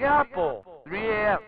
apple. 3 a.m.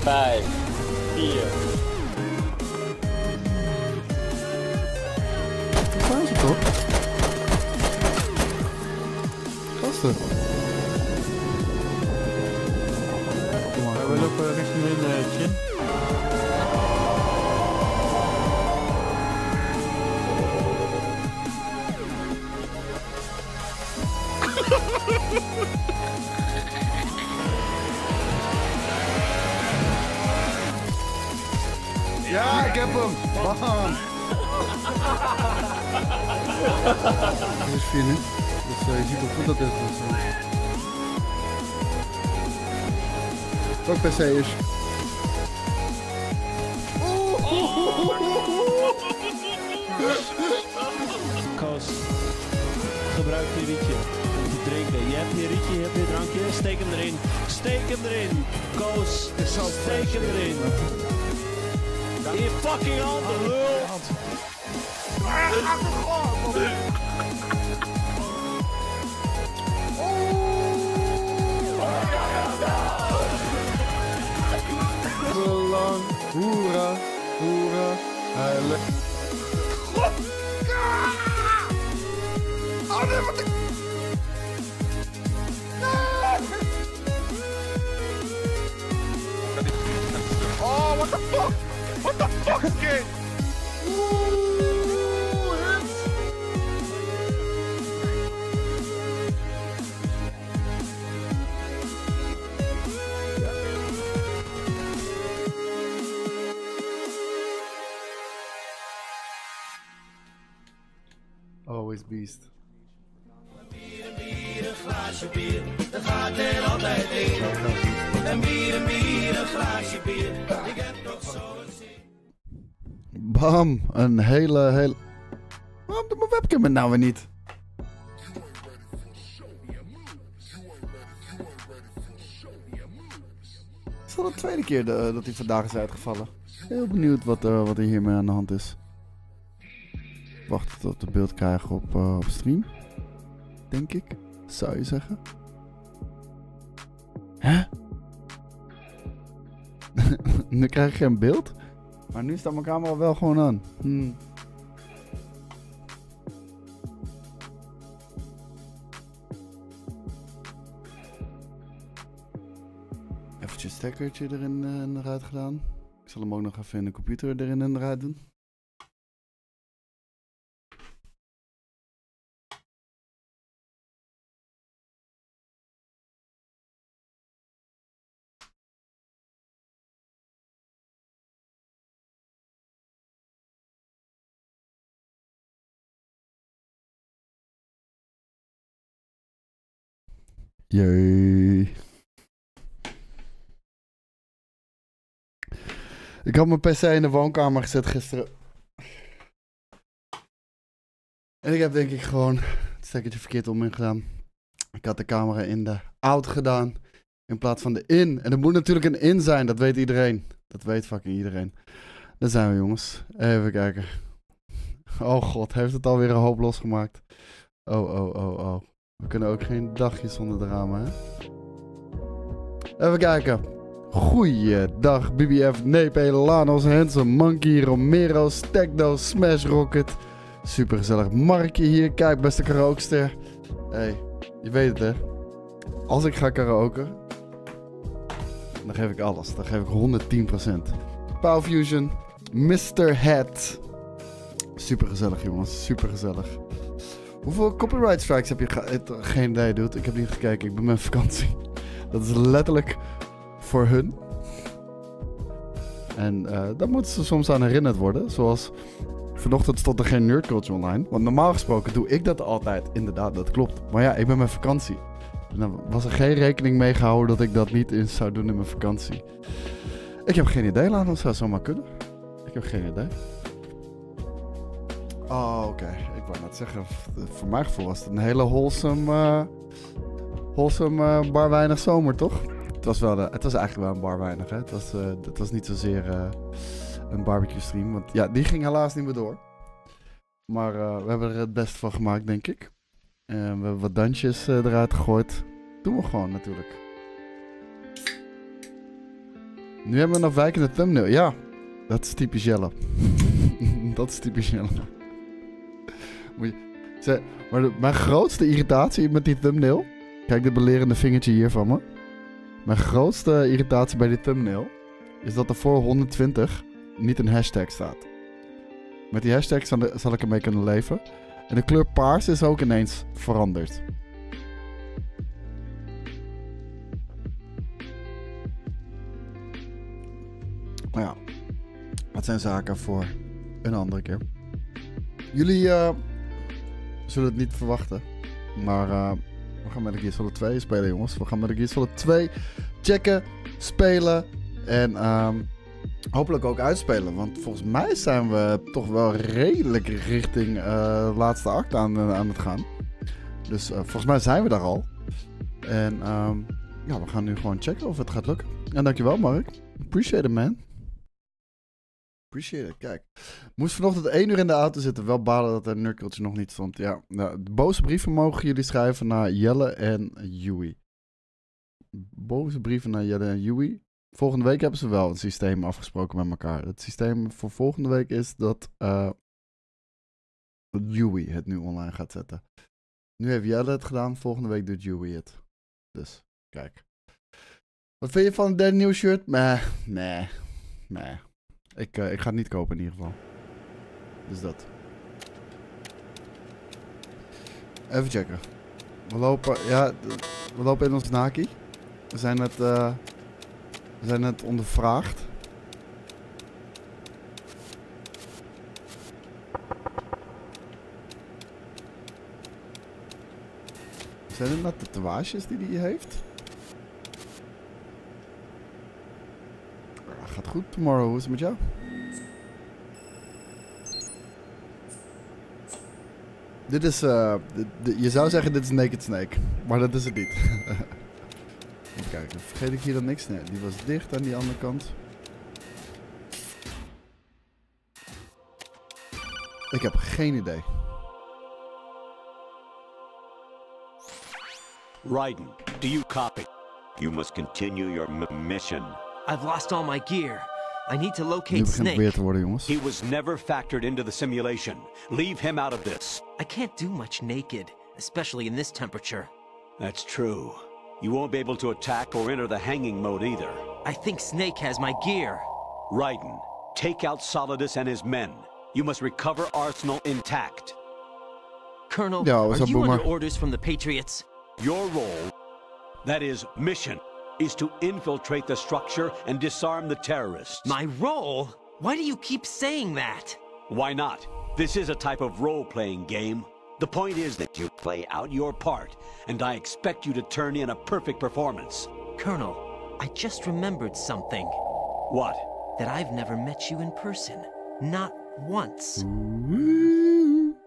Vijf, 4. Waar is het toch? Gasten. We lopen richting in Chin. Ja, ik heb hem! Bam! Dit is 4 nu. Dus je ziet hoe goed dat is. Ook PC is. Koos, gebruik je rietje om te drinken. Je hebt je rietje, je hebt je drankje. Steek hem erin. Steek hem erin. Koos, steek hem erin. In je fucking handen, lul! Belang. Hoera. Hoera. Heilig. Oh nee, wat de... Oh, what the fuck? What the fuck, kid? Oeh, hits. Always beast. Een glaasje bier, dat gaat er altijd in. Een bier, een glaasje bier. Ik heb nog zo'n zin. Bam. Een hele... Waarom doet mijn webcam het nou weer niet? Het is al de tweede keer dat hij vandaag is uitgevallen. Heel benieuwd wat er hiermee aan de hand is. Wacht tot we beeld krijgen op stream. Denk ik. Zou je zeggen. Hè? Nu krijg ik geen beeld. Maar nu staat mijn camera wel gewoon aan. Eventjes stekkertje erin en eruit gedaan. Ik zal hem ook nog even in de computer erin en eruit doen. Jee. Ik had mijn PC in de woonkamer gezet gisteren. En ik heb denk ik gewoon het stekkertje verkeerd om gedaan. Ik had de camera in de out gedaan. In plaats van de in. En er moet natuurlijk een in zijn. Dat weet iedereen. Dat weet fucking iedereen. Daar zijn we, jongens. Even kijken. Oh god, heeft het alweer een hoop losgemaakt. Oh. We kunnen ook geen dagje zonder drama, hè? Even kijken. Goeiedag, BBF, Nepe, Lanos, Hansen, Monkey, Romero, Stekdo, Smash Rocket. Super gezellig Markje hier. Kijk, beste karaokester. Hey, je weet het, hè? Als ik ga karaoke, dan geef ik alles. Dan geef ik 110%. Power Fusion, Mr. Hat. Super gezellig, jongens. Super gezellig. Hoeveel copyright strikes heb je geen idee, dude. Ik heb niet gekeken. Ik ben met vakantie. Dat is letterlijk voor hun. En daar moeten ze soms aan herinnerd worden. Zoals vanochtend stond er geen Nerd Culture online. Want normaal gesproken doe ik dat altijd. Inderdaad, dat klopt. Maar ja, ik ben met vakantie. En dan was er geen rekening mee gehouden dat ik dat niet eens zou doen in mijn vakantie. Ik heb geen idee, laat ons dat zomaar kunnen. Ik heb geen idee. Oh, oké. Ik wou net zeggen, voor mijn gevoel was het een hele wholesome bar weinig zomer, toch? Het was eigenlijk wel een bar weinig, hè? Het was niet zozeer een barbecue stream, want ja, die ging helaas niet meer door. Maar we hebben er het best van gemaakt, denk ik. We hebben wat dansjes eruit gegooid. Doen we gewoon, natuurlijk. Nu hebben we een afwijkende thumbnail. Ja, dat is typisch Jelle. Dat is typisch Jelle. Maar mijn grootste irritatie met die thumbnail... Kijk dit belerende vingertje hier van me. Mijn grootste irritatie bij die thumbnail... is dat er voor 120 niet een hashtag staat. Met die hashtag zal ik ermee kunnen leven. En de kleur paars is ook ineens veranderd. Maar ja, dat zijn zaken voor een andere keer. Jullie zullen het niet verwachten. Maar we gaan met de Gears 2 spelen, jongens. We gaan met de Gears 2 checken, spelen en hopelijk ook uitspelen. Want volgens mij zijn we toch wel redelijk richting de laatste act aan het gaan. Dus volgens mij zijn we daar al. En ja, we gaan nu gewoon checken of het gaat lukken. En dankjewel, Mark. Appreciate it, man. Appreciate it. Kijk. Moest vanochtend 1 uur in de auto zitten. Wel balen dat er een nukkeltje nog niet stond. Ja, nou, de boze brieven mogen jullie schrijven naar Jelle en Joey. Boze brieven naar Jelle en Joey. Volgende week hebben ze wel een systeem afgesproken met elkaar. Het systeem voor volgende week is dat Joey het nu online gaat zetten. Nu heeft Jelle het gedaan. Volgende week doet Joey het. Dus, kijk. Wat vind je van het derde nieuwe shirt? Nee. Ik ga het niet kopen in ieder geval. Dus dat. Even checken. We lopen in ons naki. We zijn net ondervraagd. Zijn het nou tatoeages die hij heeft? Gaat goed, Tomorrow. Hoe is het met jou? Dit is, je zou zeggen dit is Naked Snake. Maar dat is het niet. Even kijken, vergeet ik hier dan niks? Nee, die was dicht aan die andere kant. Ik heb geen idee. Raiden, do you copy? You must continue your mission. I've lost all my gear. I need to Nu locate begint het weer Snake. te worden, jongens. He was never factored into the simulation. Leave him out of this. I can't do much naked, especially in this temperature. That's true. You won't be able to attack or enter the hanging mode either. I think Snake has my gear. Raiden, take out Solidus and his men. You must recover Arsenal intact. Colonel, Yeah, what's are up, you Boomer? under orders from the Patriots? Your role, that is mission, is to infiltrate the structure and disarm the terrorists. My role? Why do you keep saying that? Why not? This is a type of role-playing game. The point is that you play out your part, and I expect you to turn in a perfect performance. Colonel, I just remembered something. What? That I've never met you in person. Not once.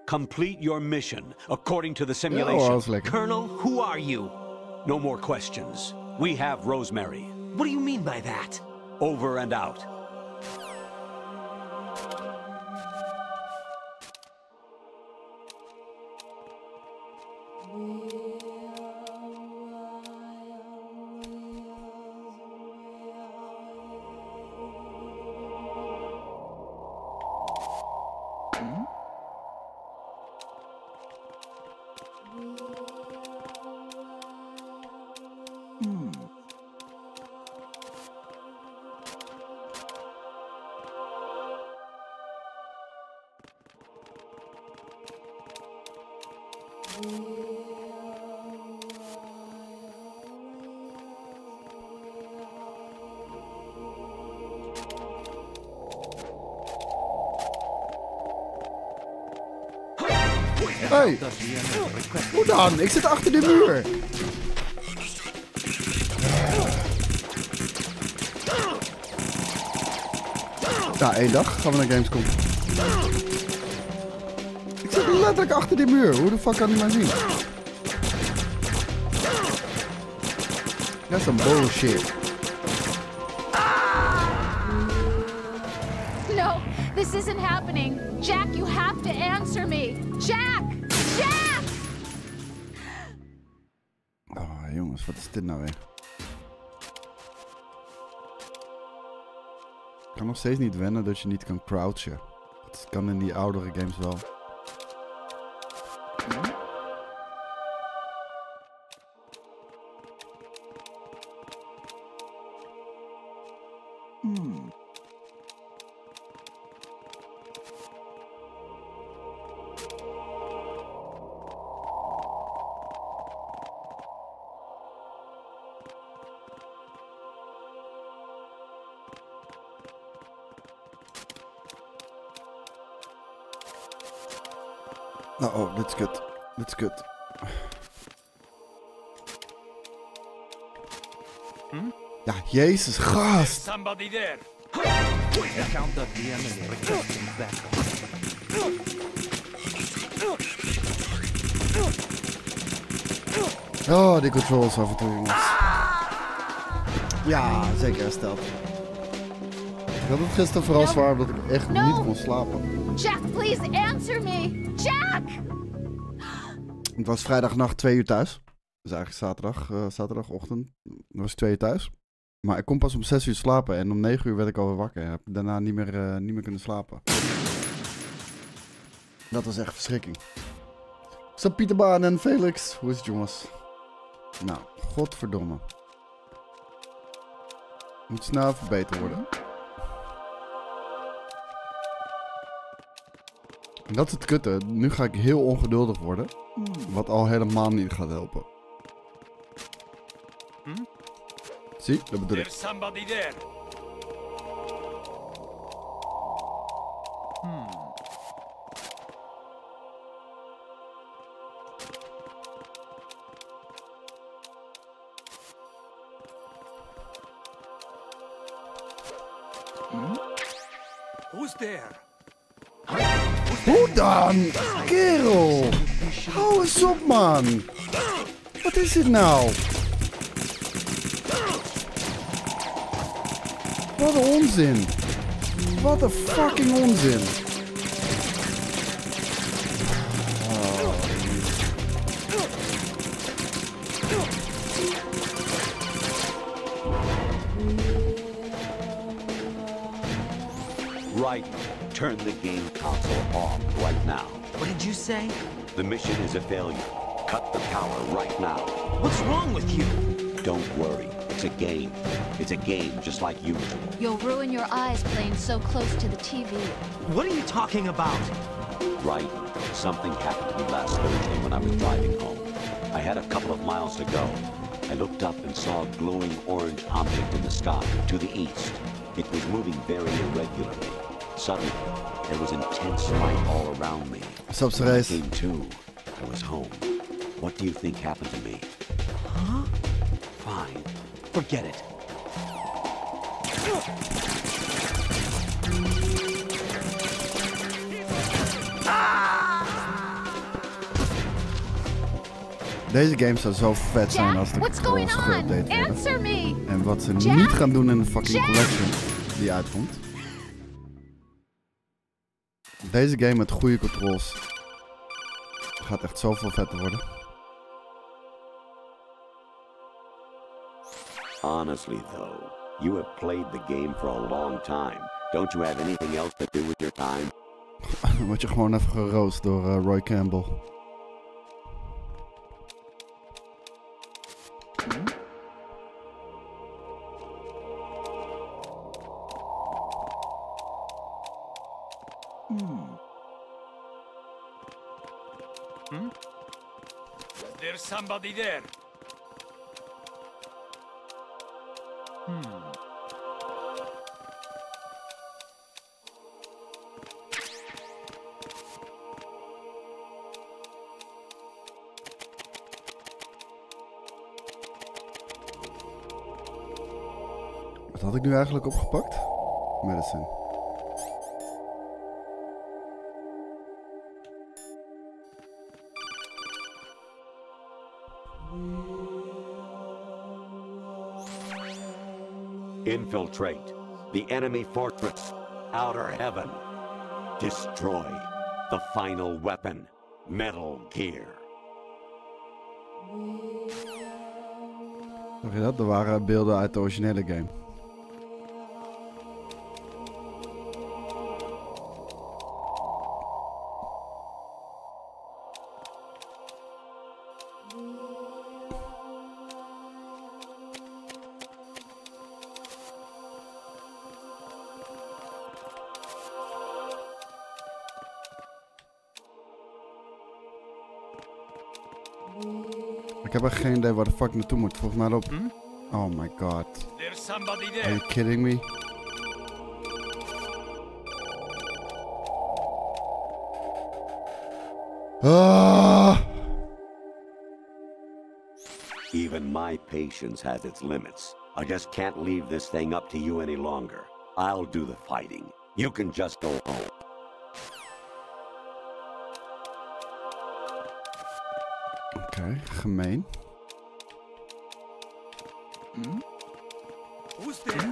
Complete your mission according to the Ja, simulation. dat is lekker. Colonel, who are you? No more questions. We have Rosemary. What do you mean by that? Over and out. Hey! Hoe dan? Ik zit achter de muur! Ja, 1 dag gaan we naar Gamescom. Ik zit letterlijk achter die muur. Hoe de fuck kan hij mij zien? Dat is some bullshit. No, this isn't happening. Jack, you have to answer me. Jack! Jack! Oh, jongens, wat is dit nou weer? Ik kan nog steeds niet wennen dat je niet kan crouchen. Dat kan in die oudere games wel. Oh, dit is kut. Dit is kut. Ja, jezus, gast! Somebody there. Account of the enemy requesting backup. Oh, die controls af en toe, jongens. Ja, zeker hersteld. Ik had het gisteren vooral zwaar omdat ik echt niet kon slapen. Jack, please answer me. Jack! Het was vrijdagnacht 2 uur thuis. Dus eigenlijk zaterdagochtend was ik 2 uur thuis. Maar ik kon pas om 6 uur slapen en om 9 uur werd ik alweer wakker. En heb daarna niet meer kunnen slapen. Dat was echt verschrikking. What's Pieter Baan en Felix? Hoe is het, jongens? Nou, godverdomme. Moet snel even beter worden. En dat is het kutte. Nu ga ik heel ongeduldig worden. Wat al helemaal niet gaat helpen. Zie, dat bedoel ik. Who's there? Hoe dan? Kerel! Hou eens op, man! Wat is dit nou? Wat een onzin! Wat een fucking onzin! Raiden, turn the game console off right now. What did you say? The mission is a failure. Cut the power right now. What's wrong with you? Don't worry. It's a game. It's a game just like usual. You'll ruin your eyes playing so close to the TV. What are you talking about? Raiden, something happened to me last Thursday when I was driving home. I had a couple of miles to go. I looked up and saw a glowing orange object in the sky to the east. It was moving very irregularly. Suddenly, there was intense light all around me. When I came to, I was home. What do you think happened to me? Huh? Fine. Forget it. Deze game zou zo vet zijn als de controls geüpdate worden. En wat ze niet gaan doen in de fucking collection die uitkomt. Deze game met goede controls gaat echt zoveel vetter worden. Honestly though, you have played the game for a long time. Don't you have anything else to do with your time? Dan word je gewoon even geroost door Roy Campbell. There's somebody there. Wat had ik nu eigenlijk opgepakt? Medicine. Infiltrate the enemy fortress, outer heaven. Destroy the final weapon, Metal Gear. Zag je dat? Er waren beelden uit de originele game. Ik heb echt geen idee waar de fuck naartoe moet. Volgens mij op... Oh my god. Are you kidding me? Even my patience has its limits. I just can't leave this thing up to you any longer. I'll do the fighting. You can just go home. Oké, gemeen. Who's there?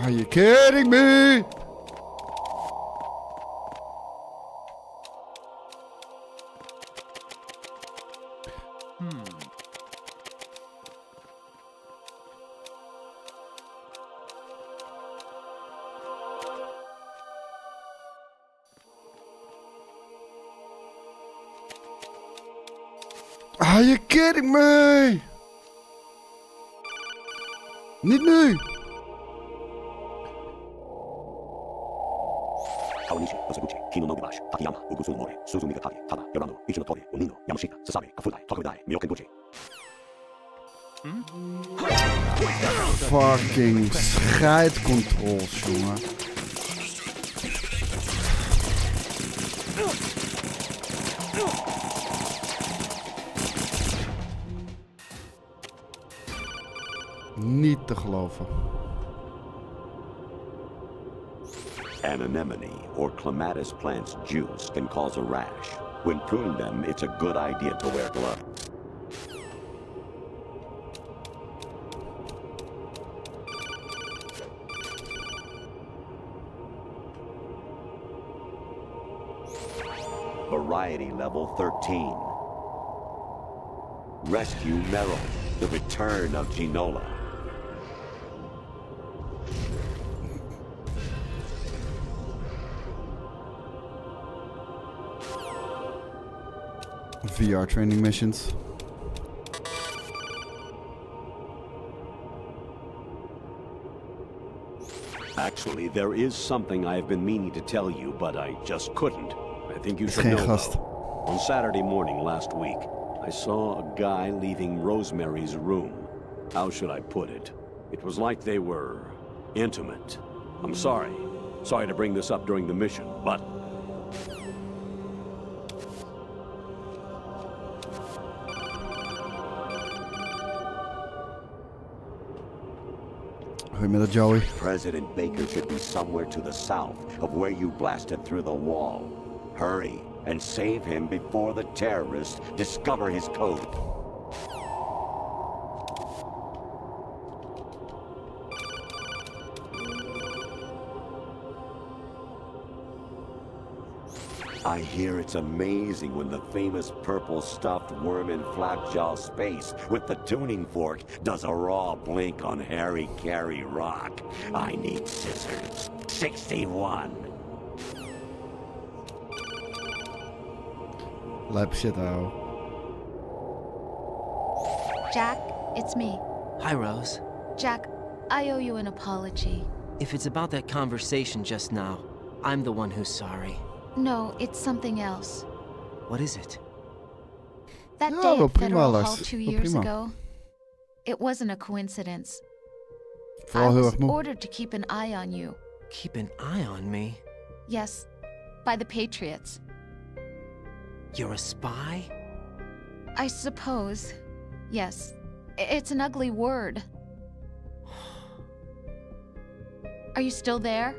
Are you kidding me? Are you kidding me? Niet nu. Fucking scheidcontrols, jongen. Niet te geloven. An anemone or clematis plant's juice can cause a rash. When pruning them, it's a good idea to wear gloves. Variety level 13. Rescue Meryl, the return of Ginola. VR training missions. Actually, there is something I've been meaning to tell you, but I just couldn't. I think you should know though. On Saturday morning last week, I saw a guy leaving Rosemary's room. How should I put it? It was like they were intimate. I'm sorry. Sorry to bring this up during the mission, but... Goedemiddag, Joey. President Baker should be somewhere to the south of where you blasted through the wall. Hurry and save him before the terrorists discover his code. I hear it's amazing when the famous purple stuffed worm in flapjaw space with the tuning fork does a raw blink on Harry Carey rock. I need scissors. 61. Lijp shit, ouwe. Jack, it's me. Hi, Rose. Jack, I owe you an apology. If it's about that conversation just now, I'm the one who's sorry. No, it's something else. What is it? That Ja, day wel at prima, Federal Lars. Hall 2 Wel years prima. ago, it wasn't a coincidence. Vooral I heel was erg moe. ordered to keep an eye on you. Keep an eye on me. Yes, by the Patriots. You're a spy? I suppose. Yes. It's an ugly word. Are you still there?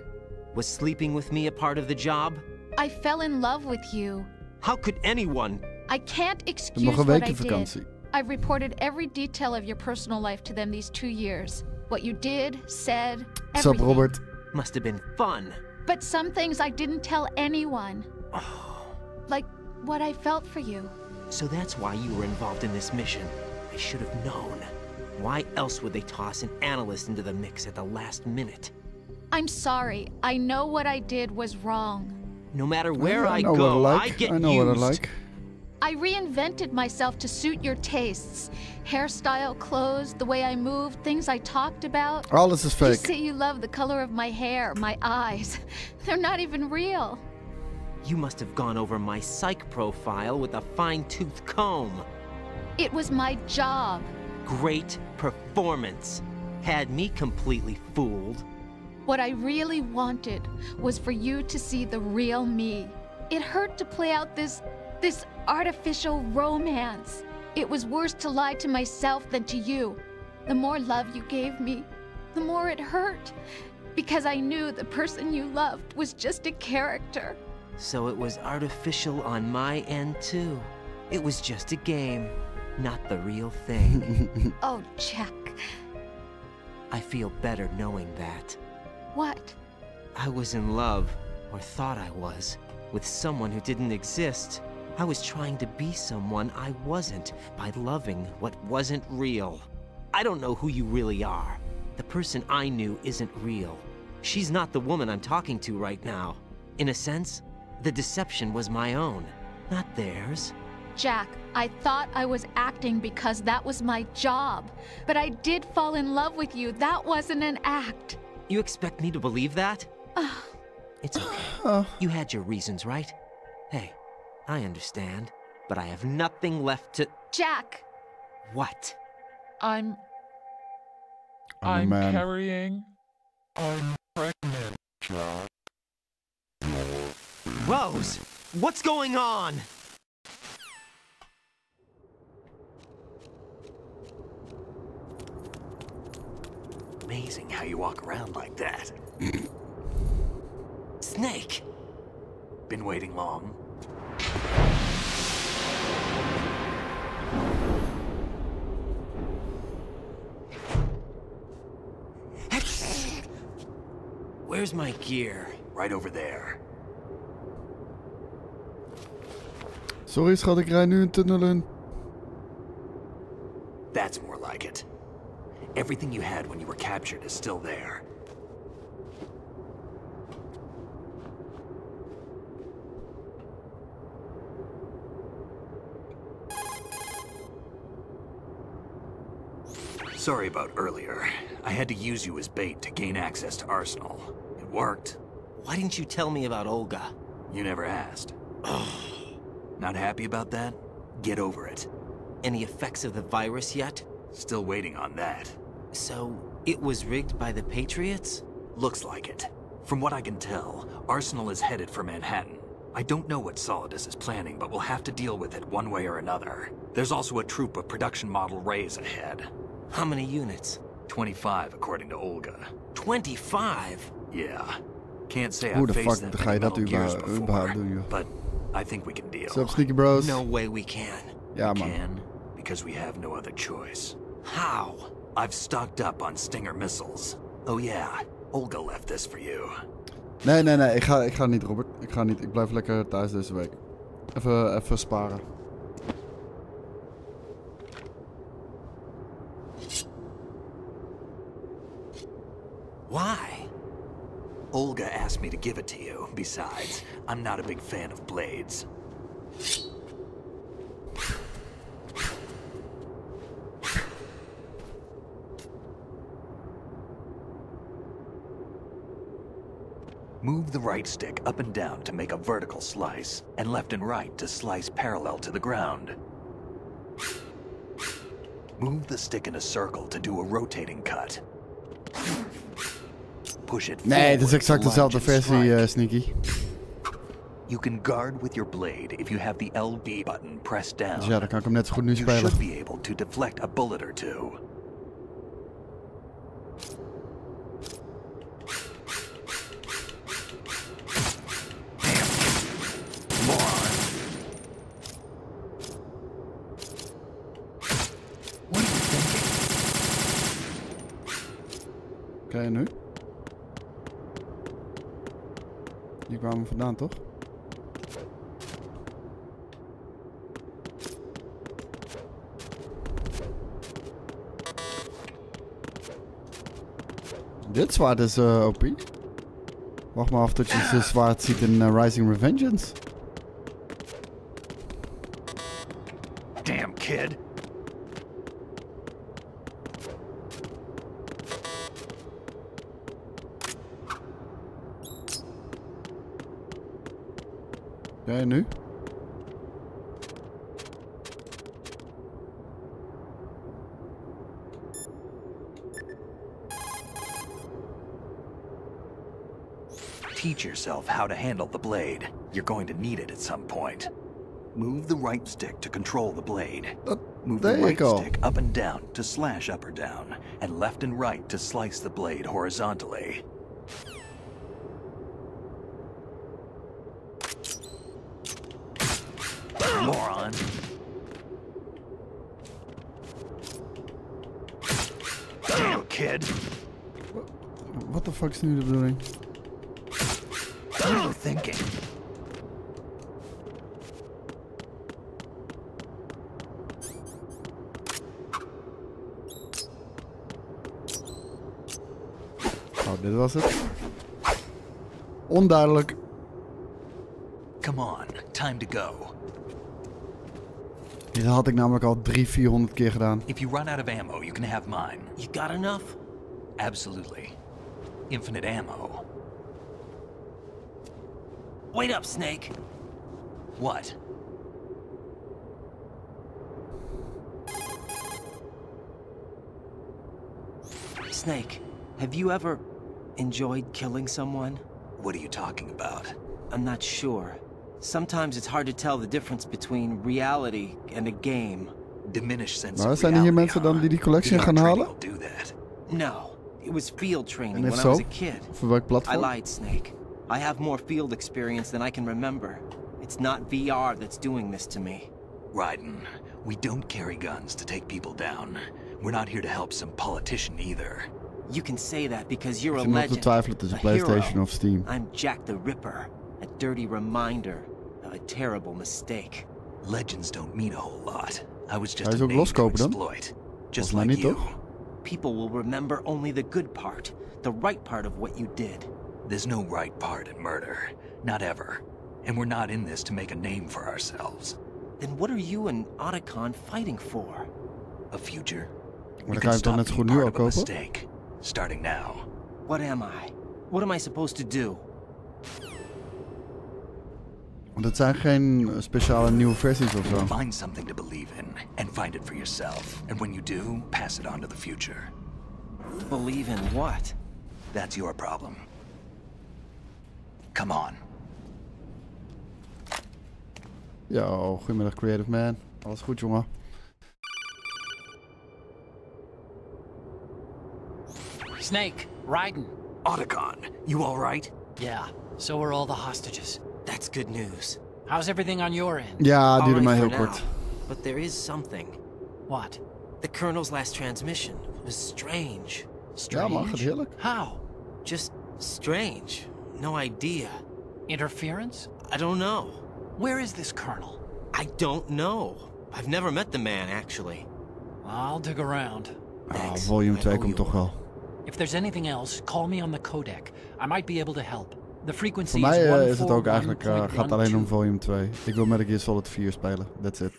Was sleeping with me a part of the job? I fell in love with you. How could anyone? I can't We excuse mogen een what I weekje did. vakantie. I've reported every detail of your personal life to them these 2 years. What you did, said, What's up, everything. Robert? Must have been fun. But some things I didn't tell anyone. Like what I felt for you. So that's why you were involved in this mission. I should have known. Why else would they toss an analyst into the mix at the last minute? I'm sorry. I know what I did was wrong. No matter where I I know go, what I I like. get I know used. what I like. I reinvented myself to suit your tastes. Hairstyle, clothes, the way I moved, things I talked about. Alles is You fake. say you love the color of my hair, my eyes. They're not even real. You must have gone over my psych profile with a fine-tooth comb. It was my job. Great performance. Had me completely fooled. What I really wanted was for you to see the real me. It hurt to play out this artificial romance. It was worse to lie to myself than to you. The more love you gave me, the more it hurt. Because I knew the person you loved was just a character. So it was artificial on my end too. It was just a game, not the real thing. Oh, Jack. I feel better knowing that. What? I was in love, or thought I was, with someone who didn't exist. I was trying to be someone I wasn't by loving what wasn't real. I don't know who you really are. The person I knew isn't real. She's not the woman I'm talking to right now. In a sense, the deception was my own, not theirs. Jack, I thought I was acting because that was my job. But I did fall in love with you. That wasn't an act. You expect me to believe that? It's okay. You had your reasons, right? Hey, I understand, but I have nothing left to... Jack! What? I'm man. carrying. I'm pregnant, Jack. Rose, what's going on? Amazing how you walk around like that. Snake! Been waiting long? Where's my gear? Right over there. Sorry schat, ik rij nu een tunnel in. That's more like it. Everything you had when you were captured is still there. Sorry about earlier. I had to use you as bait to gain access to Arsenal. It worked. Why didn't you tell me about Olga? You never asked. Not happy about that? Get over it. Any effects of the virus yet? Still waiting on that. So, it was rigged by the Patriots? Looks like it. From what I can tell, Arsenal is headed for Manhattan. I don't know what Solidus is planning, but we'll have to deal with it one way or another. There's also a troop of production model Rays ahead. How many units? 25, according to Olga. 25? Yeah. Can't say Hoe I've de faced fuck that ga je many dat metal gears überhaupt before, doen, joh? but I think we can deal. Sup, Sneaky Bros? No way we can. Ja, We man. can, because we have no other choice. How? I've stocked up on Stinger missiles. Oh yeah, Olga left this for you. Nee, ik ga niet, Robert. Ik ga niet. Ik blijf lekker thuis deze week. Even sparen. Why? Olga asked me to give it to you. Besides, I'm not a big fan of blades. Move the right stick up and down to make a vertical slice, and left and right to slice parallel to the ground. Move the stick in a circle to do a rotating cut. Push it Nee, het is forward exact to dezelfde launch and versie, strike. Sneaky. You can guard with your blade if you have the LB button pressed down. Dus ja, dan kan ik hem net zo goed nu You spelen. should be able to deflect a bullet or two. Moron. What are you thinking? Oké, en nu? Hier kwamen we vandaan, toch? Dit zwaard is OP. Wacht maar af tot je zijn zwaard ziet in Rising Revengeance. Damn kid. Ja, en nu? Teach yourself how to handle the blade. You're going to need it at some point. Move the right stick to control the blade. Move the there you right go. stick up and down to slash up or down, and left and right to slice the blade horizontally. Moron. Damn, kid. What the fuck is nu de bedoeling? What are you thinking? Oh, dit was het. Onduidelijk. Come on, time to go. Dit had ik namelijk al 300-400 keer gedaan. If you run out of ammo, you can have mine. You got enough? Absolutely. Infinite ammo. Wait up, Snake. What? Snake, have you ever enjoyed killing someone? What are you talking about? I'm not sure. Sometimes it's hard to tell the difference between reality and a game. Diminished sense Maar of zijn er hier reality, mensen dan die die collection VR gaan training halen? will do that. No, it was field training En if when I was so, a kid. voor welk I platform? lied, Snake. I have more field experience than I can remember. It's not VR that's doing this to me. Raiden, we don't carry guns to take people down. We're not here to help some politician either. You can say that because you're Ik a zit nog te legend, twijfelen tussen a PlayStation hero. of Steam. I'm Jack the Ripper, a dirty reminder of a terrible mistake. Legends don't mean a whole lot. I was Hij just is a ook name to loskopen dan? exploit. Just Volgens mij like niet, you. toch? People will remember only the good part, the right part of what you did. There's no right part in murder. Not ever. And we're not in this to make a name for ourselves. Then what are you and Otacon fighting for? A future? Maar You dan kan can je het dan stop net zo goed being nu al part of a kopen? mistake. Starting now. What am I? What am I supposed to do? Want het zijn geen speciale nieuwe versies of zo. Find something to believe in and find it for yourself. And when you do, pass it on to the future. Believe in what? That's your problem. Come on. Yo, goedemiddag Creative Man. Alles goed, jongen? Snake, Raiden. Otacon, you all right? Yeah, so are all the hostages. That's good news. How's everything on your end? Ja, All duurde right maar for heel now, kort. but there is something. What? The Colonel's last transmission was strange. Ja, mag het heerlijk. How? Just strange. No idea. Interference? I don't know. Where is this colonel? I don't know. I've never met the man, actually. I'll dig around. Ah, Thanks. volume I 2 owe komt you toch wel. If there's anything else, call me on the codec. I might be able to help. The frequency Voor mij is is het ook eigenlijk, gaat het alleen om 141.12. volume 2. Ik wil Metal Gear Solid 4 spelen. That's it.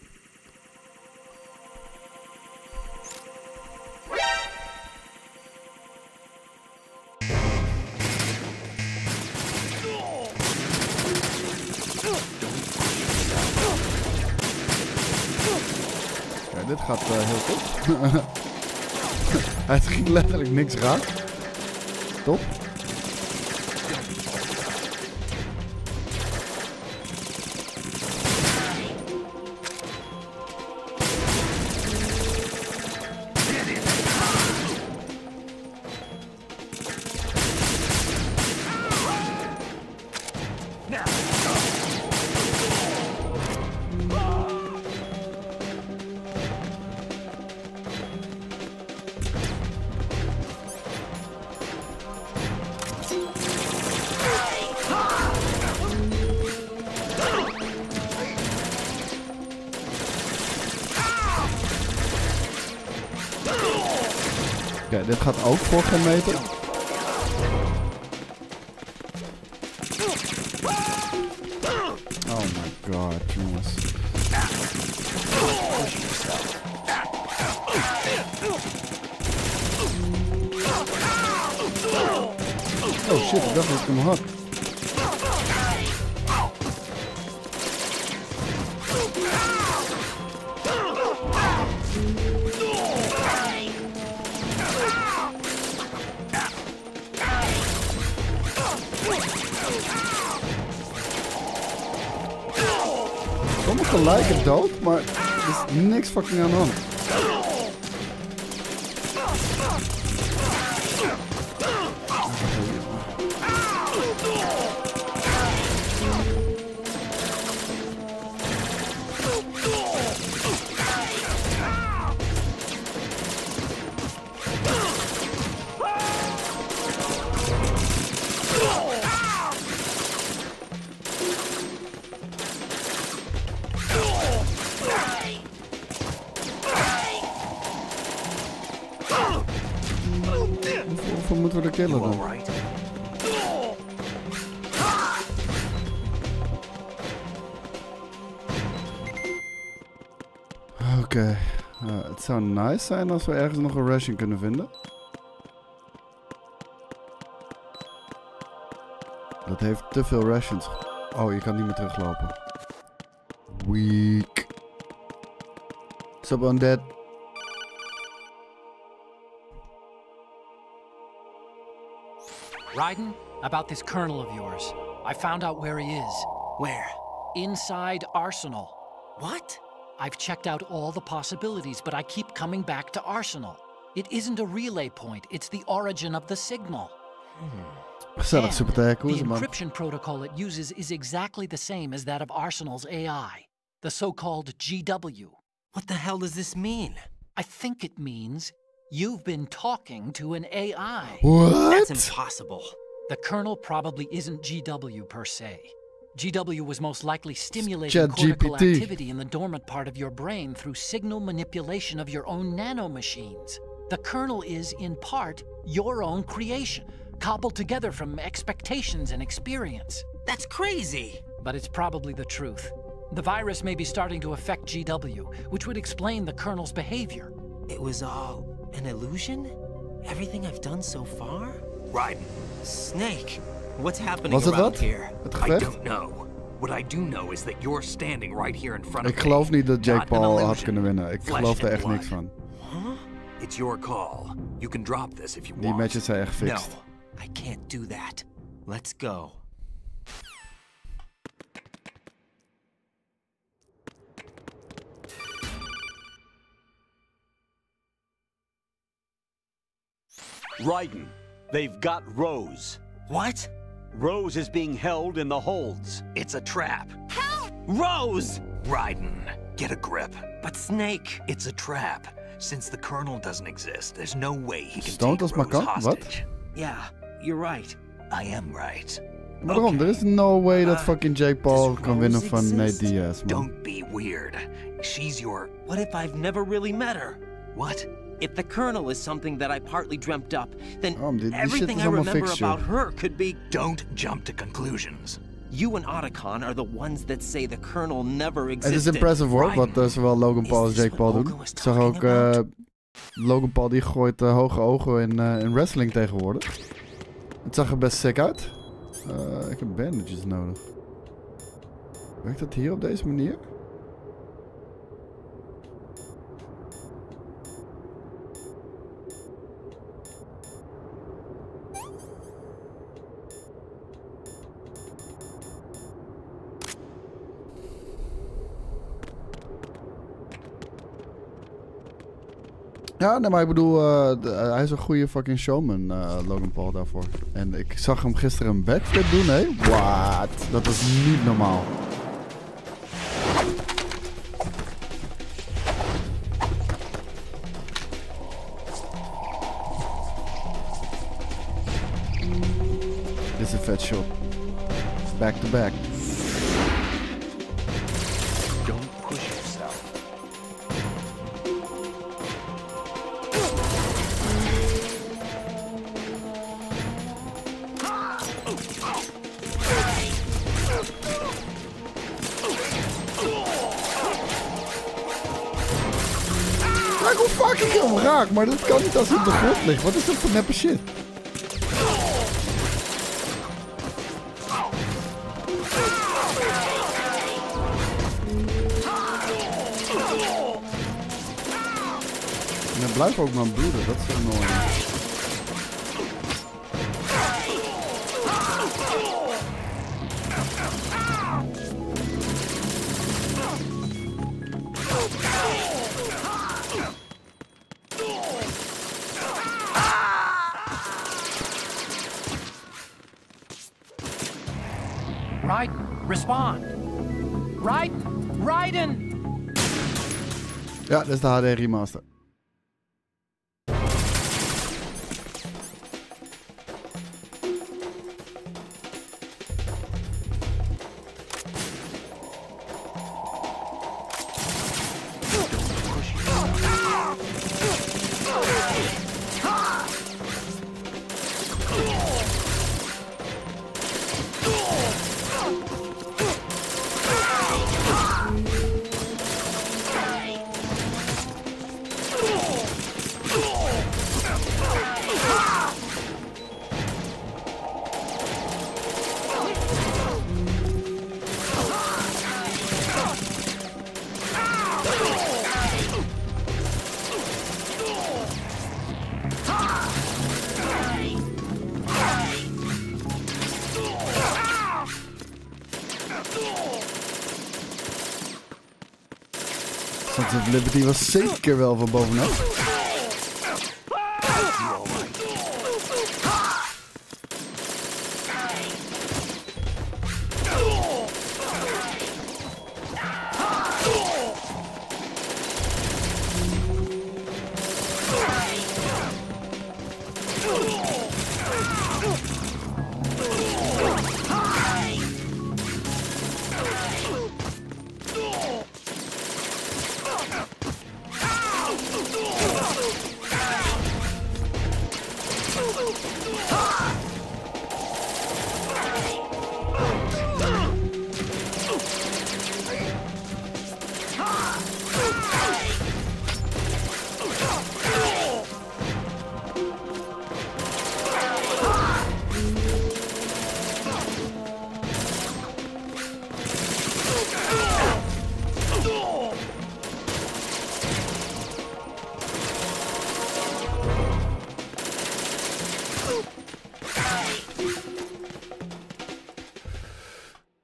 Ja, dit gaat heel goed. Hij ging letterlijk niks raak. Top. Oké, dit gaat ook voor geen meter. Oh my god, jongens. Oh shit, ik dacht dat ik hem had. Sommigen lijken dood, maar er is niks fucking aan de hand. Waarvoor moeten we de killen You dan? all right? Oké. Het zou nice zijn als we ergens nog een ration kunnen vinden. Dat heeft te veel rations. Oh, je kan niet meer teruglopen. Weak. What's up, undead? Raiden, about this colonel of yours. I found out where he is. Where? Inside Arsenal. What? I've checked out all the possibilities, but I keep coming back to Arsenal. It isn't a relay point, it's the origin of the signal. Gezellig, super tag. Hoe is The het, man? encryption protocol it uses is exactly the same as that of Arsenal's AI, the so-called GW. What the hell does this mean? I think it means you've been talking to an AI. What? That's impossible. The kernel probably isn't GW per se. GW was most likely stimulating cortical ChatGPT. activity in the dormant part of your brain through signal manipulation of your own nanomachines. The kernel is, in part, your own creation, cobbled together from expectations and experience. That's crazy. But it's probably the truth. The virus may be starting to affect GW, which would explain the kernel's behavior. It was all an illusion? Everything I've done so far? Raiden, Snake, what's happening Was het around dat? here? Het I gevecht? don't know. What I do know is that you're standing right here in front of Ik me. geloof niet dat Jake Not an Paul had illusion. kunnen winnen. Ik Flesh geloof er and echt blood. niks van. Huh? It's your call. You can drop this if you Die want. matches zijn echt No, fixed. I can't do that. Let's go. Raiden, they've got Rose. What? Rose is being held in the holds. It's a trap. Rose! Raiden, get a grip. But Snake... It's a trap. Since the Colonel doesn't exist, there's no way he can Stoned take als maar Rose kan? Wat? hostage. Yeah, you're right. I am right. Maar waarom? Er is no way dat fucking Jake Paul does kan winnen Rose van Nate exist? Diaz, man. Don't be weird. She's your... What if I've never really met her? What? If the Colonel is something that I partly dreamt up, then Oh, die shit everything is I allemaal remember fixed, joh. about her could be... Don't jump to conclusions. You and Otacon are the ones that say the Colonel never Het existed. is impressive hoor, Raiden. wat zowel Logan Paul als Is this Jake Paul what doen. Logan was Ik zag ook talking Logan Paul die gooit hoge ogen in wrestling tegenwoordig. Het zag er best sick uit. Ik heb bandages nodig. Werkt dat hier op deze manier? Ja, nee, maar ik bedoel, hij is een goede fucking showman, Logan Paul daarvoor. En ik zag hem gisteren een backflip doen, hé. What? Dat is niet normaal. Dit is een vet shot. Back to back. Don't push yourself. Kijk hoe fuck ik hem raak, maar dat kan niet als hij op de grond ligt. Wat is dat voor neppe shit? En hij blijft ook maar bloeden, dat is zo mooi. Raiden, respond. Raiden! Ja, dat is de HD remaster. Statue of Liberty was zeker wel van bovenaf.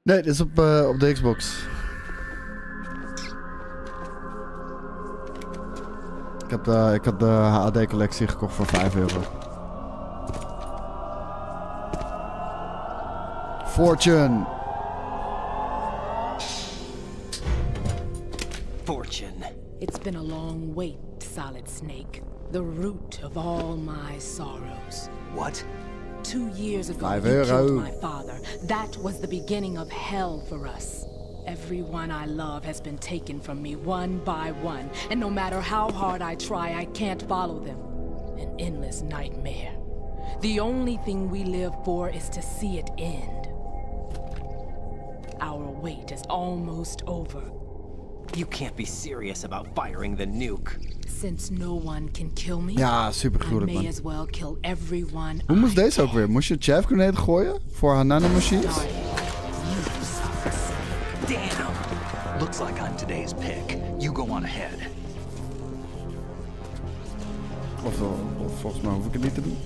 Nee, dit is op de Xbox. Ik had de HD-collectie gekocht voor €5. Fortune. Fortune. It's been a long wait, Solid Snake. The root of all my sorrows. What? 2 years ago, you €5. killed my father. That was the beginning of hell for us. Everyone I love has been taken from me one by one, and no matter how hard I try, I can't follow them. An endless nightmare. The only thing we live for is to see it end. Our wait is almost over. You can't be serious about firing the nuke. Since no one can kill me, Ja, super I gruwelijk, may man. as well kill everyone. Hoe moest deze ook weer? Moest je chaff grenade gooien voor haar nanomachines? Damn! Looks like I'm today's pick. You go on ahead. Of volgens mij hoef ik het niet te doen.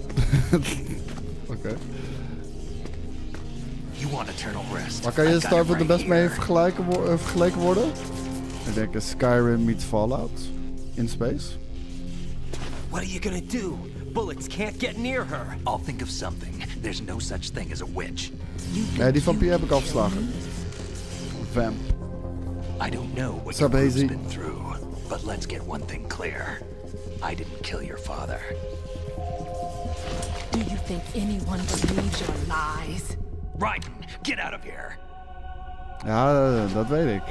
Oké. You want eternal rest. Maar kan je I got it Starfield er right best mee here. vergeleken worden? Ik denk Skyrim meets Fallout in space. What are you gonna do? Bullets can't get near her. I'll think of something. There's no such thing as a witch. Nee, die vampier heb ik al verslagen. Vamp. I don't know what What's your up, group's AZ? been through, but let's get one thing clear. I didn't kill your father. Do you think anyone believes your lies? Raiden, get out of here. Ja, dat weet ik.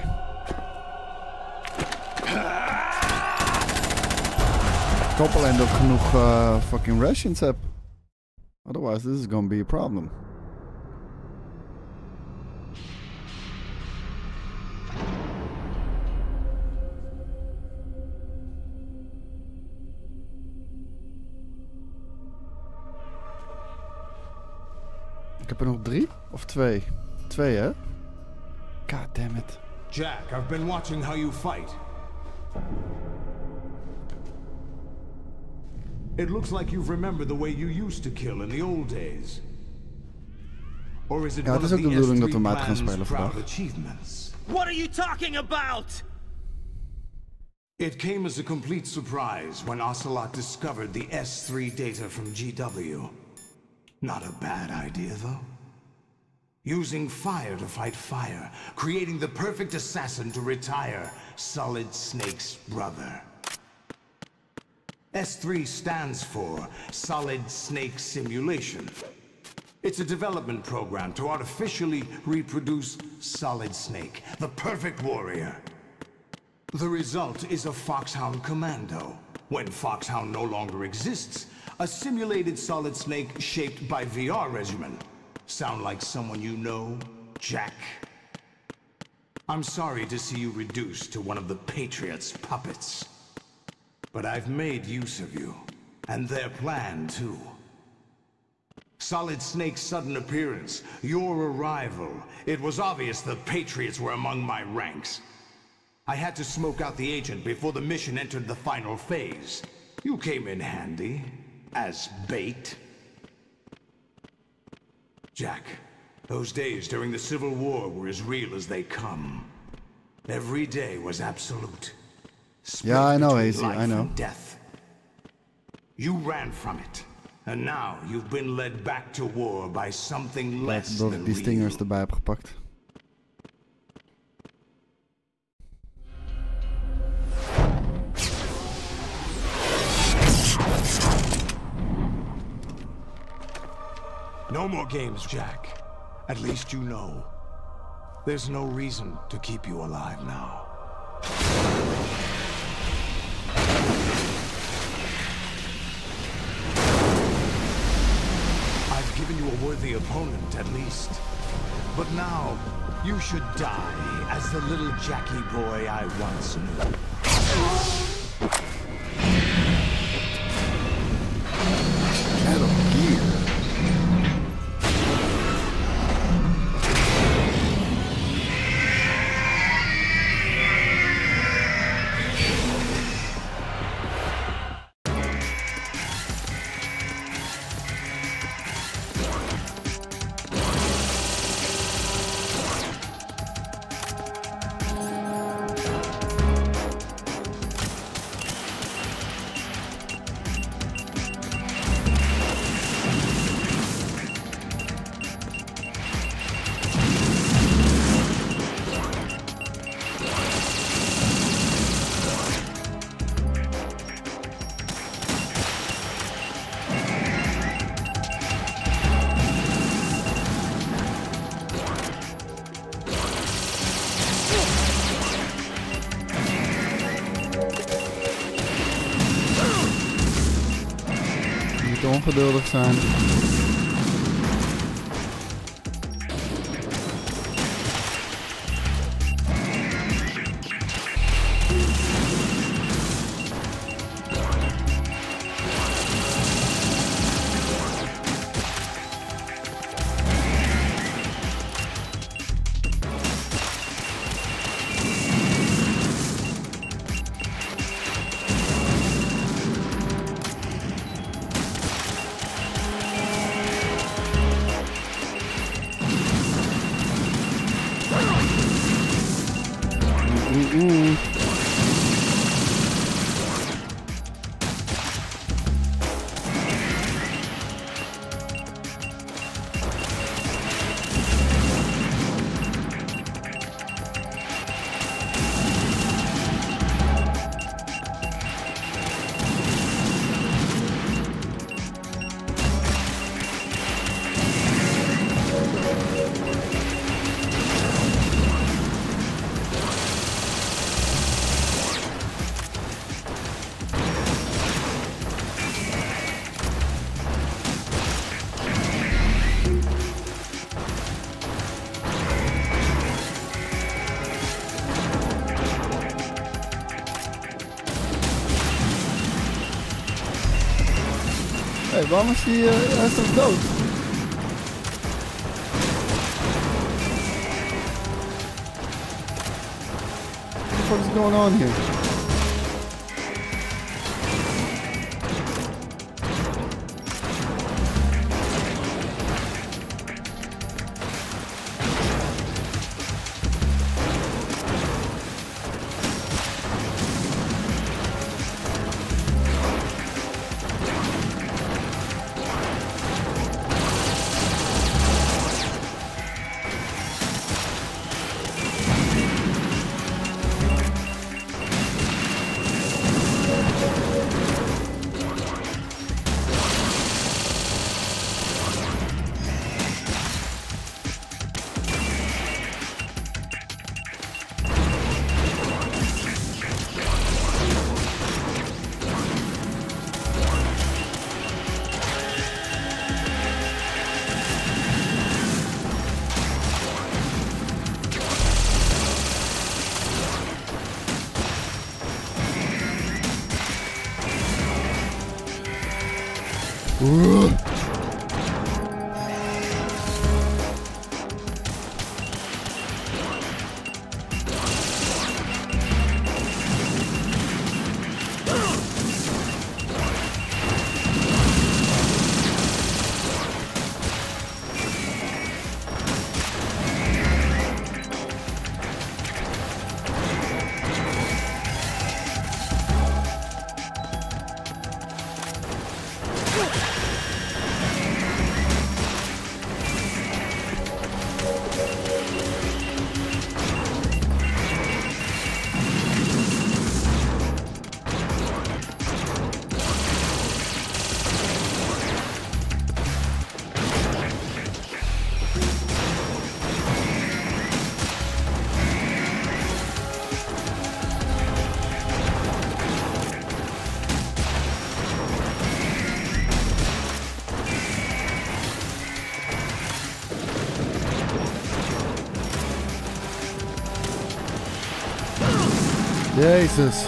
Ik hoop alleen dat ik genoeg fucking rations heb. Otherwise, this is gonna be a problem. Ik heb er nog 3 of 2? 2, hè? God damn it. Jack, I've been watching how you fight. It looks like you've remembered the way you used to kill in the old days. Or is it Ja, het one is of ook de the bedoeling dat we S3 maat gaan plan's spelen proud vandaag. achievements? What are you talking about? It came as a complete surprise when Ocelot discovered the S3 data from GW. Not a bad idea, though. Using fire to fight fire, creating the perfect assassin to retire Solid Snake's brother. S3 stands for Solid Snake Simulation. It's a development program to artificially reproduce Solid Snake, the perfect warrior. The result is a Foxhound Commando. When Foxhound no longer exists, a simulated Solid Snake shaped by VR regimen. Sound like someone you know, Jack? I'm sorry to see you reduced to one of the Patriots' puppets. But I've made use of you, and their plan too. Solid Snake's sudden appearance, your arrival, it was obvious the Patriots were among my ranks. I had to smoke out the agent before the mission entered the final phase. You came in handy, as bait. Jack, those days during the Civil War were as real as they come. Every day was absolute. Yeah, I know, Hazy, I know. Death. You ran from it, and now you've been led back to war by something less Dat than ik die stingers real. erbij heb gepakt. No more games, Jack. At least you know. There's no reason to keep you alive now. I've given you a worthy opponent, at least. But now, you should die as the little Jackie boy I once knew. Metal Gear. Ongeduldig zijn. Hey, waarom is hij is toch dood? What the fuck is going on here? Jezus.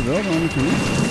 Wel, dan moet je niet.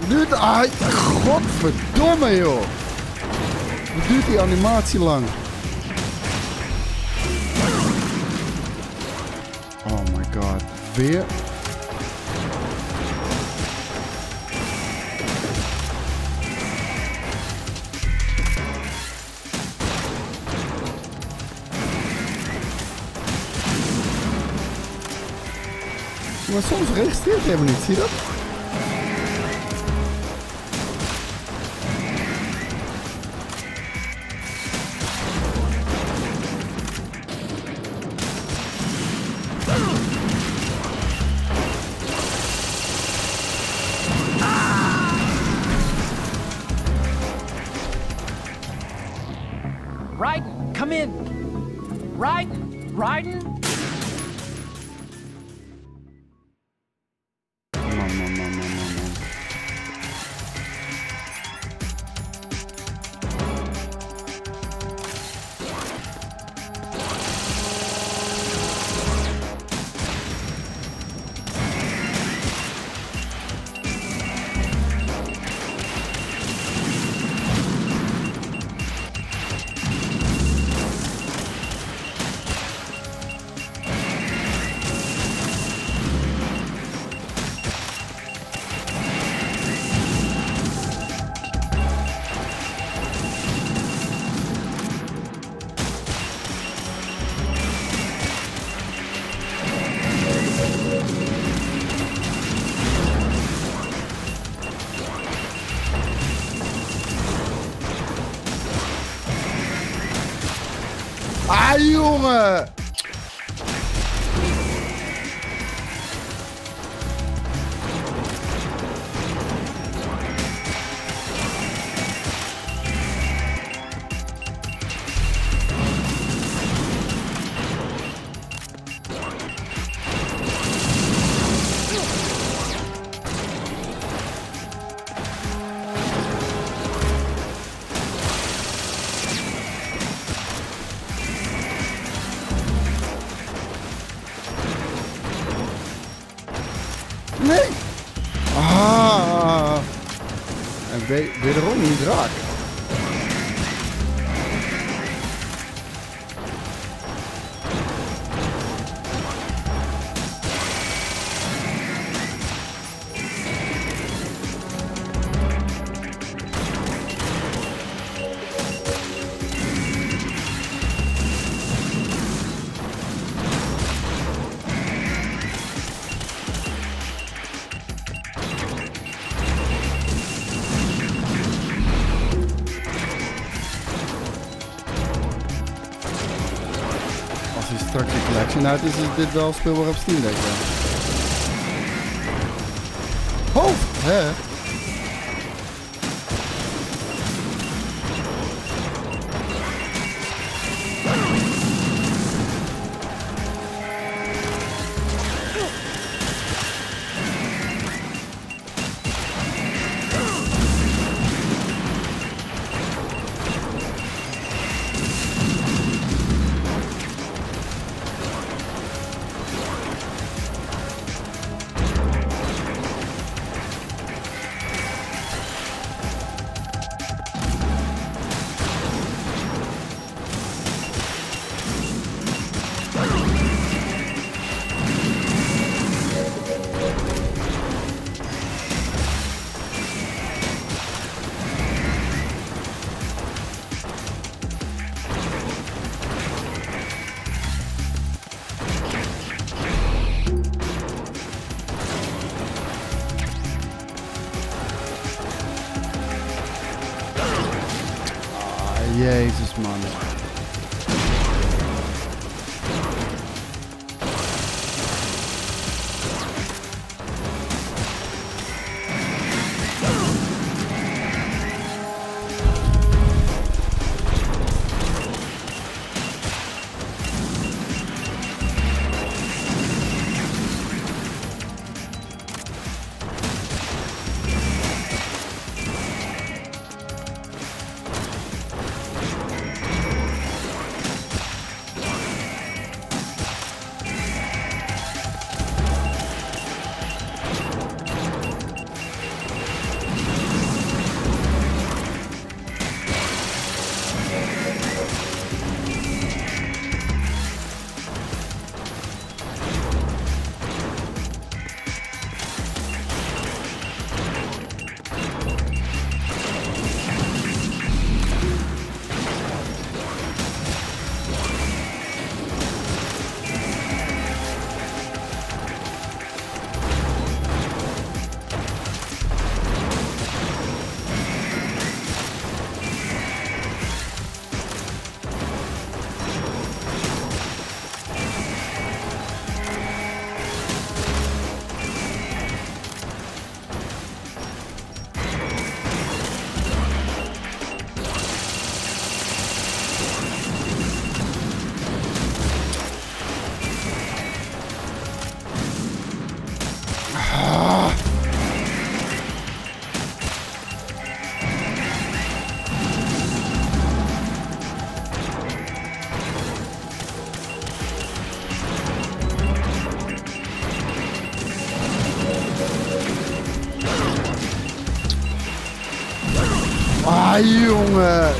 Duurt, godverdomme joh. Wat duurt die animatie lang? Oh my god. Weer? Maar soms registreert hij helemaal niet, zie je dat? Raiden, come in. Raiden, Raiden. Ah, jongen! wederom niet raak. Straks de collection uit is dit wel speelbaar op Steam, denk ik. Hoofd, hè? Jezus, man. Ah, jongen.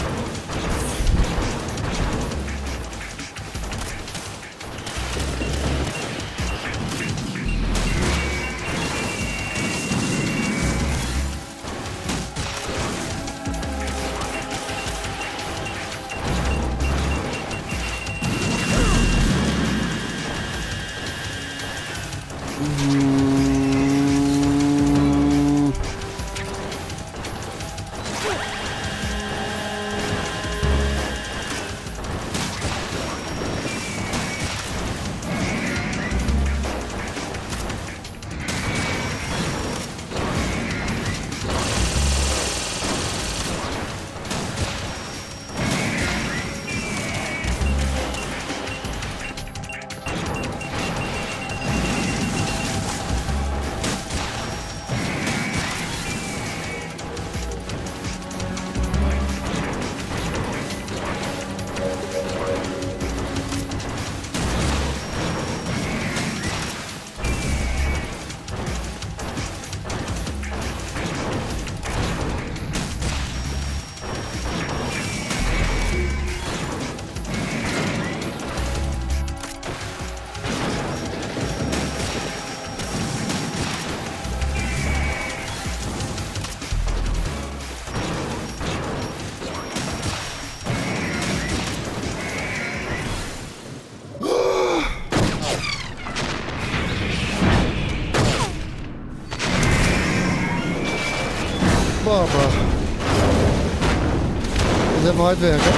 Baba. Dat is even hard werken.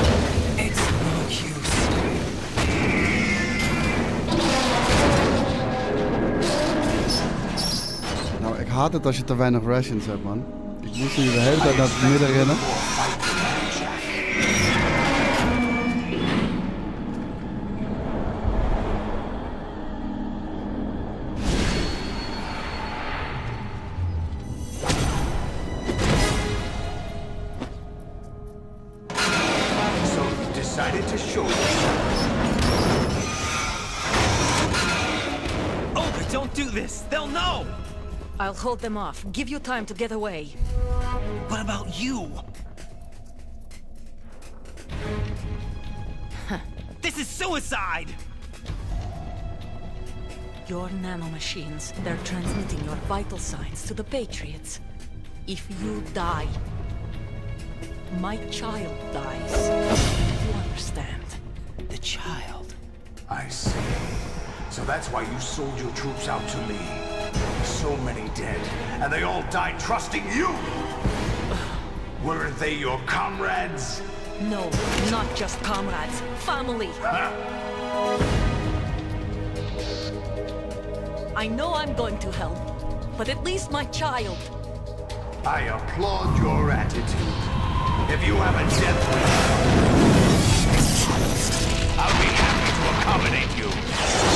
Nou, ik haat het als je te weinig rations hebt, man. Ik moest hier de hele tijd naar het midden rennen. I'll hold them off. Give you time to get away. What about you? This is suicide! Your nanomachines, they're transmitting your vital signs to the Patriots. If you die, my child dies. You understand? The child. I see. So that's why you sold your troops out to me. So many dead, and they all died trusting you! Weren't they your comrades? No, not just comrades. Family! I know I'm going to hell, but at least my child. I applaud your attitude. If you have a death wish, I'll be happy to accommodate you.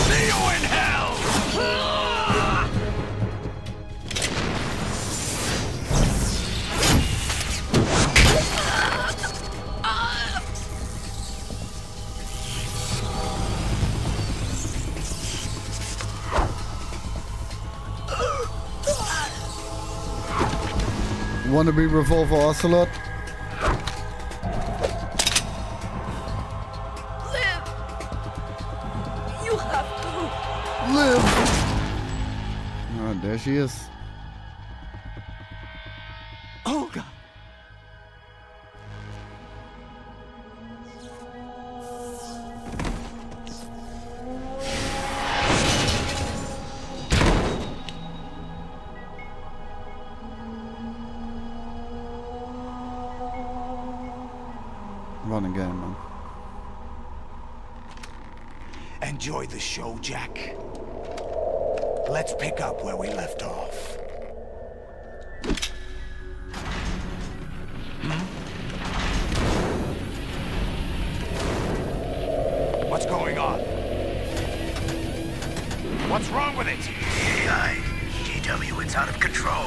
See you in hell! Wannabe revolver ocelot. Live! You have to live! Oh, there she is. Oh God! Run again, man. Enjoy the show, Jack. Let's pick up where we left off. What's going on? What's wrong with it? AI, GW, it's out of control.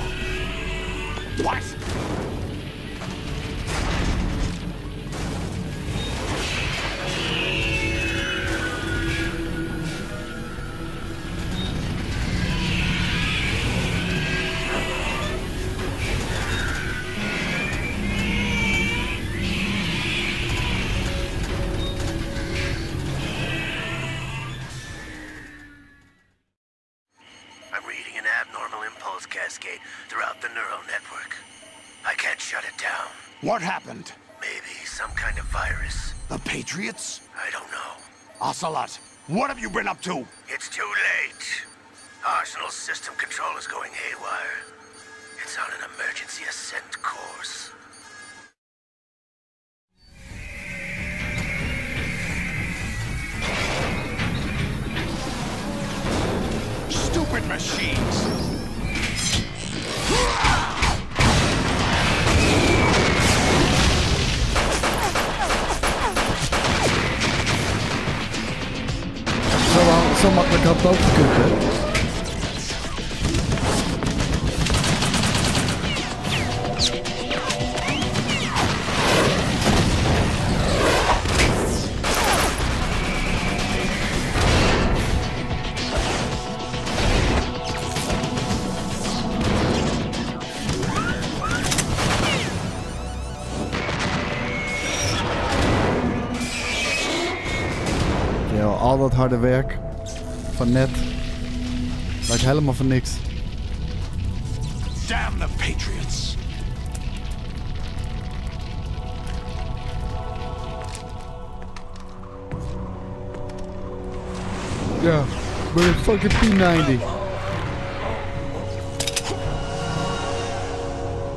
What? What happened? Maybe some kind of virus. The Patriots? I don't know. Ocelot, what have you been up to? It's too late. Arsenal's system control is going haywire. It's on an emergency ascent course. Stupid machines! Zo makkelijk had het ook gekund, hè? Al dat harde werk van net lijkt helemaal voor niks. Damn the Patriots! Ja, met een fucking P90.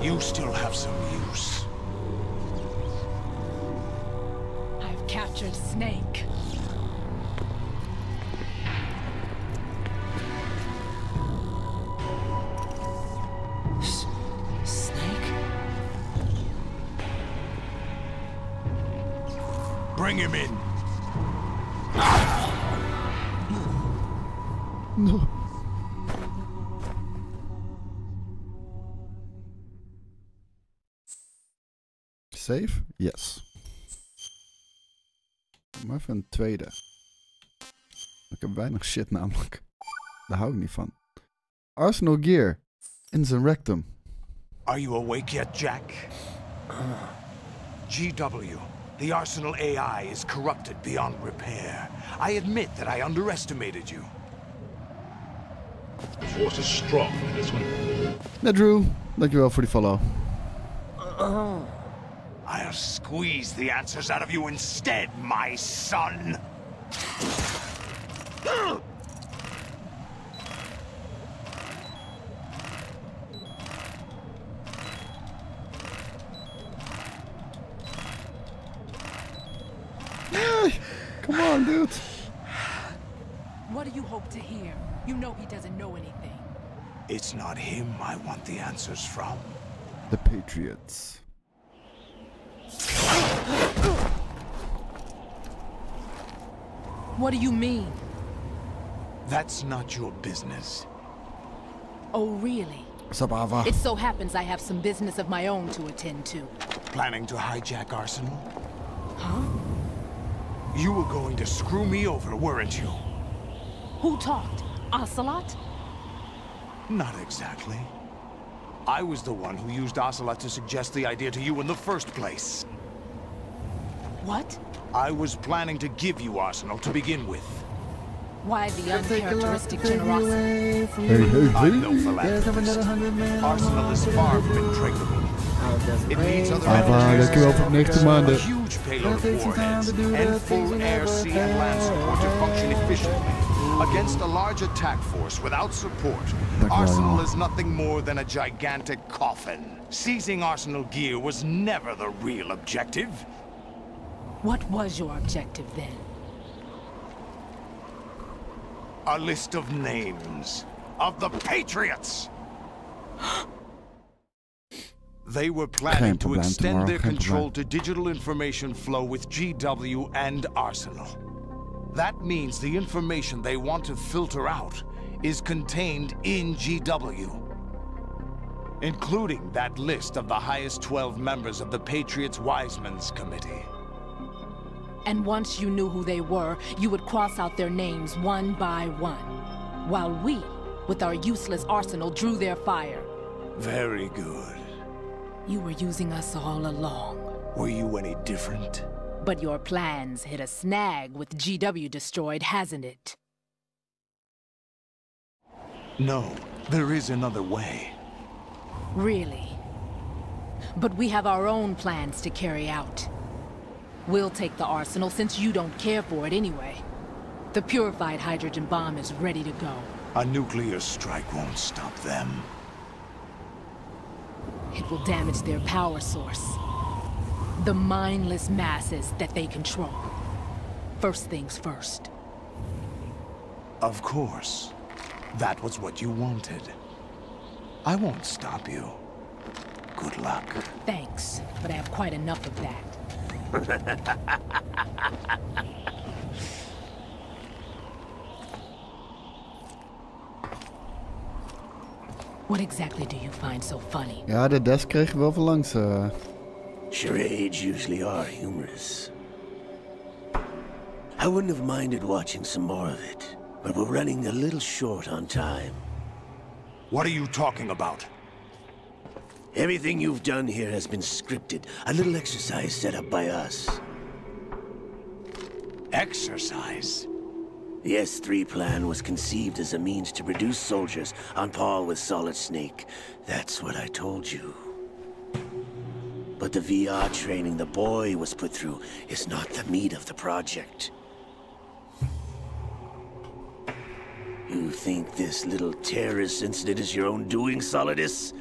You still have some use. I've captured Snake. Snake? Bring him in. No. Save? Yes. Maar even een tweede. Ik heb weinig shit namelijk. Daar hou ik niet van. Arsenal gear. In zijn rectum. Are you awake yet, Jack? GW, the Arsenal AI is corrupted beyond repair. I admit that I underestimated you. The force is strong in this one. Net Drew, dankjewel voor die follow. I'll squeeze the answers out of you instead, my son. Come on, dude. What do you hope to hear? You know he doesn't know anything. It's not him I want the answers from. The Patriots. What do you mean? That's not your business. Oh, really? What's up, Ava? It so happens I have some business of my own to attend to. Planning to hijack Arsenal? Huh? You were going to screw me over, weren't you? Who talked? Ocelot? Not exactly. I was the one who used Ocelot to suggest the idea to you in the first place. What? I was planning to give you Arsenal to begin with. Why the uncharacteristic generosity? I'm no philanthropist. Arsenal is far from intractable. It needs other energies, a huge payload of warheads, and full air, sea, and land support to function efficiently. Against a large attack force without support, Arsenal is nothing more than a gigantic coffin. Seizing Arsenal gear was never the real objective. What was your objective then? A list of names of the Patriots. They were planning to extend their control to digital information flow with GW and Arsenal. That means the information they want to filter out is contained in GW, including that list of the highest 12 members of the Patriots Wiseman's Committee. And once you knew who they were, you would cross out their names one by one, while we, with our useless arsenal, drew their fire. Very good. You were using us all along. Were you any different? But your plans hit a snag with GW destroyed, hasn't it? No, there is another way. Really? But we have our own plans to carry out. We'll take the arsenal since you don't care for it anyway. The purified hydrogen bomb is ready to go. A nuclear strike won't stop them. It will damage their power source. The mindless masses that they control. First things first. Of course. That was what you wanted. I won't stop you. Good luck. Thanks, but I have quite enough of that. What exactly do you find so funny? Ja, de desk kreeg wel van langs. Charades usually are humorous. I wouldn't have minded watching some more of it, but we're running a little short on time. What are you talking about? Everything you've done here has been scripted. A little exercise set up by us. Exercise? The S3 plan was conceived as a means to produce soldiers on par with Solid Snake. That's what I told you. But the VR training the boy was put through is not the meat of the project. You think this little terrorist incident is your own doing, Solidus?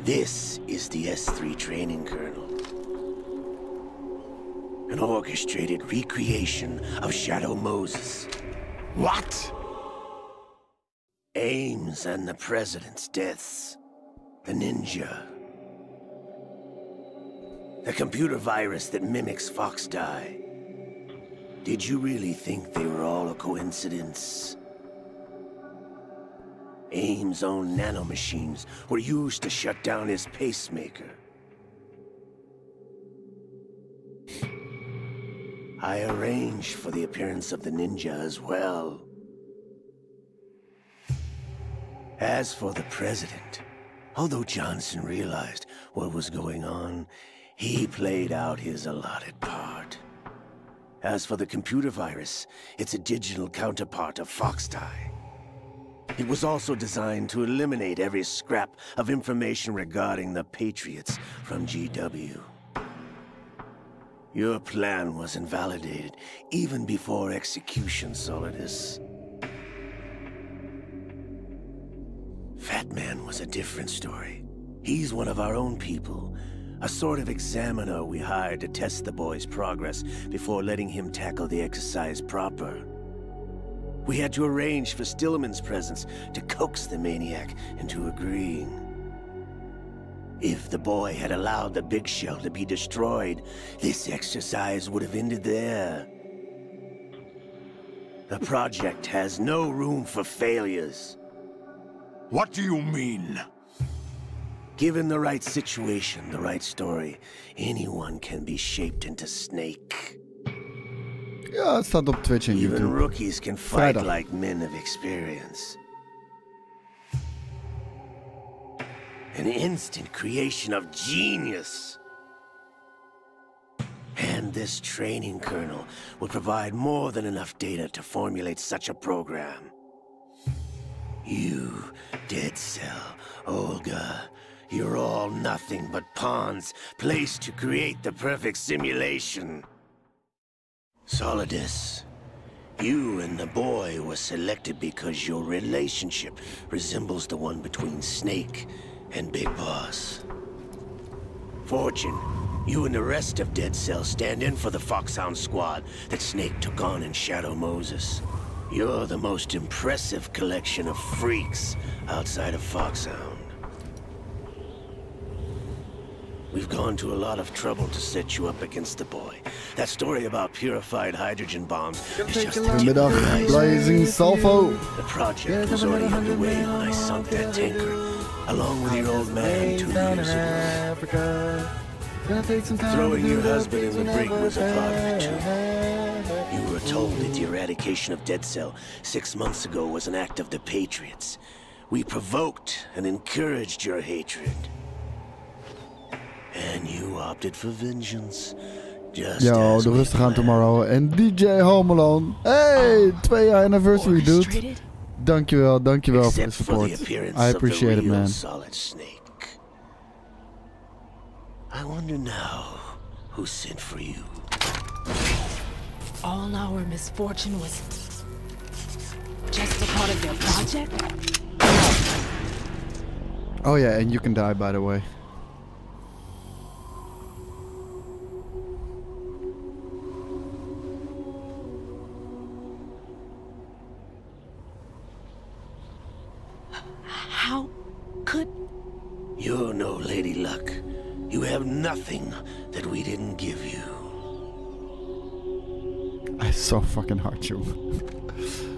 This is the S3 training kernel. An orchestrated recreation of Shadow Moses. What? Ames and the president's deaths. The ninja. The computer virus that mimics Fox Die. Did you really think they were all a coincidence? Ames' own nanomachines were used to shut down his pacemaker. I arranged for the appearance of the ninja as well. As for the president, although Johnson realized what was going on, he played out his allotted part. As for the computer virus, it's a digital counterpart of Fox Die. It was also designed to eliminate every scrap of information regarding the Patriots from GW. Your plan was invalidated even before execution, Solidus. Fat Man was a different story. He's one of our own people, a sort of examiner we hired to test the boy's progress before letting him tackle the exercise proper. We had to arrange for Stillman's presence to coax the maniac into agreeing. If the boy had allowed the big shell to be destroyed, this exercise would have ended there. The project has no room for failures. What do you mean? Given the right situation, the right story, anyone can be shaped into Snake. Ja, het staat op Twitch en Even YouTube. rookies can fight Vrijdag. like men of experience. An instant creation of genius. And this training kernel would provide more than enough data to formulate such a program. You, Dead Cell, Olga, you're all nothing but pawns placed to create the perfect simulation. Solidus, you and the boy were selected because your relationship resembles the one between Snake and Big Boss. Fortune, you and the rest of Dead Cell stand in for the Foxhound squad that Snake took on in Shadow Moses. You're the most impressive collection of freaks outside of Foxhound. We've gone to a lot of trouble to set you up against the boy. That story about purified hydrogen bombs is just the tip of the iceberg. Blazing Sulfo. The project was already underway when I sunk that tanker, along with your old man 2 years ago. Throwing your husband in the brig was a part of it too. You were told that the eradication of Dead Cell 6 months ago was an act of the Patriots. We provoked and encouraged your hatred. And you opted for vengeance. Just Yo, as de we rustig aan planned. tomorrow. En DJ Homelon. Hey, 2 jaar anniversary, dude. Dankjewel, dankjewel voor de Except for the support. appearance I of the appreciate it, real man. Solid Snake. I wonder now who sent for you. All our misfortune was just a part of their project? Oh yeah, and you can die, by the way. How could... You're no Lady Luck. You have nothing that we didn't give you. I so fucking hard you.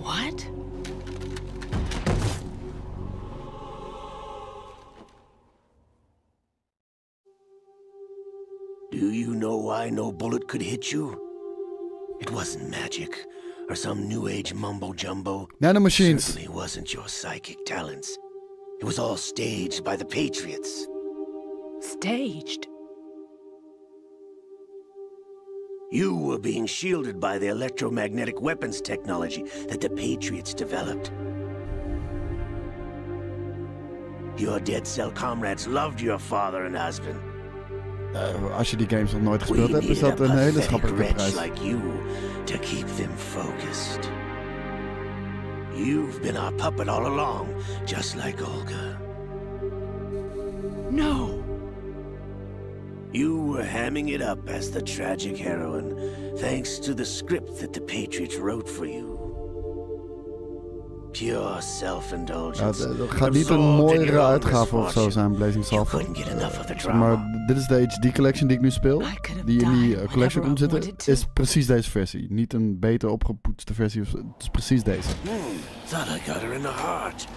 What? Do you know why no bullet could hit you? It wasn't magic or some new age mumbo jumbo. Nanomachines. Certainly wasn't your psychic talents. It was all staged by the Patriots. Staged? You were being shielded by the electromagnetic weapons technology that the Patriots developed. Your Dead Cell comrades loved your father and husband. Als je die games nog nooit We gespeeld hebt, is needed dat a een hele pathetic schappelijke wretch prijs. like you to keep them focused. You've been our puppet all along, just like Olga. No. You were hamming it up as the tragic heroine, thanks to the script that the Patriots wrote for you. Pure self-indulgence. Het gaat niet een mooiere uitgave of zo zijn, Blazing Sulfur. Maar dit is de HD collection die ik nu speel. Die in die collection komt zitten. Is precies deze versie. Niet een beter opgepoetste versie. Het is precies deze. Thought I got her in the heart.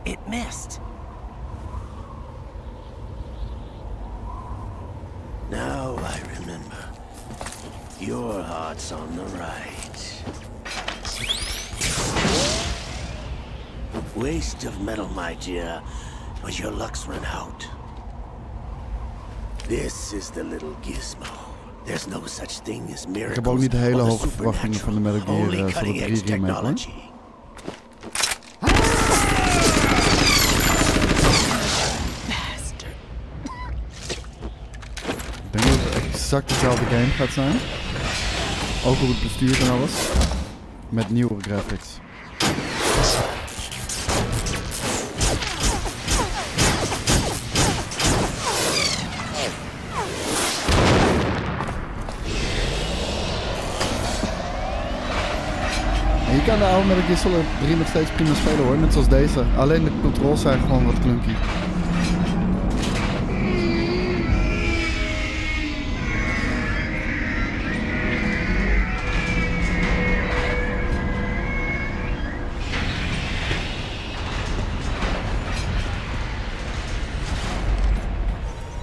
It missed. Now I remember. Your heart's on the right. Waste of metal, my dear, but your luck's run out. This is the little gizmo. There's no such thing as miracles. Ik heb ook niet de hele hoge verwachtingen van de Metal Gear Solid 3 remake, hoor. Ik denk dat het exact dezelfde game gaat zijn. Ook op het bestuur en alles. Met nieuwe graphics. En je kan de oude Metal Gear Solid 3 nog steeds prima spelen hoor, net zoals deze. Alleen de controls zijn gewoon wat clunky.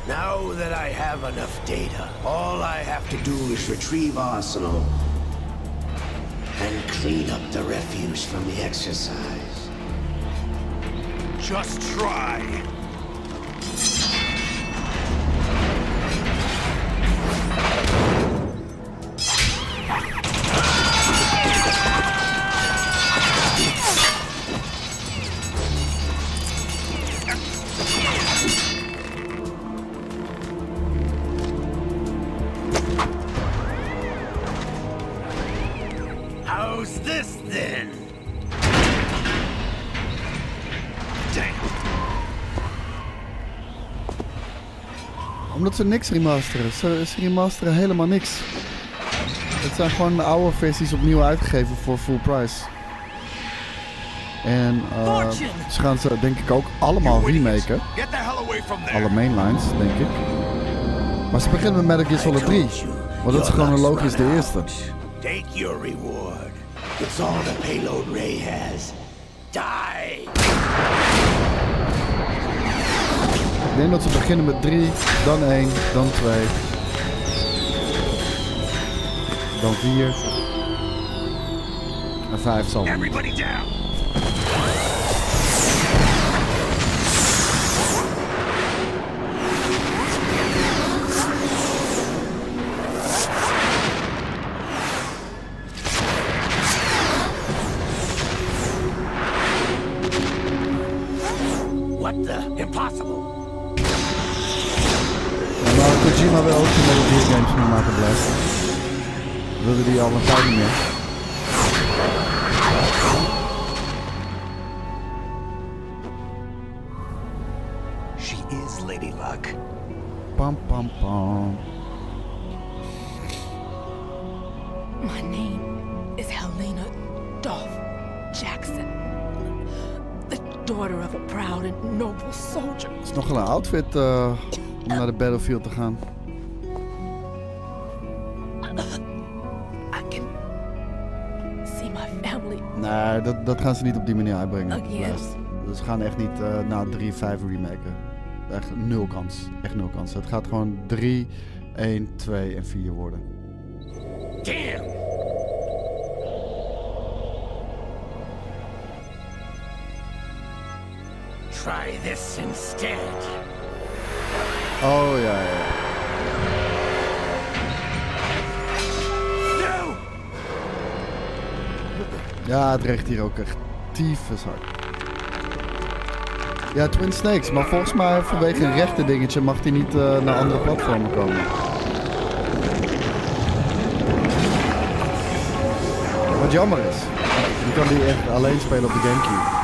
Now that I have enough data, all I have to do is retrieve Arsenal and clean up the refuse from the exercise. Just try. How's this then? Omdat ze niks remasteren. Ze remasteren helemaal niks. Het zijn gewoon de oude versies opnieuw uitgegeven voor full price. En ze gaan ze denk ik ook allemaal remaken. Alle mainlines, denk ik. Maar ze beginnen met Metal Gear Solid 3. Want dat is chronologisch de eerste. Take your reward. It's all the payload Ray has. Die! Ik denk dat ze beginnen met 3, dan 1, dan 2. Dan 4. En 5 zal. Everybody down. What the? Impossible. Ja, maar Kojima wil ook geen Metal Gear games meer maken, Blast. Wilde die al een tijd niet meer. She is Lady Luck. Pam pam pam. My name is Helena Dolph Jackson. The daughter of a proud and noble soldier. Het is nogal een outfit om naar de battlefield te gaan. I can see my family. Nee, dat gaan ze niet op die manier uitbrengen. Again. Blast. Dus ze gaan echt niet na 3, 5 remaken. Echt nul kans. Echt nul kans. Het gaat gewoon 3, 1, 2 en 4 worden. Damn! Try this instead. Oh ja, ja. No! Ja, het regent hier ook echt tyfus hard. Ja, Twin Snakes, maar volgens mij vanwege een rechten dingetje mag hij niet naar andere platformen komen. Wat jammer is. Je kan die echt alleen spelen op de Gamecube.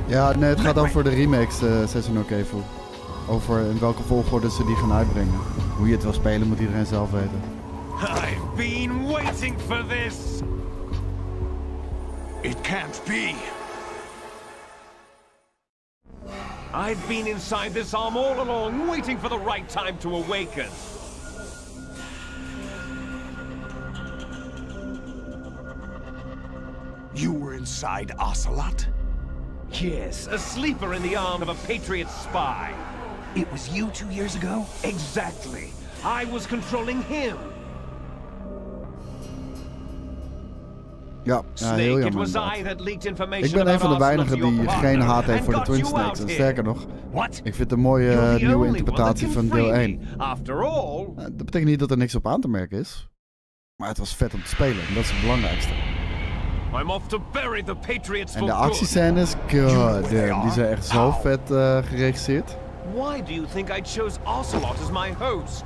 Ja, nee, het gaat over de remakes, Session ook even. Over in welke volgorde ze die gaan uitbrengen. Hoe je het wil spelen moet iedereen zelf weten. I've been waiting for this. It can't be. I've been inside this arm all along, waiting for the right time to awaken. You were inside Ocelot? Yes, a sleeper in the arm of a Patriot spy. It was you 2 years ago? Exactly. I was controlling him. Ja, Snake, heel it jammer was inderdaad. I that leaked Ik information ben een van de about weinigen Arsenal to die your geen partner haat heeft voor de and Twin got you Snakes. En out sterker here. nog, What? ik vind het een mooie nieuwe interpretatie van deel 1. After all. Dat betekent niet dat er niks op aan te merken is. Maar het was vet om te spelen. En dat is het belangrijkste. I'm off to bury the Patriots En for de good. actiescènes, god damn, die zijn echt zo vet geregisseerd. Why do you think I chose Ocelot as my host?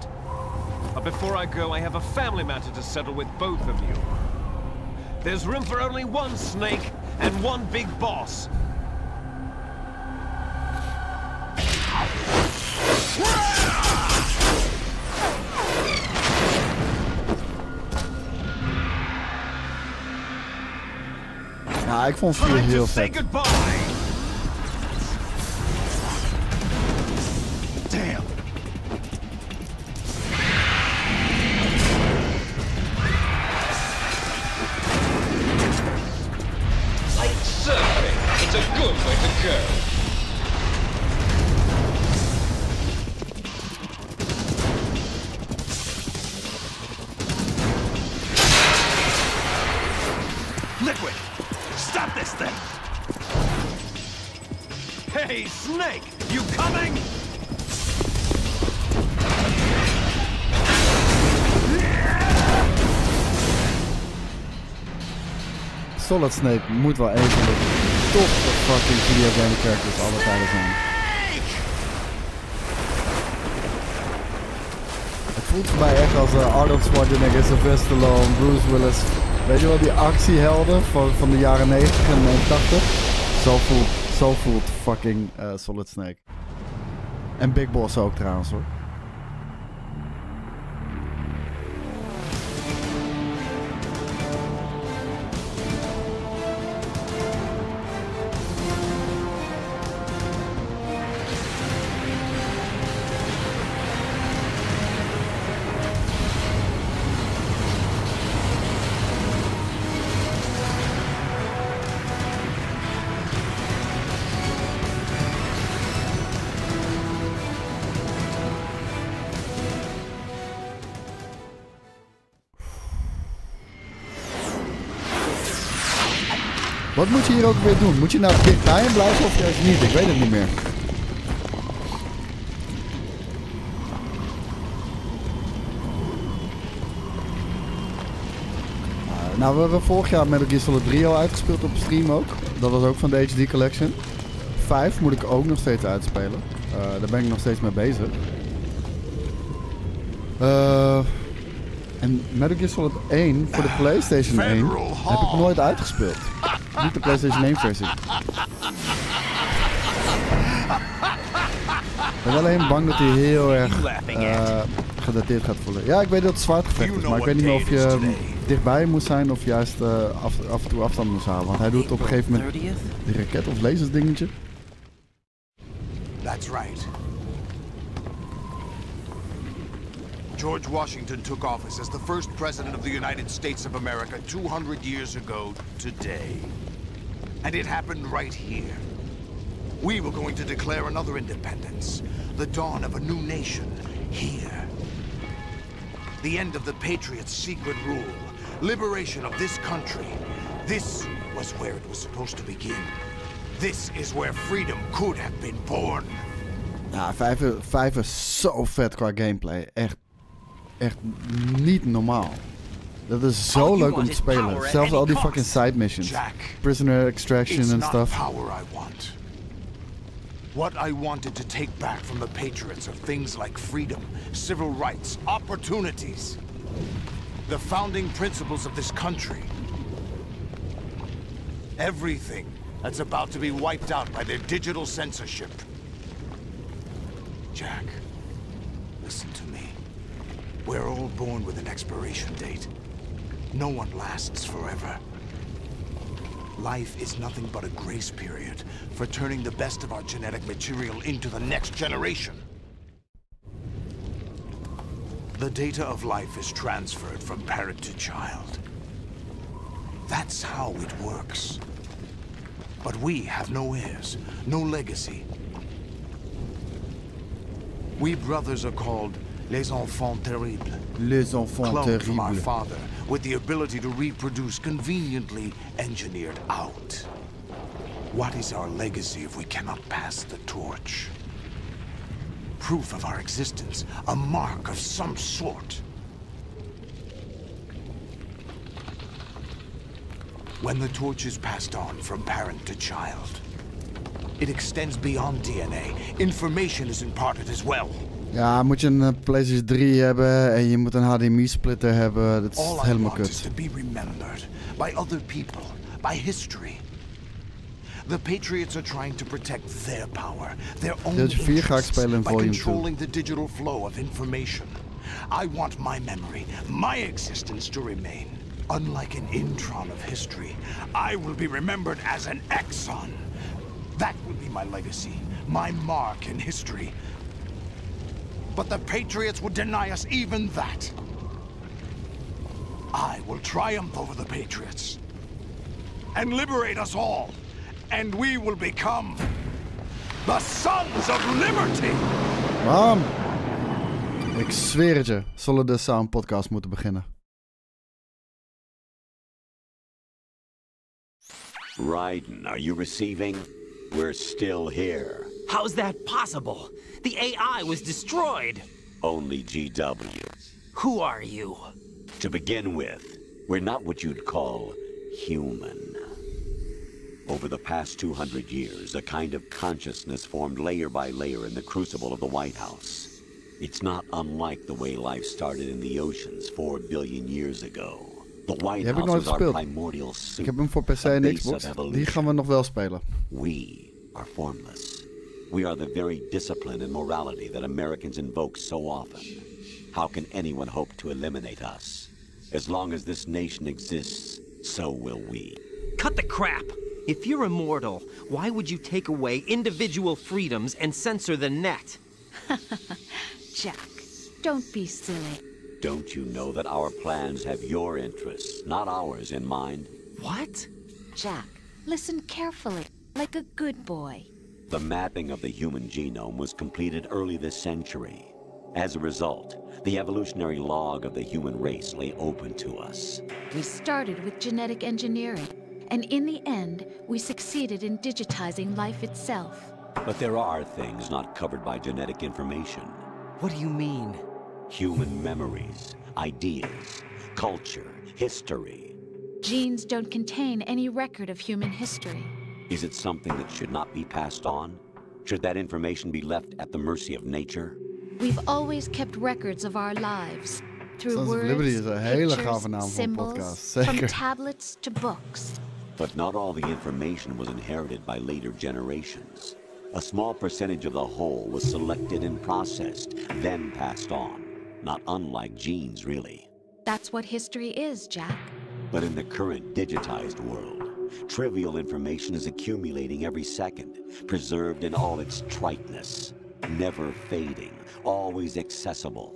But before I go, I have a family matter to settle with both of you. There's room for only one snake and one big boss. Ja, ik vond 4 heel vet. Damn. Like surfing, it's a good way to go. Liquid! Stop this thing! Hey, Snake, you coming? Solid Snake moet wel een van de tofste fucking videogame characters alle tijden zijn. Het voelt voor mij echt als Arnold Schwarzenegger, Sylvester Stallone, Bruce Willis. Weet je wel, die actiehelden van de jaren 90 en 80? Zo voelt fucking Solid Snake. En Big Boss ook trouwens hoor. Wat moet je hier ook weer doen? Moet je nou dichtbij hem blijven of juist niet? Ik weet het niet meer. Nou, we hebben vorig jaar Metal Gear Solid 3 al uitgespeeld op stream ook. Dat was ook van de HD Collection. 5 moet ik ook nog steeds uitspelen. Daar ben ik nog steeds mee bezig. En Metal Gear Solid 1 voor de PlayStation 1 heb ik nooit uitgespeeld. Niet de PlayStation 1 versie. Ik ben alleen bang dat hij heel erg gedateerd gaat voelen. Ja, ik weet dat het zwaard gevecht is, maar ik weet niet meer of je dichtbij moest zijn of juist af en toe afstand moest halen. Want hij doet op een gegeven moment die raket of lasersdingetje. That's right. George Washington took office as the first president of the United States of America 200 years ago today. And it happened right here. We were going to declare another independence, the dawn of a new nation, here. The end of the Patriots' secret rule, liberation of this country. This was where it was supposed to begin. This is where freedom could have been born. Ja, 5 is zo vet qua gameplay. Echt niet normaal. Dat is zo leuk om te spelen. Zelfs al die fucking side missions. Prisoner extraction and stuff. Power I want. What I wanted to take back from the patriots are things like freedom, civil rights, opportunities. The founding principles of this country. Everything that's about to be wiped out by their digital censorship. Jack, listen to me. We're all born with an expiration date. No one lasts forever. Life is nothing but a grace period for turning the best of our genetic material into the next generation. The data of life is transferred from parent to child. That's how it works. But we have no heirs, no legacy. We brothers are called les enfants terribles. Les enfants Cloned from our terribles. father, with the ability to reproduce conveniently engineered out. What is our legacy if we cannot pass the torch? Proof of our existence, a mark of some sort. When the torch is passed on from parent to child, it extends beyond DNA. Information is imparted as well. Ja, moet je een PlayStation 3 hebben en je moet een HDMI-splitter hebben. Dat is All I helemaal want is kut. to be remembered by other people, by history. The Patriots are trying to protect their power, their own Deeltje 4 ga ik interests, spelen in by volume 2. controlling the digital flow of information. I want my memory, my existence to remain. Unlike an intron of history, I will be remembered as an exon. That will be my legacy, my mark in history. But the Patriots would deny us even that. I will triumph over the Patriots and liberate us all, and we will become the Sons of Liberty. Bam! Ik zweer het je, zullen de Sound podcast moeten beginnen. Raiden, are you receiving? We're still here. How's that possible? The AI was destroyed. Only GW. Who are you? To begin with, we're not what you'd call human. Over the past 200 years, a kind of consciousness formed layer by layer in the crucible of the White House. It's not unlike the way life started in the oceans 4 billion years ago. The White Die heb ik House nooit is our gespeeld. primordial soup, Ik heb hem voor PC a en base Xbox. of evolution. Die gaan we nog wel spelen. We are formless. We are the very discipline and morality that Americans invoke so often. How can anyone hope to eliminate us? As long as this nation exists, so will we. Cut the crap! If you're immortal, why would you take away individual freedoms and censor the net? Jack, don't be silly. Don't you know that our plans have your interests, not ours, in mind? What? Jack, listen carefully, like a good boy. The mapping of the human genome was completed early this century. As a result, the evolutionary log of the human race lay open to us. We started with genetic engineering, and in the end, we succeeded in digitizing life itself. But there are things not covered by genetic information. What do you mean? Human memories, ideas, culture, history. Genes don't contain any record of human history. Is it something that should not be passed on? Should that information be left at the mercy of nature? We've always kept records of our lives. Through Sons of words, Liberty is een hele pictures, gave naam voor een symbols, podcast. from Zeker. tablets to books. But not all the information was inherited by later generations. A small percentage of the whole was selected and processed, then passed on. Not unlike genes, really. That's what history is, Jack. But in the current digitized world, trivial information is accumulating every second, preserved in all its triteness, never fading, always accessible.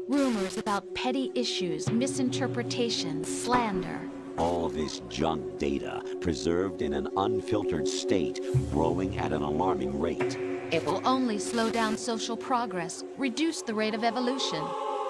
Rumors about petty issues, misinterpretations, slander. All this junk data, preserved in an unfiltered state, growing at an alarming rate. It will only slow down social progress, reduce the rate of evolution.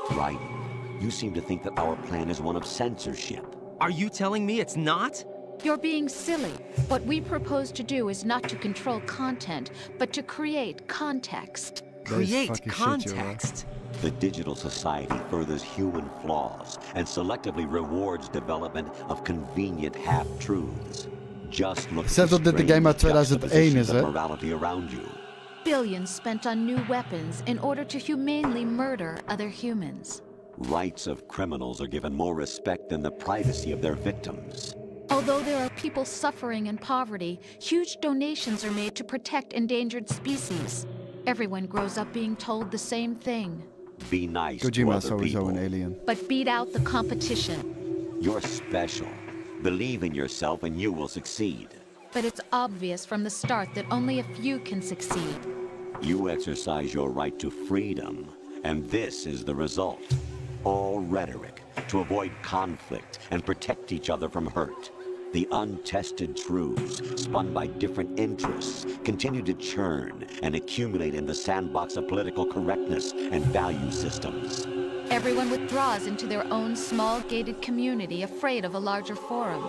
Raiden, you seem to think that our plan is one of censorship. Are you telling me it's not? You're being silly. What we propose to do is not to control content, but to create context. Create context? The digital society furthers human flaws and selectively rewards development of convenient half-truths. Just look at Zet dat dit de game uit 2001 is, hè? morality around you. Billions spent on new weapons in order to humanely murder other humans. Rights of criminals are given more respect than the privacy of their victims. Although there are people suffering in poverty, huge donations are made to protect endangered species. Everyone grows up being told the same thing. Be nice to Kojima is other sowieso people. een alien. But beat out the competition. You're special. Believe in yourself and you will succeed. But it's obvious from the start that only a few can succeed. You exercise your right to freedom, and this is the result. All rhetoric to avoid conflict and protect each other from hurt. The untested truths, spun by different interests, continue to churn and accumulate in the sandbox of political correctness and value systems. Everyone withdraws into their own small gated community, afraid of a larger forum.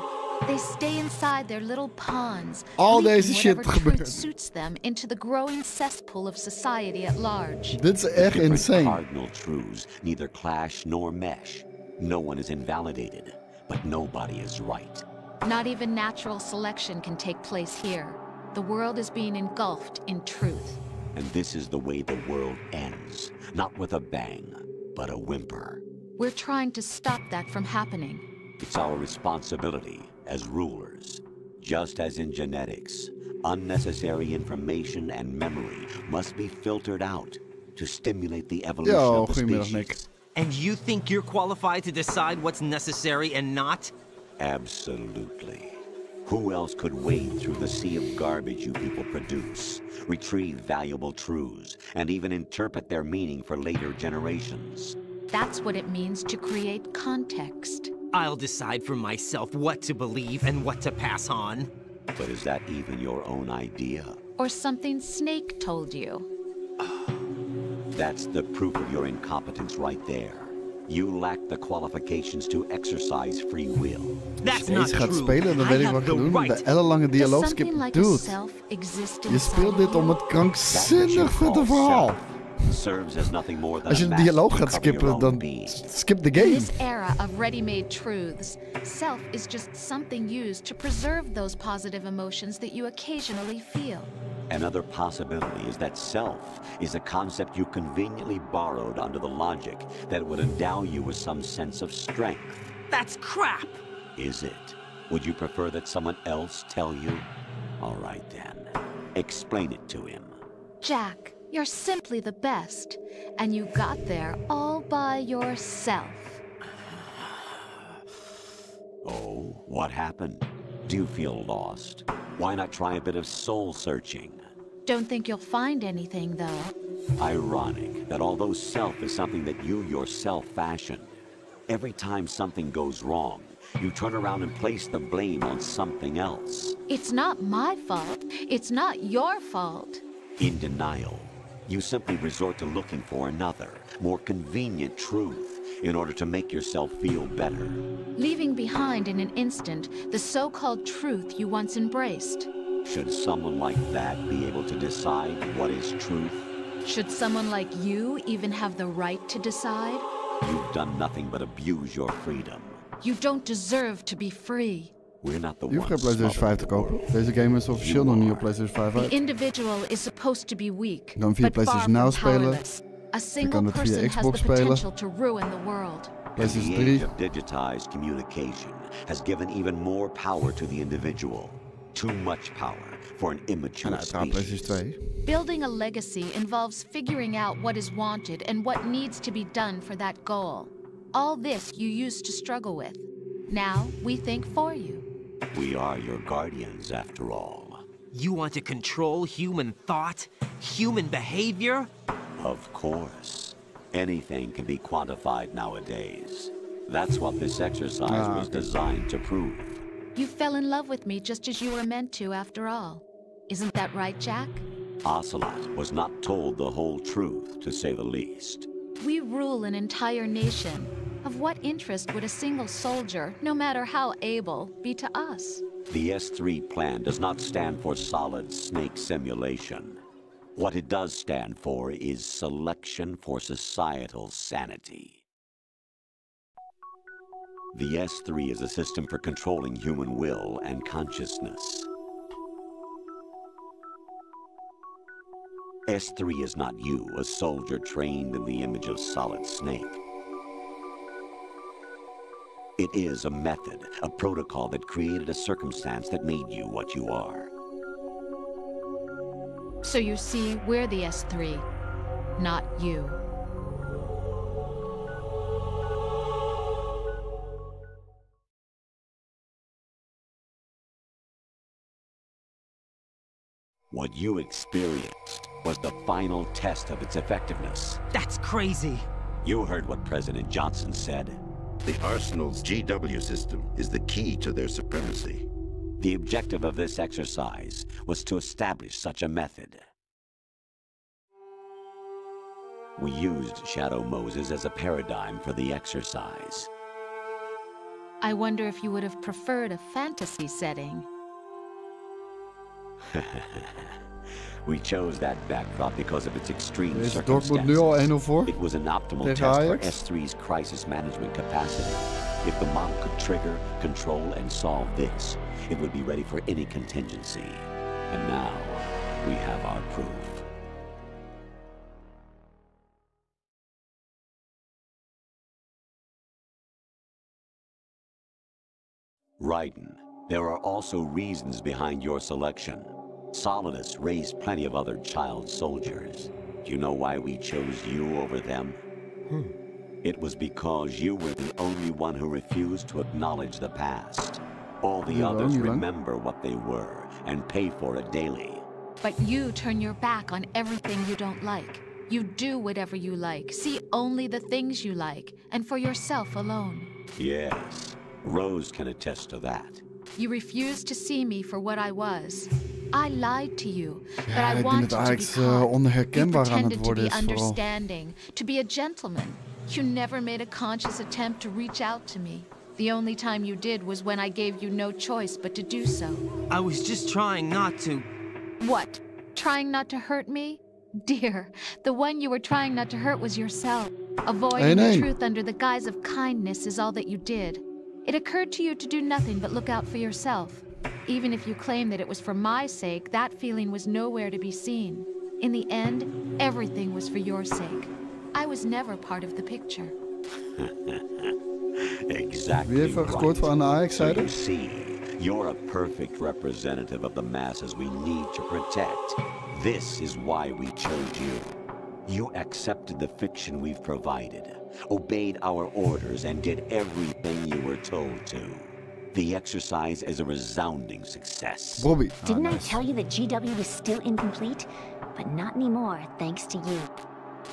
They stay inside their little ponds, Al leaking deze shit whatever truth gebeurt. suits them into the growing cesspool of society at large. Dit is echt Different insane. Cardinal truths neither clash nor mesh. No one is invalidated, but nobody is right. Not even natural selection can take place here. The world is being engulfed in truth. And this is the way the world ends. Not with a bang, but a whimper. We're trying to stop that from happening. It's our responsibility as rulers. Just as in genetics, unnecessary information and memory must be filtered out to stimulate the evolution of the goedemiddag, species. Nick. And you think you're qualified to decide what's necessary and not? Absolutely. Who else could wade through the sea of garbage you people produce, retrieve valuable truths, and even interpret their meaning for later generations? That's what it means to create context. I'll decide for myself what to believe and what to pass on. But is that even your own idea? Or something Snake told you. That's the proof of your incompetence right there. You lack the qualifications to exercise free will. That's not Deze gaat true. spelen en dan I weet ik have wat ik the ga doen. right. De ellenlange Does dialoogskip. something like a Dude, self exist je inside speelt dit om het That krankzinnig which you vette call verhaal. self serves as nothing more than Als je a de mask dialoog to gaat cover your skippen, own dan being. skip de In game. this era of ready-made truths, self is just something used to preserve those positive emotions that you occasionally feel. Another possibility is that self is a concept you conveniently borrowed under the logic that it would endow you with some sense of strength. That's crap! Is it? Would you prefer that someone else tell you? All right then. Explain it to him. Jack, you're simply the best, and you got there all by yourself. Oh, what happened? Do you feel lost? Why not try a bit of soul searching? Don't think you'll find anything, though. Ironic that although self is something that you yourself fashioned, every time something goes wrong, you turn around and place the blame on something else. It's not my fault. It's not your fault. In denial, you simply resort to looking for another, more convenient truth in order to make yourself feel better. Leaving behind in an instant the so-called truth you once embraced. Should someone like that be able to decide what is truth? Should someone like you even have the right to decide? You've done nothing but abuse your freedom. You don't deserve to be free. We're not the Je hoeft geen ones PlayStation 5 te kopen. Deze game is officieel nog niet op PlayStation 5 The uit. individual is supposed to be weak, Je kan via but far PlayStation from Now spelen. powerless. A Je single kan het via person has the Xbox spelen. potential to ruin the world. And PlayStation the 3. age of digitized communication has given even more power to the individual. Too much power for an En immature uiteraard species. PlayStation 2. Building a legacy involves figuring out what is wanted and what needs to be done for that goal. All this you used to struggle with. Now we think for you. We are your guardians, after all. You want to control human thought? Human behavior? Of course. Anything can be quantified nowadays. That's what this exercise was designed to prove. You fell in love with me just as you were meant to, after all. Isn't that right, Jack? Ocelot was not told the whole truth, to say the least. We rule an entire nation. Of what interest would a single soldier, no matter how able, be to us? The S3 plan does not stand for solid snake simulation. What it does stand for is selection for societal sanity. The S3 is a system for controlling human will and consciousness. S3 is not you, a soldier trained in the image of Solid Snake. It is a method, a protocol that created a circumstance that made you what you are. So you see, we're the S3, not you. What you experienced was the final test of its effectiveness. That's crazy. You heard what President Johnson said. The Arsenal's GW system is the key to their supremacy. The objective of this exercise was to establish such a method. We used Shadow Moses as a paradigm for the exercise. I wonder if you would have preferred a fantasy setting. We chose that backdrop because of its extreme Deze Dortmund nu al 1-0 voor. It was an optimal Tegen test for Ajax. S3's crisis management capacity. If the model could trigger, control, and solve this, it would be ready for any contingency. And now, we have our proof. Raiden, there are also reasons behind your selection. Solidus raised plenty of other child soldiers. Do you know why we chose you over them? It was because you were the only one who refused to acknowledge the past. All the others remember what they were and pay for it daily. But you turn your back on everything you don't like. You do whatever you like, see only the things you like, and for yourself alone. Yes, Rose can attest to that. You refused to see me for what I was. I lied to you, but Ja, I ik denk wanted dat to be Ajax kind. You onherkenbaar aan het pretended to worden be is vooral. understanding, to be a gentleman. You never made a conscious attempt to reach out to me. The only time you did was when I gave you no choice but to do so. I was just trying not to. What? Trying not to hurt me? Dear, the one you were trying not to hurt was yourself. Avoiding the truth under the guise of kindness is all that you did. It occurred to you to do nothing but look out for yourself. Even if you claim that it was for my sake, that feeling was nowhere to be seen. In the end, everything was for your sake. I was never part of the picture. Exactly. Wie heeft er gescoord voor aan de Ajax-zijde? You see, you're a perfect representative of the masses we need to protect. This is why we chose you. You accepted the fiction we've provided, obeyed our orders, and did everything you were told to. The exercise is a resounding success. Bobby. Didn't I tell you that GW was still incomplete? But not anymore, thanks to you.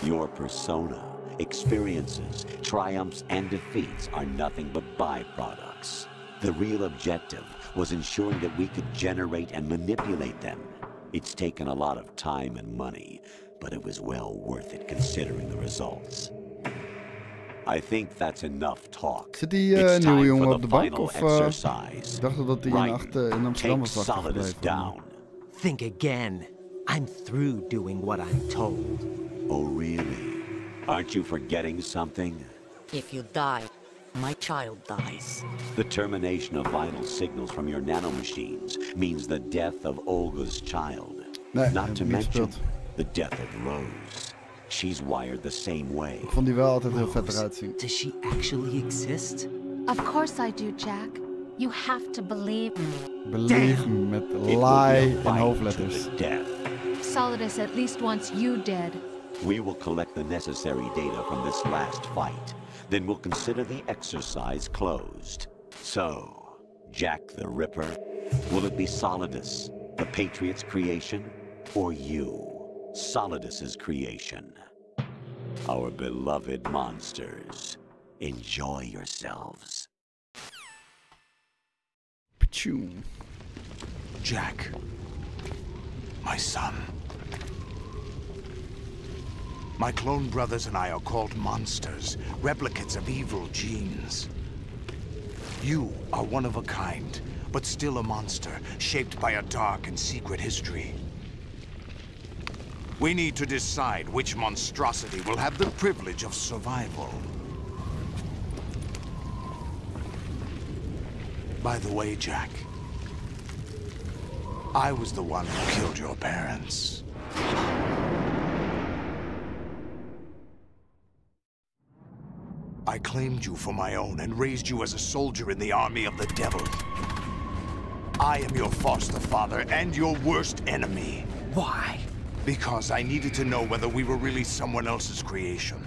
Your persona, experiences, triumphs, and defeats are nothing but byproducts. The real objective was ensuring that we could generate and manipulate them. It's taken a lot of time and money, but it was well worth it considering the results. I think that's enough talk. Zit die nieuwe jongen op de bank of ik dacht dat hij in Amsterdam was down. Think again. I'm through doing what I'm told. Oh really? Aren't you forgetting something? If you die, my child dies. The termination of vital signals from your nanomachines means the death of Olga's child. Not to mention the death of Rose. She's wired the same way. Ik vond die wel altijd heel vet eruit zien. Does she actually exist? Of course I do, Jack. You have to believe me. Believe me met lie in hoofdletters. Solidus at least wants you dead. We will collect the necessary data from this last fight. Then we'll consider the exercise closed. So, Jack the Ripper, will it be Solidus, the Patriot's creation, or you, Solidus's creation? Our beloved monsters, enjoy yourselves. Jack, my son. My clone brothers and I are called monsters, replicates of evil genes. You are one of a kind, but still a monster, shaped by a dark and secret history. We need to decide which monstrosity will have the privilege of survival. By the way, Jack, I was the one who killed your parents. I claimed you for my own and raised you as a soldier in the army of the devil. I am your foster father and your worst enemy. Why? Because I needed to know whether we were really someone else's creation.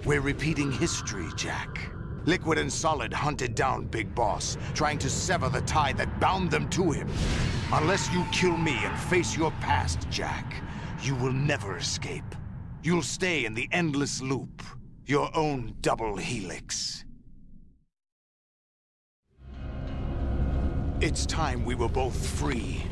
We're repeating history, Jack. Liquid and Solid hunted down Big Boss, trying to sever the tie that bound them to him. Unless you kill me and face your past, Jack, you will never escape. You'll stay in the endless loop, your own double helix. It's time we were both free.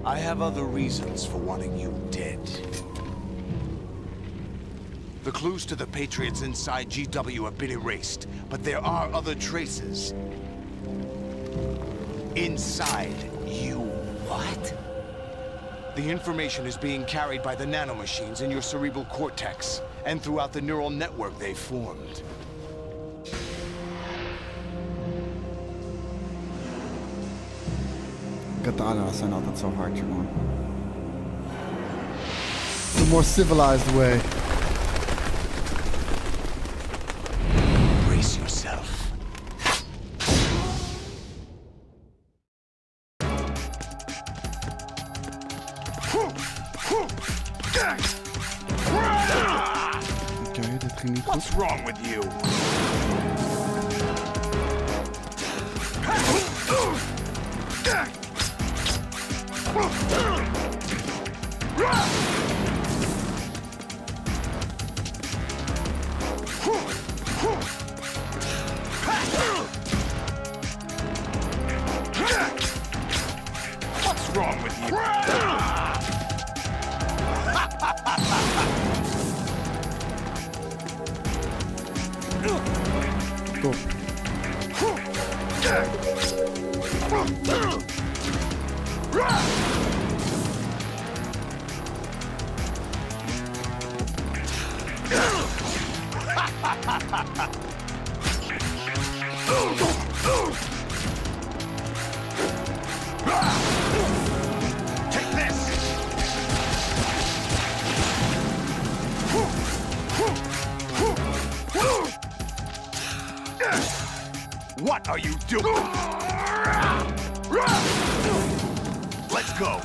I have other reasons for wanting you dead. The clues to the Patriots inside GW have been erased, but there are other traces. Inside you. What? The information is being carried by the nanomachines in your cerebral cortex, and throughout the neural network they've formed. Katana's zijn altijd zo hard, jongen. The more civilized way. Brace yourself. Oké, dit ging niet goed. What's wrong with you? What's wrong with you? Top. Take this. What are you doing? Let's go.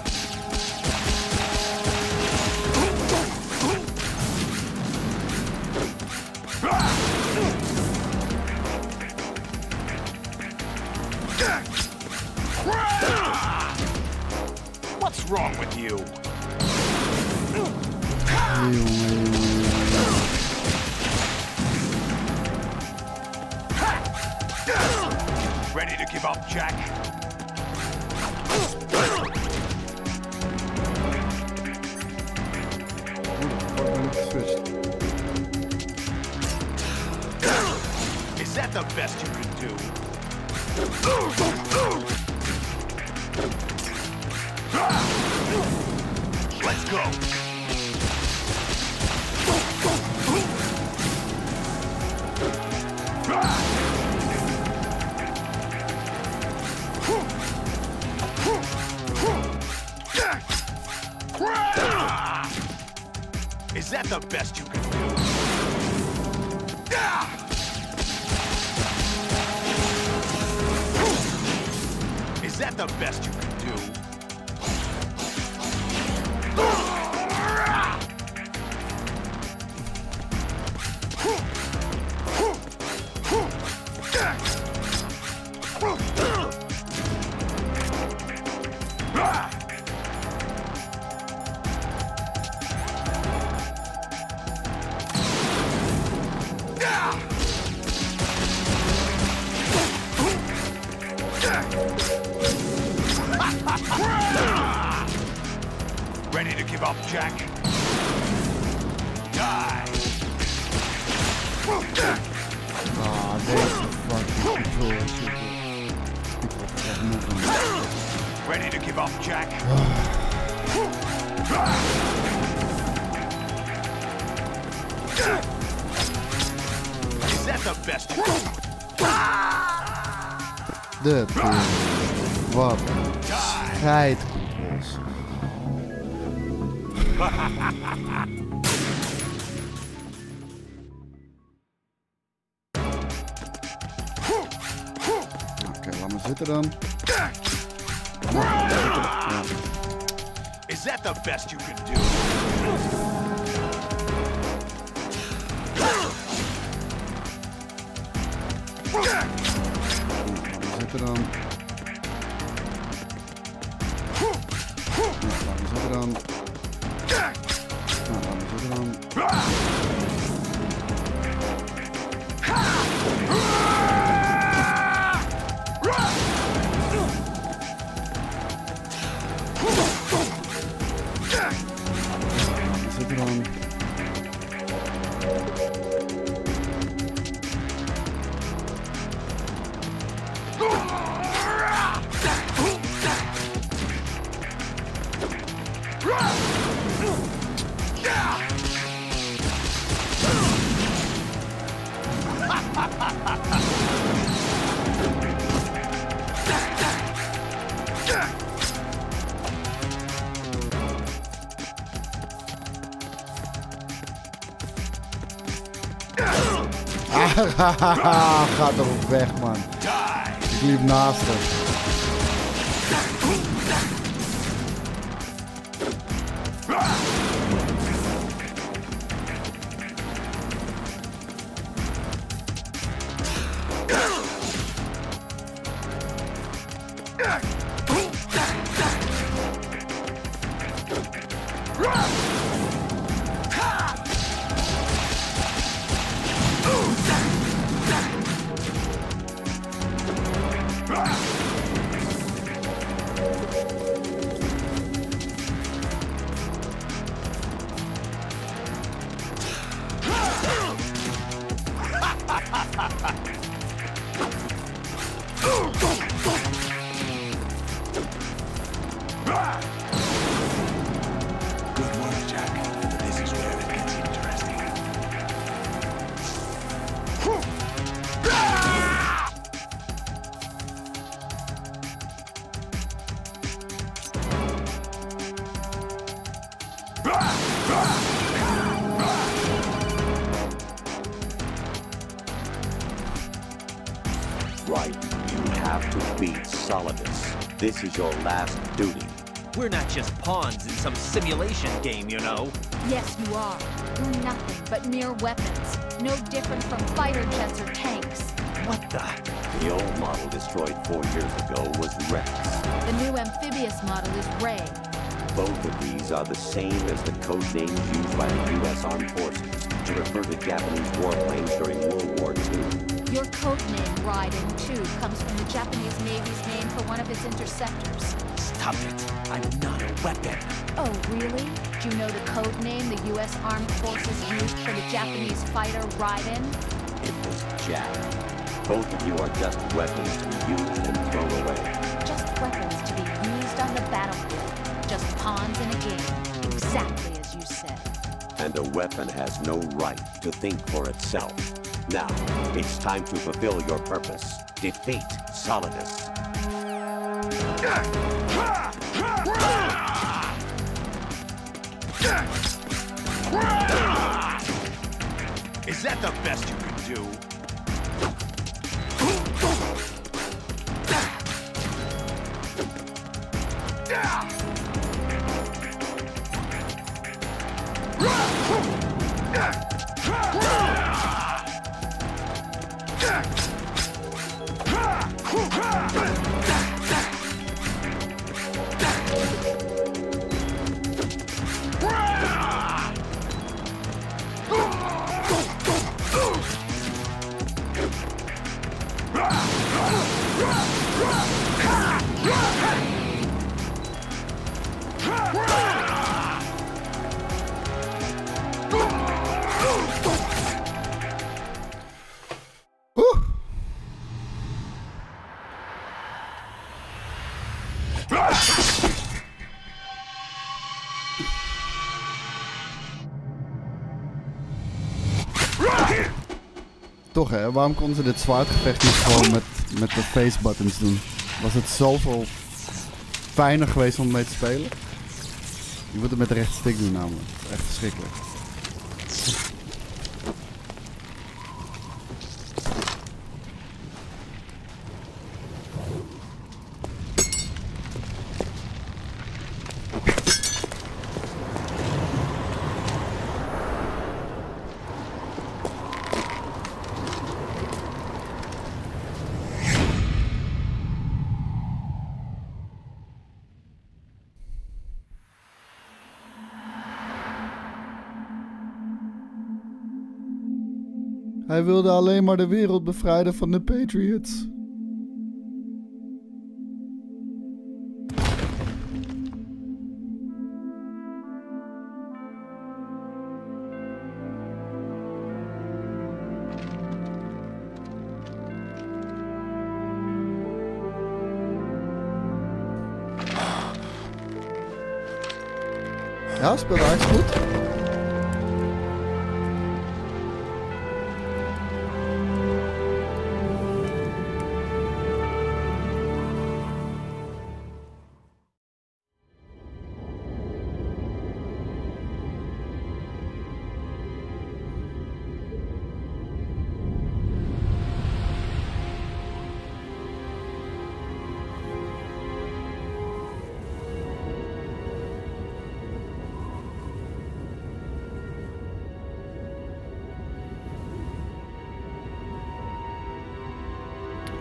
What's wrong with you? Ready to give up, Jack? Is that the best you can do? Let's go. Is that the best you can do? Is that the best you can do? give up, Jack? Die! Ah, deze fucking controller. Ready to give up, Jack? Is that the best you can do? De wat scheid. Oké, laat me zitten dan. Is that the best you can do? Zitten dan. Zitten dan. Zitten dan. Zitten dan. Ga toch op weg, man. Ik liep naast hem. Right, you have to beat Solidus. This is your last duty. We're not just pawns in some simulation game, you know. Yes, you are. We're nothing but mere weapons. No different from fighter jets or tanks. What the? The old model destroyed 4 years ago was Rex. The new amphibious model is Ray. Both of these are the same as the code names used by the U.S. Armed Forces to refer to Japanese warplanes during World War II. Your code name, Raiden, too, comes from the Japanese Navy's name for one of its interceptors. Stop it. I'm not a weapon. Oh, really? Do you know the code name the U.S. Armed Forces used for the Japanese fighter Raiden? It was Jack. Both of you are just weapons to be used and thrown away. Just weapons to be used on the battlefield. Just pawns in a game. Exactly as you said. And a weapon has no right to think for itself. Now, it's time to fulfill your purpose. Defeat Solidus. Is that the best you can do? Toch hè, waarom konden ze dit zwaardgevecht niet gewoon met de face buttons doen? Was het zoveel fijner geweest om mee te spelen? Je moet het met de rechtsstick doen namelijk. Echt verschrikkelijk. Hij wilde alleen maar de wereld bevrijden van de Patriots. Ja, speelde eigenlijk goed.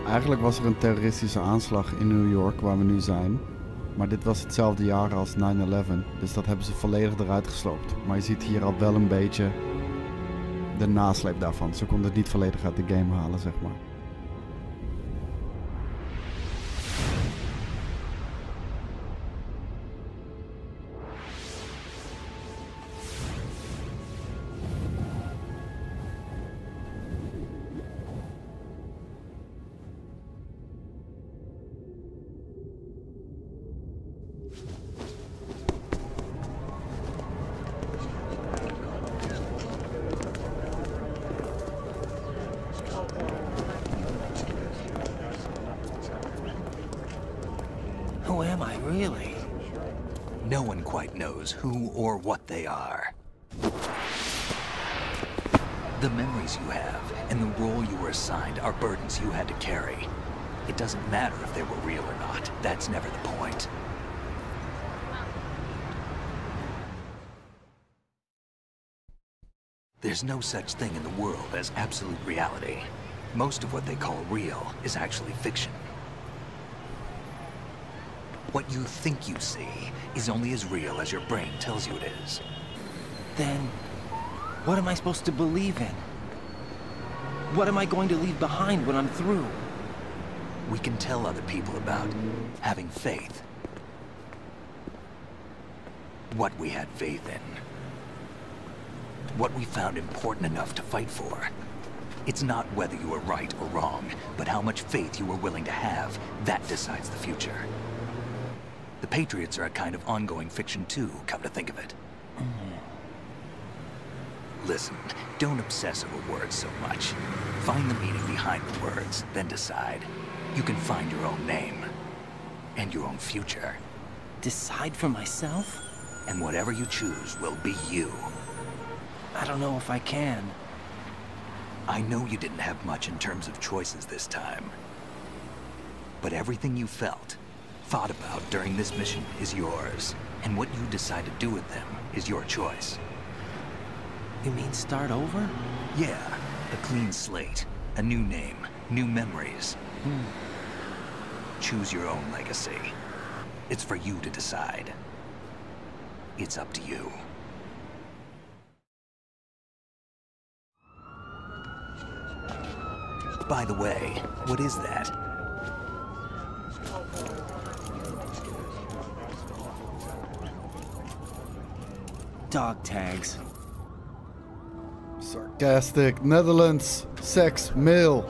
Eigenlijk was er een terroristische aanslag in New York waar we nu zijn. Maar dit was hetzelfde jaar als 9/11. Dus dat hebben ze volledig eruit gesloopt. Maar je ziet hier al wel een beetje de nasleep daarvan. Ze konden het niet volledig uit de game halen, zeg maar. Who am I, really? No one quite knows who or what they are. The memories you have and the role you were assigned are burdens you had to carry. It doesn't matter if they were real or not. That's never the point. There's no such thing in the world as absolute reality. Most of what they call real is actually fiction. What you think you see is only as real as your brain tells you it is. Then, what am I supposed to believe in? What am I going to leave behind when I'm through? We can tell other people about having faith. What we had faith in. What we found important enough to fight for. It's not whether you were right or wrong, but how much faith you were willing to have. That decides the future. The Patriots are a kind of ongoing fiction too, come to think of it. Listen, don't obsess over words so much. Find the meaning behind the words, then decide. You can find your own name. And your own future. Decide for myself? And whatever you choose will be you. I don't know if I can. I know you didn't have much in terms of choices this time. But everything you felt, thought about during this mission is yours. And what you decide to do with them is your choice. You mean start over? Yeah, a clean slate, a new name, new memories. Choose your own legacy. It's for you to decide. It's up to you. By the way, what is that? Dog tags. Sarcastic, Netherlands, sex, male.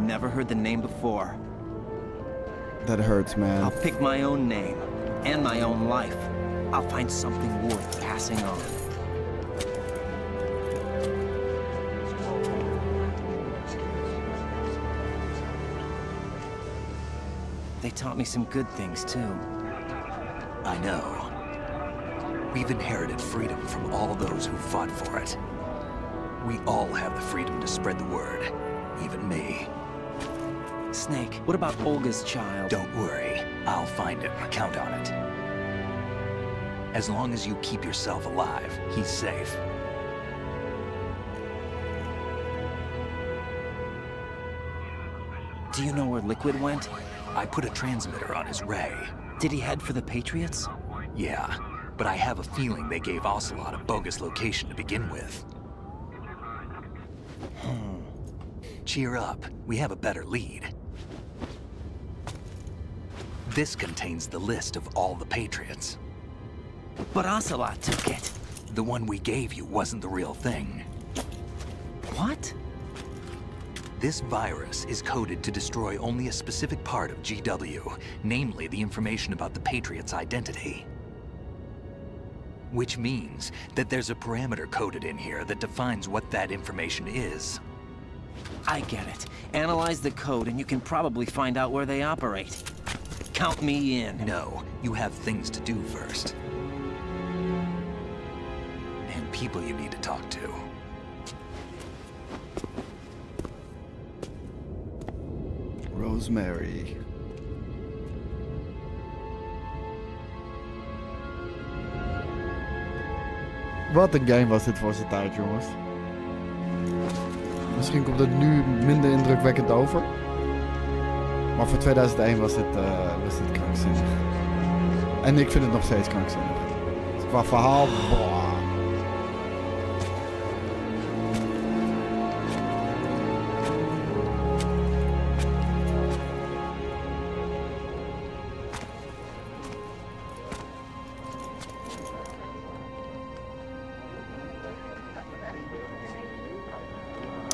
never heard the name before. That hurts, man. I'll pick my own name and my own life. I'll find something worth passing on. They taught me some good things, too. I know. We've inherited freedom from all those who fought for it. We all have the freedom to spread the word. Even me. Snake, what about Olga's child? Don't worry. I'll find him. Count on it. As long as you keep yourself alive, he's safe. Do you know where Liquid went? I put a transmitter on his ray. Did he head for the Patriots? Yeah, but I have a feeling they gave Ocelot a bogus location to begin with. Cheer up. We have a better lead. This contains the list of all the Patriots. But Ocelot took it. The one we gave you wasn't the real thing. What? This virus is coded to destroy only a specific part of GW, namely the information about the Patriot's identity. Which means that there's a parameter coded in here that defines what that information is. I get it. Analyze the code and you can probably find out where they operate. Count me in. No, you have things to do first. And people you need to talk to. Rosemary. Wat een game was dit voor zijn tijd, jongens. Misschien komt het nu minder indrukwekkend over. Maar voor 2001 was dit krankzinnig. En ik vind het nog steeds krankzinnig. Dus qua verhaal, boah.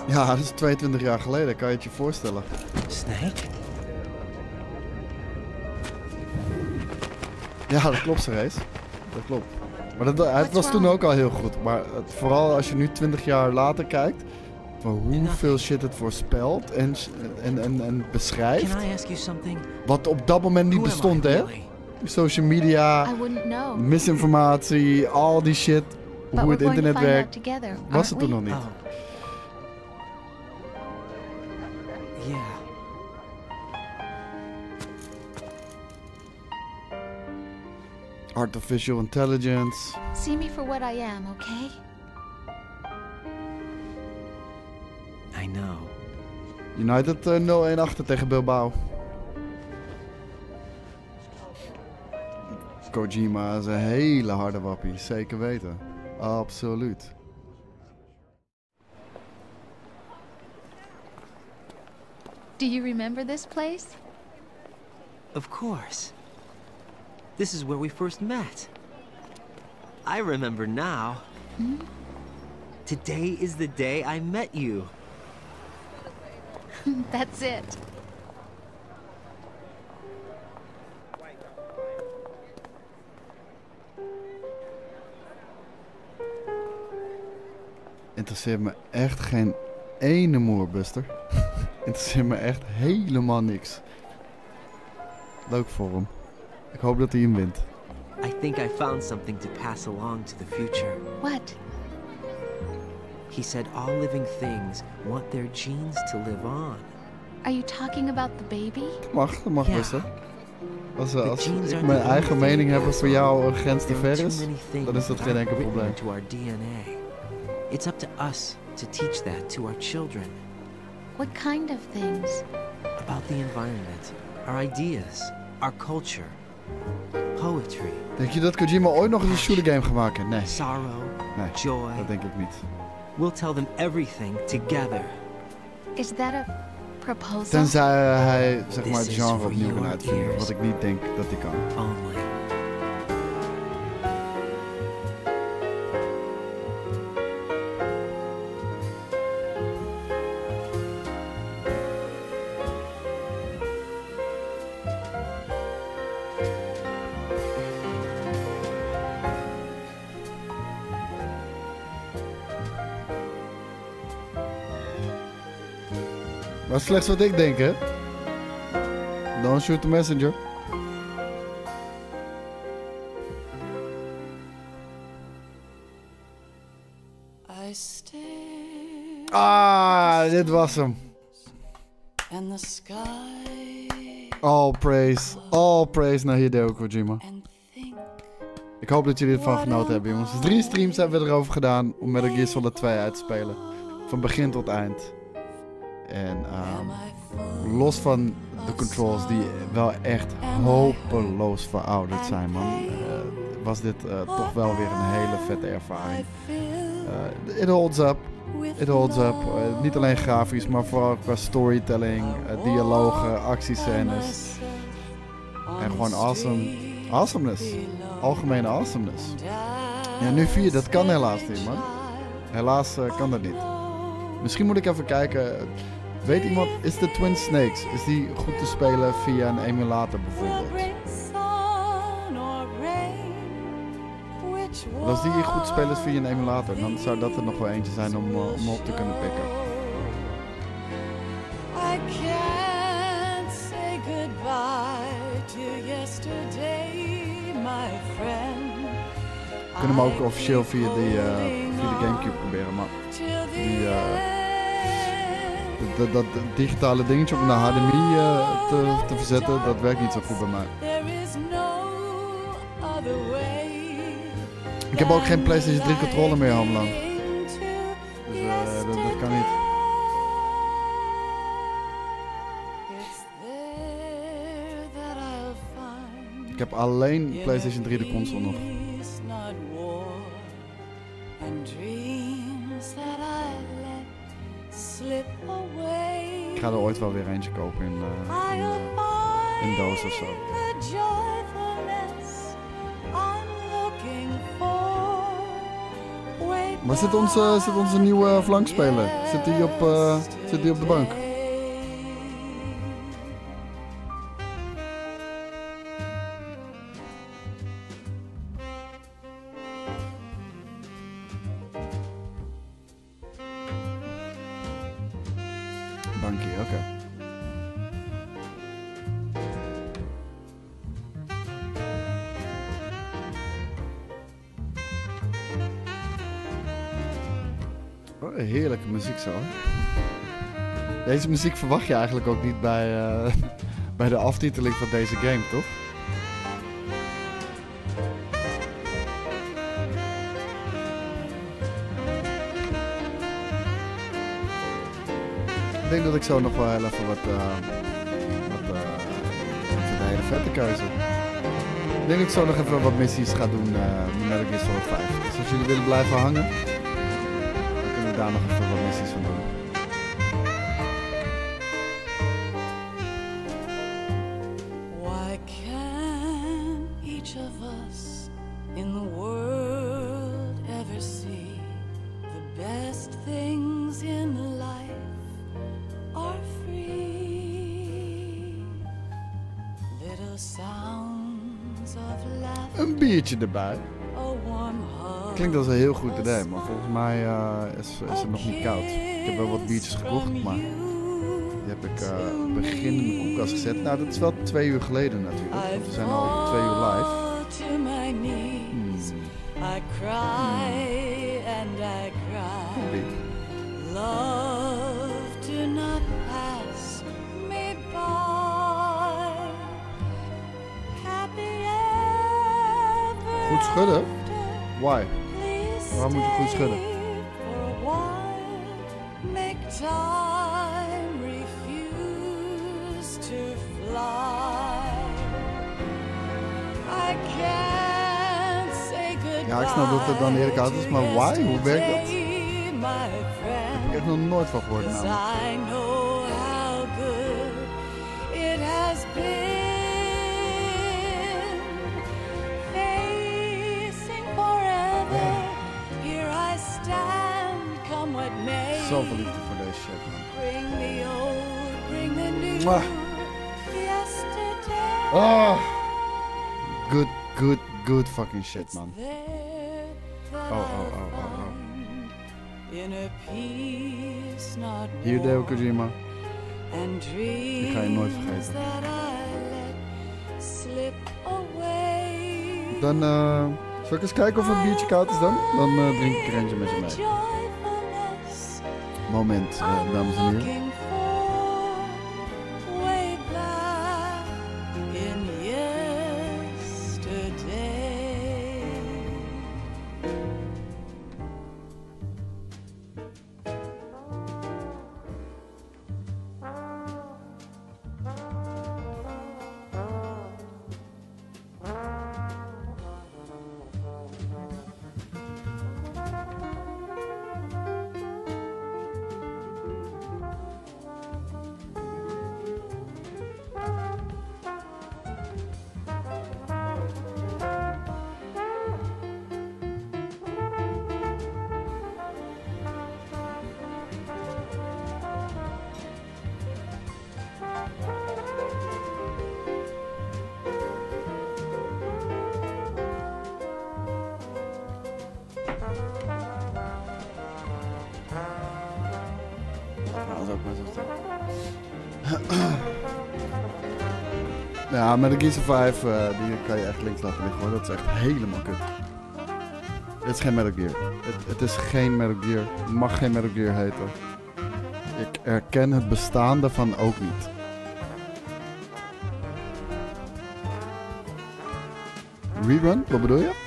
Ja, dat is 22 jaar geleden, kan je het je voorstellen. Snake? Ja, dat klopt, Ceres. Dat klopt. Maar het was toen ook al heel goed. Maar vooral als je nu 20 jaar later kijkt, van hoeveel shit het voorspelt en beschrijft. Wat op dat moment niet bestond, hè? Social media, misinformatie, al die shit, hoe het internet werkt, was het toen nog niet. Yeah. Artificial intelligence. See me for what I am, okay? I know. United 0-1 achter tegen Bilbao. Kojima is een hele harde wappie, zeker weten. Absoluut. Do you remember this place? Of course. This is where we first met. I remember now. Hmm? Today is the day I met you. That's it. Interesseert me echt geen ene moer, Buster. Interesseert me echt helemaal niks. Leuk voor hem. Ik hoop dat hij hem wint. I think I found something to pass along to the future. What? He said all living things want their genes to live on. Are you talking about the baby? Dat mag Buster. Als ik mijn eigen mening heb voor jou een grens te ver is, dan is dat geen enkel probleem. It's up to us to teach that to our children. What kind of things? About the environment, our ideas, our culture, poetry. Denk je dat Kojima ooit nog eens een shooter game gaat maken? Nee. Sorrow, nee, joy. Dat denk ik niet. We'll tell them everything together. Is that a proposal? Tenzij hij zeg maar het genre opnieuw kan uitvinden, wat ik niet denk dat hij kan. Only. Dat is slechts wat ik denk, hè? Don't shoot the messenger. Ah, dit was hem. All praise naar Hideo Kojima. Ik hoop dat jullie ervan genoten hebben, jongens. 3 streams hebben we erover gedaan om Metal Gear Solid 2 uit te spelen. Van begin tot eind. En los van de controls die wel echt hopeloos verouderd zijn, man. Was dit toch wel weer een hele vette ervaring. It holds up. It holds up. Niet alleen grafisch, maar vooral qua storytelling, dialogen, actiescènes. En gewoon awesomeness. Algemene awesomeness. Ja, nu 4, dat kan helaas niet, man. Helaas kan dat niet. Misschien moet ik even kijken. Weet iemand, is de Twin Snakes, is die goed te spelen via een emulator bijvoorbeeld? Als die goed te spelen is via een emulator, dan zou dat er nog wel eentje zijn om op te kunnen pikken. We kunnen hem ook officieel via de Gamecube proberen, maar dat digitale dingetje om naar HDMI te verzetten, dat werkt niet zo goed bij mij. Ik heb ook geen PlayStation 3 controller meer, Hamlan. Dus dat kan niet. Ik heb alleen PlayStation 3 de console nog. Ik ga er ooit wel weer eentje kopen in doos of zo. Waar zit onze nieuwe flankspeler? Zit die op de bank? Bankie, oké. Oh, heerlijke muziek zo. Deze muziek verwacht je eigenlijk ook niet bij de aftiteling van deze game, toch? Ik denk dat ik zo nog wel heel even wat een hele vette keuze. Ik denk dat ik zo nog even wat missies ga doen met Metal Gear Solid 5. Dus als jullie willen blijven hangen, dan kunnen we daar nog even wat missies van doen. Why can't each of us in the world ever see the best things in life are free? Little sounds of laughter. Een biertje erbij. Klinkt als een heel goed idee, maar volgens mij is het nog niet koud. Ik heb wel wat biertjes gekocht, maar die heb ik begin in mijn koelkast gezet. Nou, dat is wel 2 uur geleden natuurlijk, want we zijn al 2 uur live. I cry and I cry. Love, do not pass me by. Happy ever. Goed schudden? Why? Waarom moet je goed schudden? Make time refuse to fly. I can't say goodbye. Ja, ik snap dat het dan eerlijk uit is, maar why? Hoe werkt dat? Daar heb ik echt nog nooit van gehoord. I know how good it has been. Facing forever. Here I stand, come what may. Zoveel liefde voor deze shit, man. Bring the old, bring the new. Yesterday. Oh. Good fucking shit, man. Oh. In a peace not Hideo Kojima. Ik ga je nooit vergeten. Dan zal ik eens kijken of een biertje koud is dan? Dan drink ik er eentje met je mee. Moment, dames en heren. Ja, met de Gear 5, die kan je echt links laten liggen hoor. Dat is echt helemaal kut. Dit is geen Metal Gear. Het is geen Metal Gear. Het mag geen Metal Gear heten. Ik erken het bestaan daarvan ook niet. Rerun? Wat bedoel je?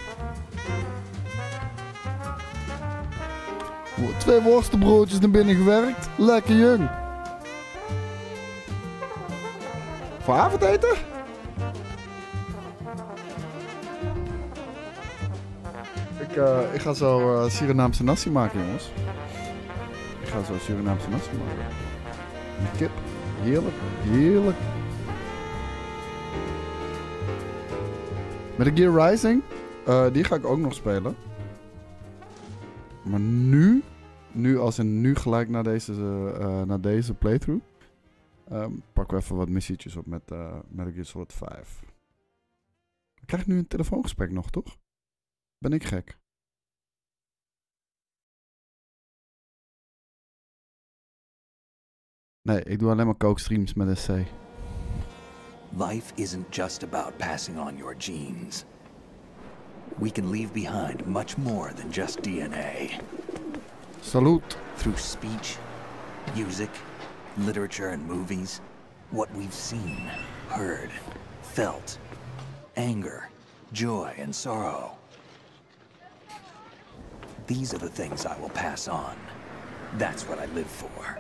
2 worstenbroodjes naar binnen gewerkt. Lekker jong. Voor avondeten? Ik ga zo Surinaamse nasi maken, jongens. Ik ga zo Surinaamse nasi maken. Met kip. Heerlijk. Heerlijk. Met de Gear Ryzen. Die ga ik ook nog spelen. Maar nu als in nu gelijk na deze playthrough. Pakken we even wat missietjes op met Metal Gear Solid 5. Ik krijg nu een telefoongesprek nog, toch? Ben ik gek? Nee, ik doe alleen maar kookstreams met SC. Life isn't just about passing on your genes. We can leave behind much more than just DNA. Salute. Through speech, music, literature and movies, what we've seen, heard, felt, anger, joy and sorrow. These are the things I will pass on. That's what I live for.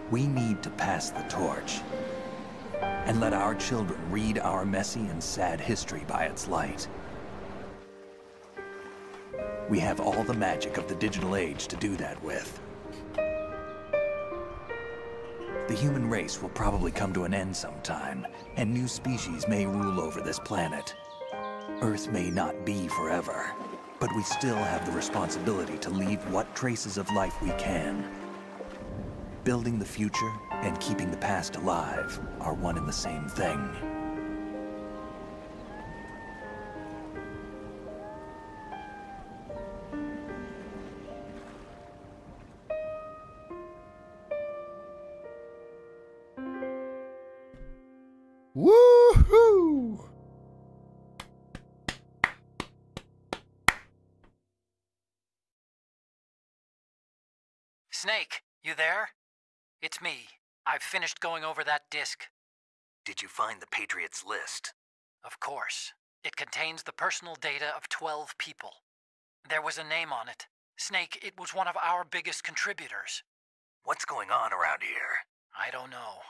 We need to pass the torch and let our children read our messy and sad history by its light. We have all the magic of the digital age to do that with. The human race will probably come to an end sometime, and new species may rule over this planet. Earth may not be forever, but we still have the responsibility to leave what traces of life we can. Building the future and keeping the past alive are one and the same thing. Woohoo! Snake, you there? It's me. I've finished going over that disk. Did you find the Patriots list? Of course. It contains the personal data of 12 people. There was a name on it. Snake, it was one of our biggest contributors. What's going on around here? I don't know.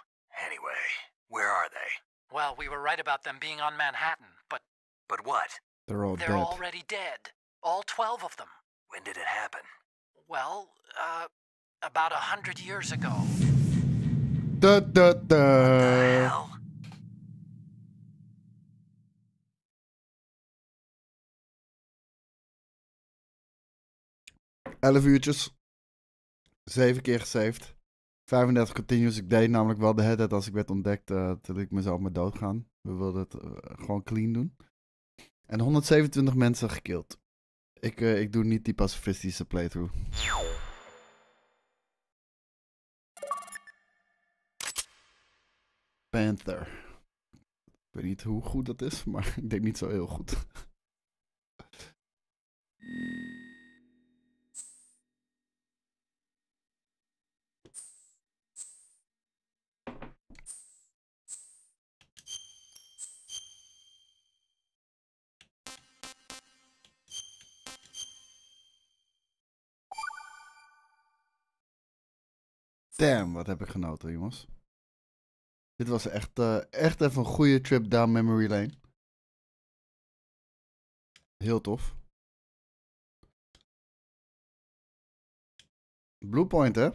Anyway, where are they? Well, we were right about them being on Manhattan, but... But what? They're They're already dead. All 12 of them. When did it happen? Well, about 100 years ago. What the hell? 11 uurtjes. 7 keer gesaved. 35 continues. Ik deed namelijk wel de headset als ik werd ontdekt. Toen ik mezelf maar doodgaan. We wilden het gewoon clean doen. En 127 mensen gekild. Ik doe niet die pacifistische playthrough. Panther. Ik weet niet hoe goed dat is, maar ik denk niet zo heel goed. Damn, wat heb ik genoten, jongens. Dit was echt even een goede trip down memory lane. Heel tof. Bluepoint, hè?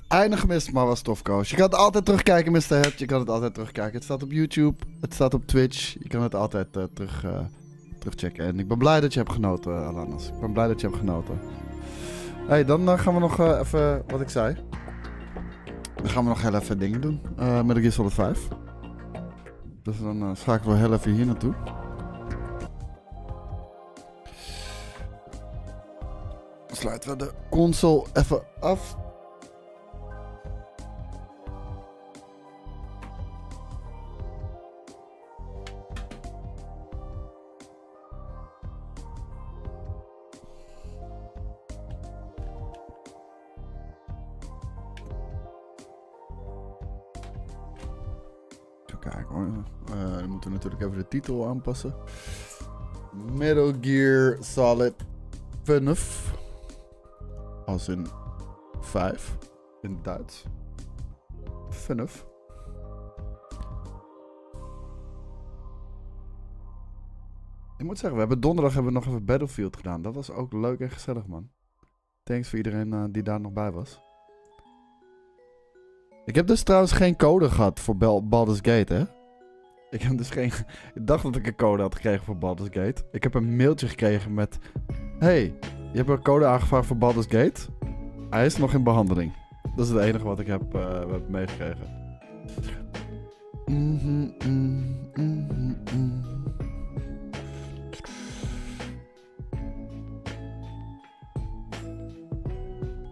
Einde gemist, maar was tof, coach. Je kan het altijd terugkijken, Mr. Head. Je kan het altijd terugkijken. Het staat op YouTube. Het staat op Twitch. Je kan het altijd terugchecken. En ik ben blij dat je hebt genoten, Alanas. Ik ben blij dat je hebt genoten. Hey, dan gaan we nog even, wat ik zei. Dan gaan we nog heel even dingen doen. Met de Gear 5. Dus dan schakelen we heel even hier naartoe. Dan sluiten we de console even af. Dan moeten we natuurlijk even de titel aanpassen. Metal Gear Solid 5. Als in 5 in het Duits. 5. Ik moet zeggen, donderdag hebben we nog even Battlefield gedaan. Dat was ook leuk en gezellig, man. Thanks voor iedereen die daar nog bij was. Ik heb dus trouwens geen code gehad voor Baldur's Gate, hè? Ik dacht dat ik een code had gekregen voor Baldur's Gate. Ik heb een mailtje gekregen met... Hey, je hebt een code aangevraagd voor Baldur's Gate. Hij is nog in behandeling. Dat is het enige wat ik heb meegekregen.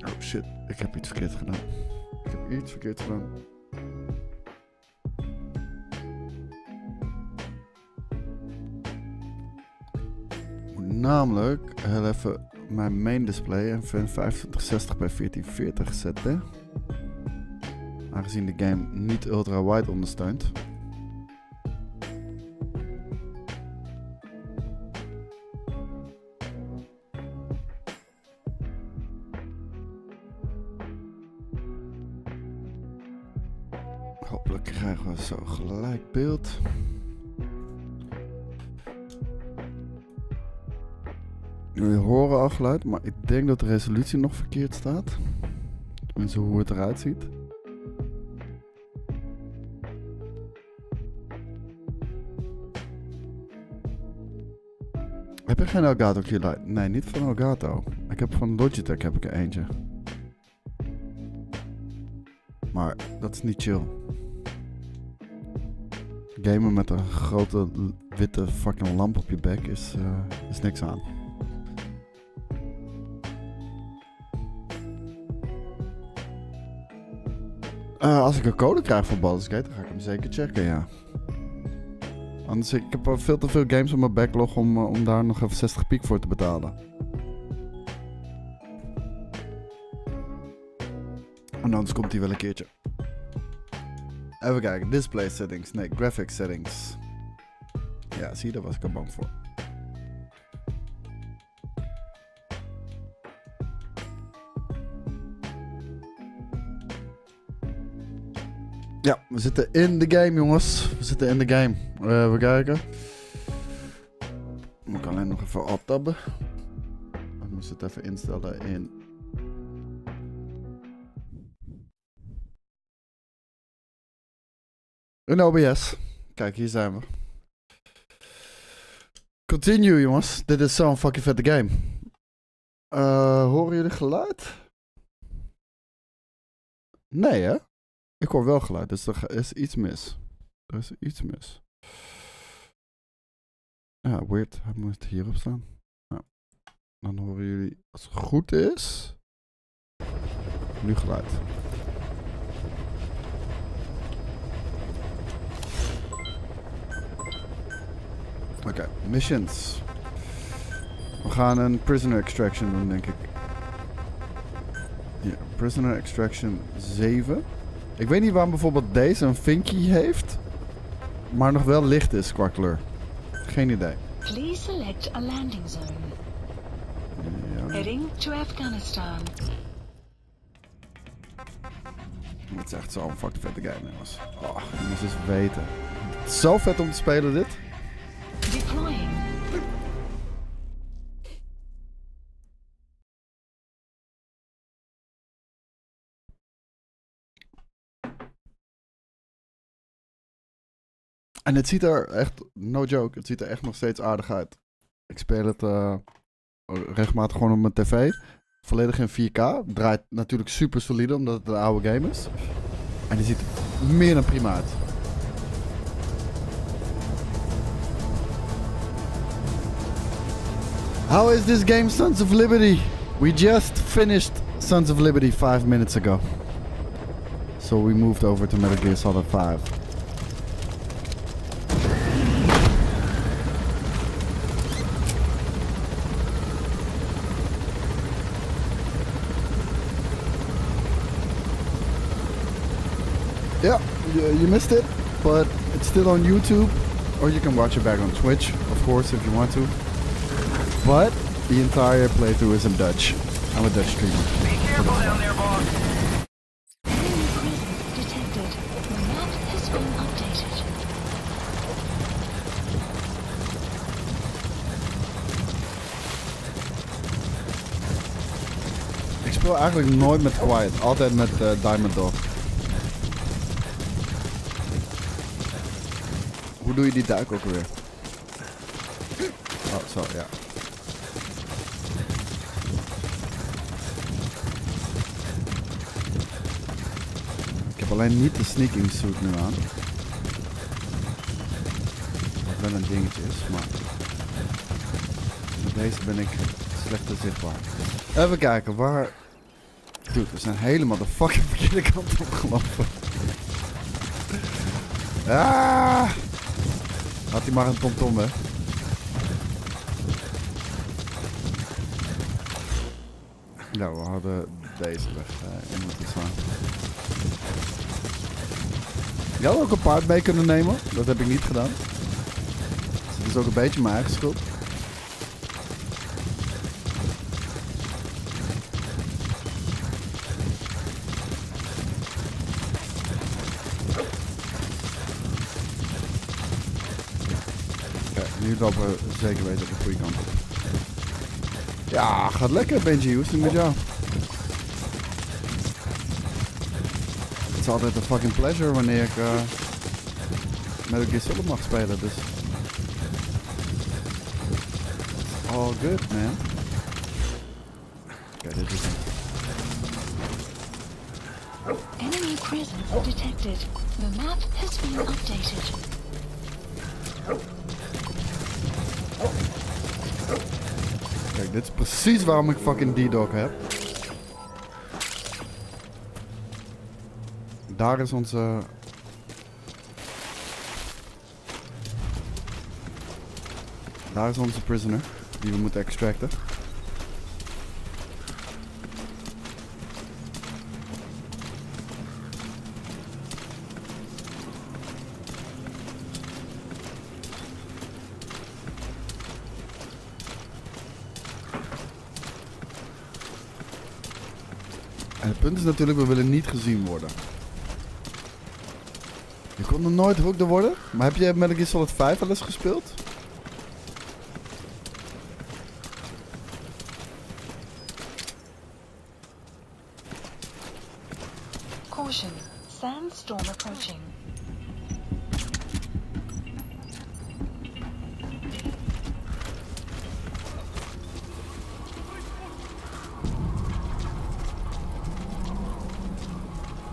Oh shit, ik heb iets verkeerd gedaan. Namelijk heel even mijn main display en 2560 bij 1440 zetten. Aangezien de game niet ultra-wide ondersteunt. Hopelijk krijgen we zo gelijk beeld. Jullie horen al geluid, maar ik denk dat de resolutie nog verkeerd staat. Tenminste hoe het eruit ziet. Heb je geen Elgato Q-Lite? Nee, niet van Elgato. Ik heb van Logitech heb ik er eentje. Maar dat is niet chill. Gamen met een grote witte fucking lamp op je bek is niks aan. Als ik een code krijg voor Baldur's Gate, dan ga ik hem zeker checken, ja. Anders, ik heb veel te veel games op mijn backlog om daar nog even 60 piek voor te betalen. En anders komt hij wel een keertje. Even kijken, display settings, nee, graphics settings. Ja, zie je, daar was ik al bang voor. Ja, we zitten in de game, jongens. We zitten in de game. Even kijken. Moet ik alleen nog even optabben. Ik moest het even instellen in... in OBS. Kijk, hier zijn we. Continue, jongens. Dit is zo'n fucking vette game. Horen jullie geluid? Nee, hè? Ik hoor wel geluid, dus er is iets mis. Er is iets mis. Ja, weird. Hij moet hierop staan. Ja. Dan horen jullie, als het goed is, nu geluid. Oké, missions. We gaan een prisoner extraction doen, denk ik. Ja, prisoner extraction 7. Ik weet niet waarom bijvoorbeeld deze een vinkje heeft, maar nog wel licht is qua kleur. Geen idee. Please select a landing zone. Ja. Heading to Afghanistan. Het is echt zo'n fucking vette game, jongens. Oh, je moet eens weten. Het is zo vet om te spelen, dit. Deploying. En het ziet er echt, no joke, het ziet er echt nog steeds aardig uit. Ik speel het regelmatig gewoon op mijn tv. Volledig in 4K. Draait natuurlijk super solide, omdat het een oude game is. En die ziet er meer dan prima uit. How is this game Sons of Liberty? We just finished Sons of Liberty 5 minutes ago. So we moved over to Metal Gear Solid 5. Yeah, you missed it, but it's still on YouTube, or you can watch it back on Twitch, of course, if you want to. But the entire playthrough is in Dutch. I'm a Dutch streamer. Be careful down there, boss. Enemy presence detected. The map has been updated. Ik speel eigenlijk nooit met Quiet, altijd met Diamond Dog. Hoe doe je die duik ook weer? Oh, zo, ja. Ik heb alleen niet de sneaking suit nu aan. Wat wel een dingetje is, maar met deze ben ik slechter zichtbaar. Even kijken, waar... Dude, we zijn helemaal de fucking verkeerde kant op gelopen. Ah! Had hij maar een tomtom, hè? Ja, we hadden deze weg in moeten slaan. Je had ook een paard mee kunnen nemen. Dat heb ik niet gedaan. Dus het is ook een beetje mijn eigen schuld. Nu lopen we zeker weten op de goede kant op. Ja, gaat lekker Benji, hoe is het met jou? Het is altijd een fucking pleasure wanneer ik Metal Gear Solid mag spelen, dus... All good, man. Oké, dit is hem. Enemy presence detected. The map has been updated. Kijk, dit is precies waarom ik fucking D-Dog heb. Daar is onze... Daar is onze prisoner, die we moeten extracten. En het punt is natuurlijk, we willen niet gezien worden. Je kon nog nooit hooked worden. Maar heb je Metal Gear Solid 5 al eens gespeeld? Caution. Sandstorm approaching.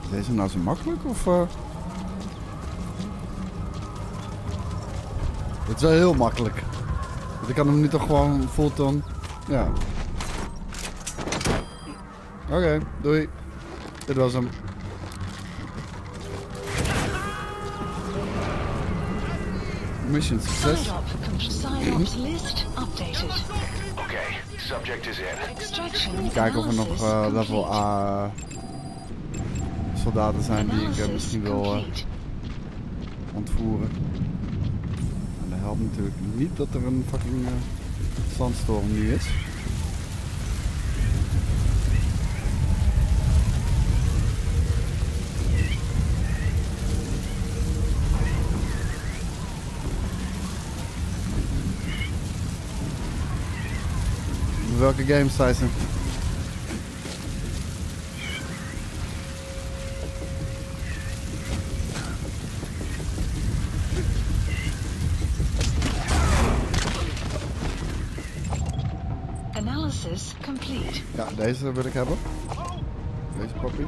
Is deze nou zo makkelijk of... Het is wel heel makkelijk. Dus ik kan hem nu toch gewoon fullton. Ja. Oké, doei. Dit was hem. Mission succes. Kijken of er nog level A soldaten zijn die ik misschien wil ontvoeren. En dat helpt natuurlijk niet dat er een fucking zandstorm nu is. Welke games, Tyson? Analysis complete. Ja, deze wil ik hebben. Deze papi.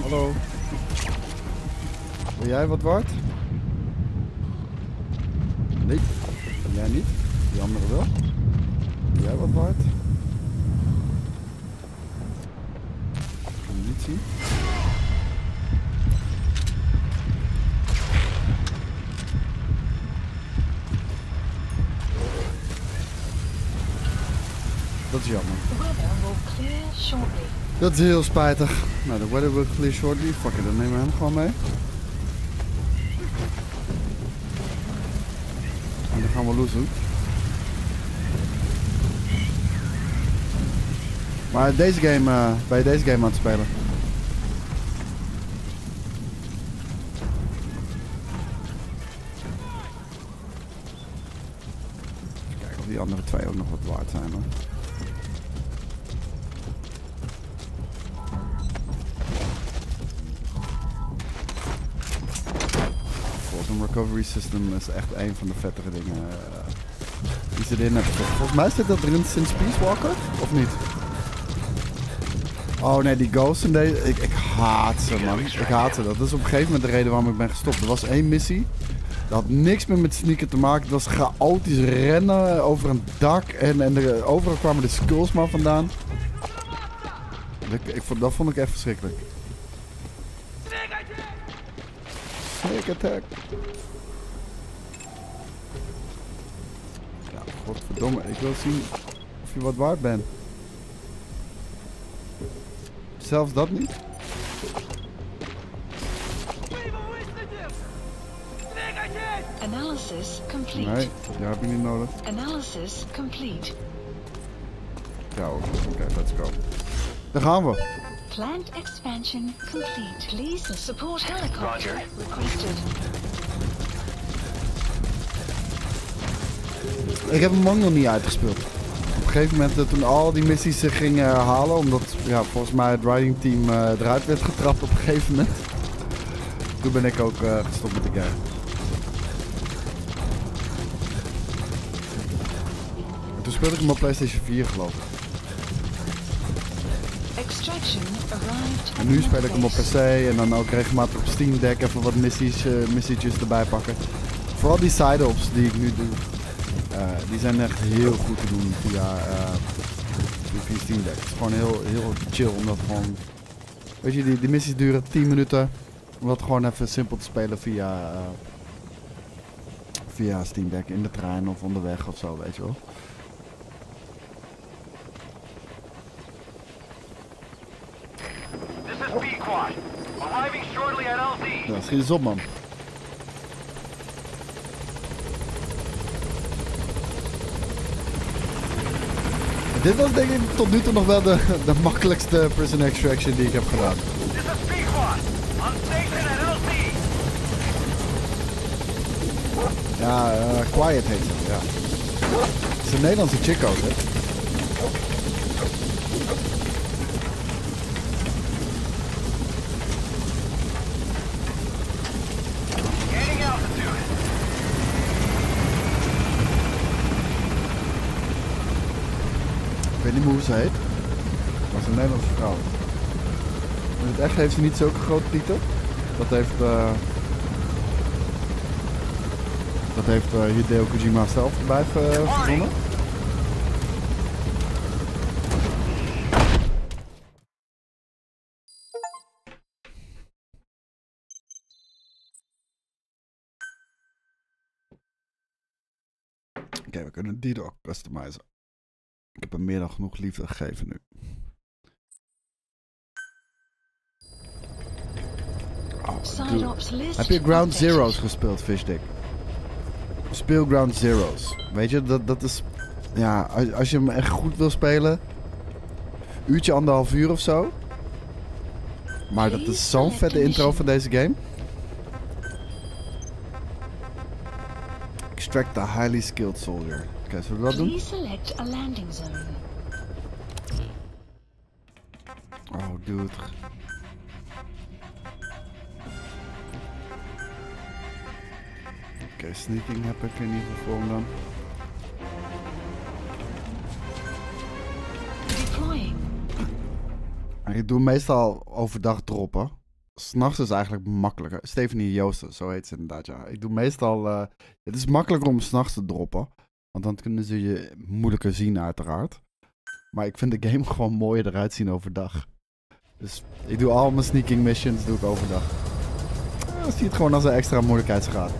Hallo. Ben jij wat waard? Nee. Ben jij niet? Die andere wel. Ben jij wat waard? Ik kan het niet zien. Dat is jammer. Dat is heel spijtig. Nou, de weather will clear shortly. Fuck it, dan nemen we hem gewoon mee. En dan gaan we los doen. Maar deze game, ben je deze game aan het spelen? Even kijken of die andere twee ook nog wat waard zijn, hoor. Een recovery system is echt een van de vettere dingen die ze erin hebben. Volgens mij zit dat erin sinds Peace Walker, of niet? Oh nee, die ghosts in deze... Ik haat ze, man. Ik haat ze. Dat is op een gegeven moment de reden waarom ik ben gestopt. Er was één missie. Dat had niks meer met sneaken te maken. Het was chaotisch rennen over een dak. En overal kwamen de skulls maar vandaan. Dat vond ik echt verschrikkelijk. Snake attack. Ja, godverdomme. Ik wil zien of je wat waard bent. Zelfs dat niet? Analysis complete. Nee, die heb je niet nodig. Analysis complete. Ja, oké, let's go. Daar gaan we. Plant expansion complete. Please support helicopter requested. Ik heb hem ook nog niet uitgespeeld. Op een gegeven moment toen al die missies zich gingen herhalen, omdat ja, volgens mij het riding team eruit werd getrapt op een gegeven moment. Toen ben ik ook gestopt met de game. En toen speelde ik hem op PlayStation 4 geloof ik. En nu speel ik hem op PC en dan ook regelmatig op Steam Deck even wat missietjes erbij pakken. Vooral die side-ops die ik nu doe, die zijn echt heel goed te doen via Steam Deck. Het is gewoon heel chill omdat gewoon, weet je, die missies duren 10 minuten. Om dat gewoon even simpel te spelen via Steam Deck in de trein of onderweg of zo, weet je wel. Ja, schiet eens op, man. Dit was denk ik tot nu toe nog wel de makkelijkste prison extraction die ik heb gedaan. Ja, Quiet heet ze, ja. Het is een Nederlandse chick ook, hè. Ik weet niet meer hoe ze heet. Dat was een Nederlandse vrouw. In het echt heeft ze niet zulke grote titel. Dat heeft Dat heeft Hideo Kojima zelf erbij verzonnen. Oké, we kunnen die er ook customizen. Ik heb hem meer dan genoeg liefde gegeven nu. Heb je Ground Zeroes gespeeld, Fishdick? Speel Ground Zeroes. Weet je, dat is... Ja, als je hem echt goed wil spelen... Uurtje, 1,5 uur of zo. Maar dat is zo'n vette intro van deze game. Extract a highly skilled soldier. Oké, zullen we dat doen? Select a landing zone. Oh, dude. Oké, sneaking heb ik in ieder geval voor hem dan. Deploying. Ik doe meestal overdag droppen. 's Nachts is eigenlijk makkelijker. Stephanie Joosten, zo heet ze inderdaad, ja. Ik doe meestal... het is makkelijker om 's nachts te droppen. Want dan kunnen ze je moeilijker zien, uiteraard. Maar ik vind de game gewoon mooier eruit zien overdag. Dus ik doe al mijn sneaking missions doe ik overdag. Dan zie je het gewoon als een extra moeilijkheidsgraad.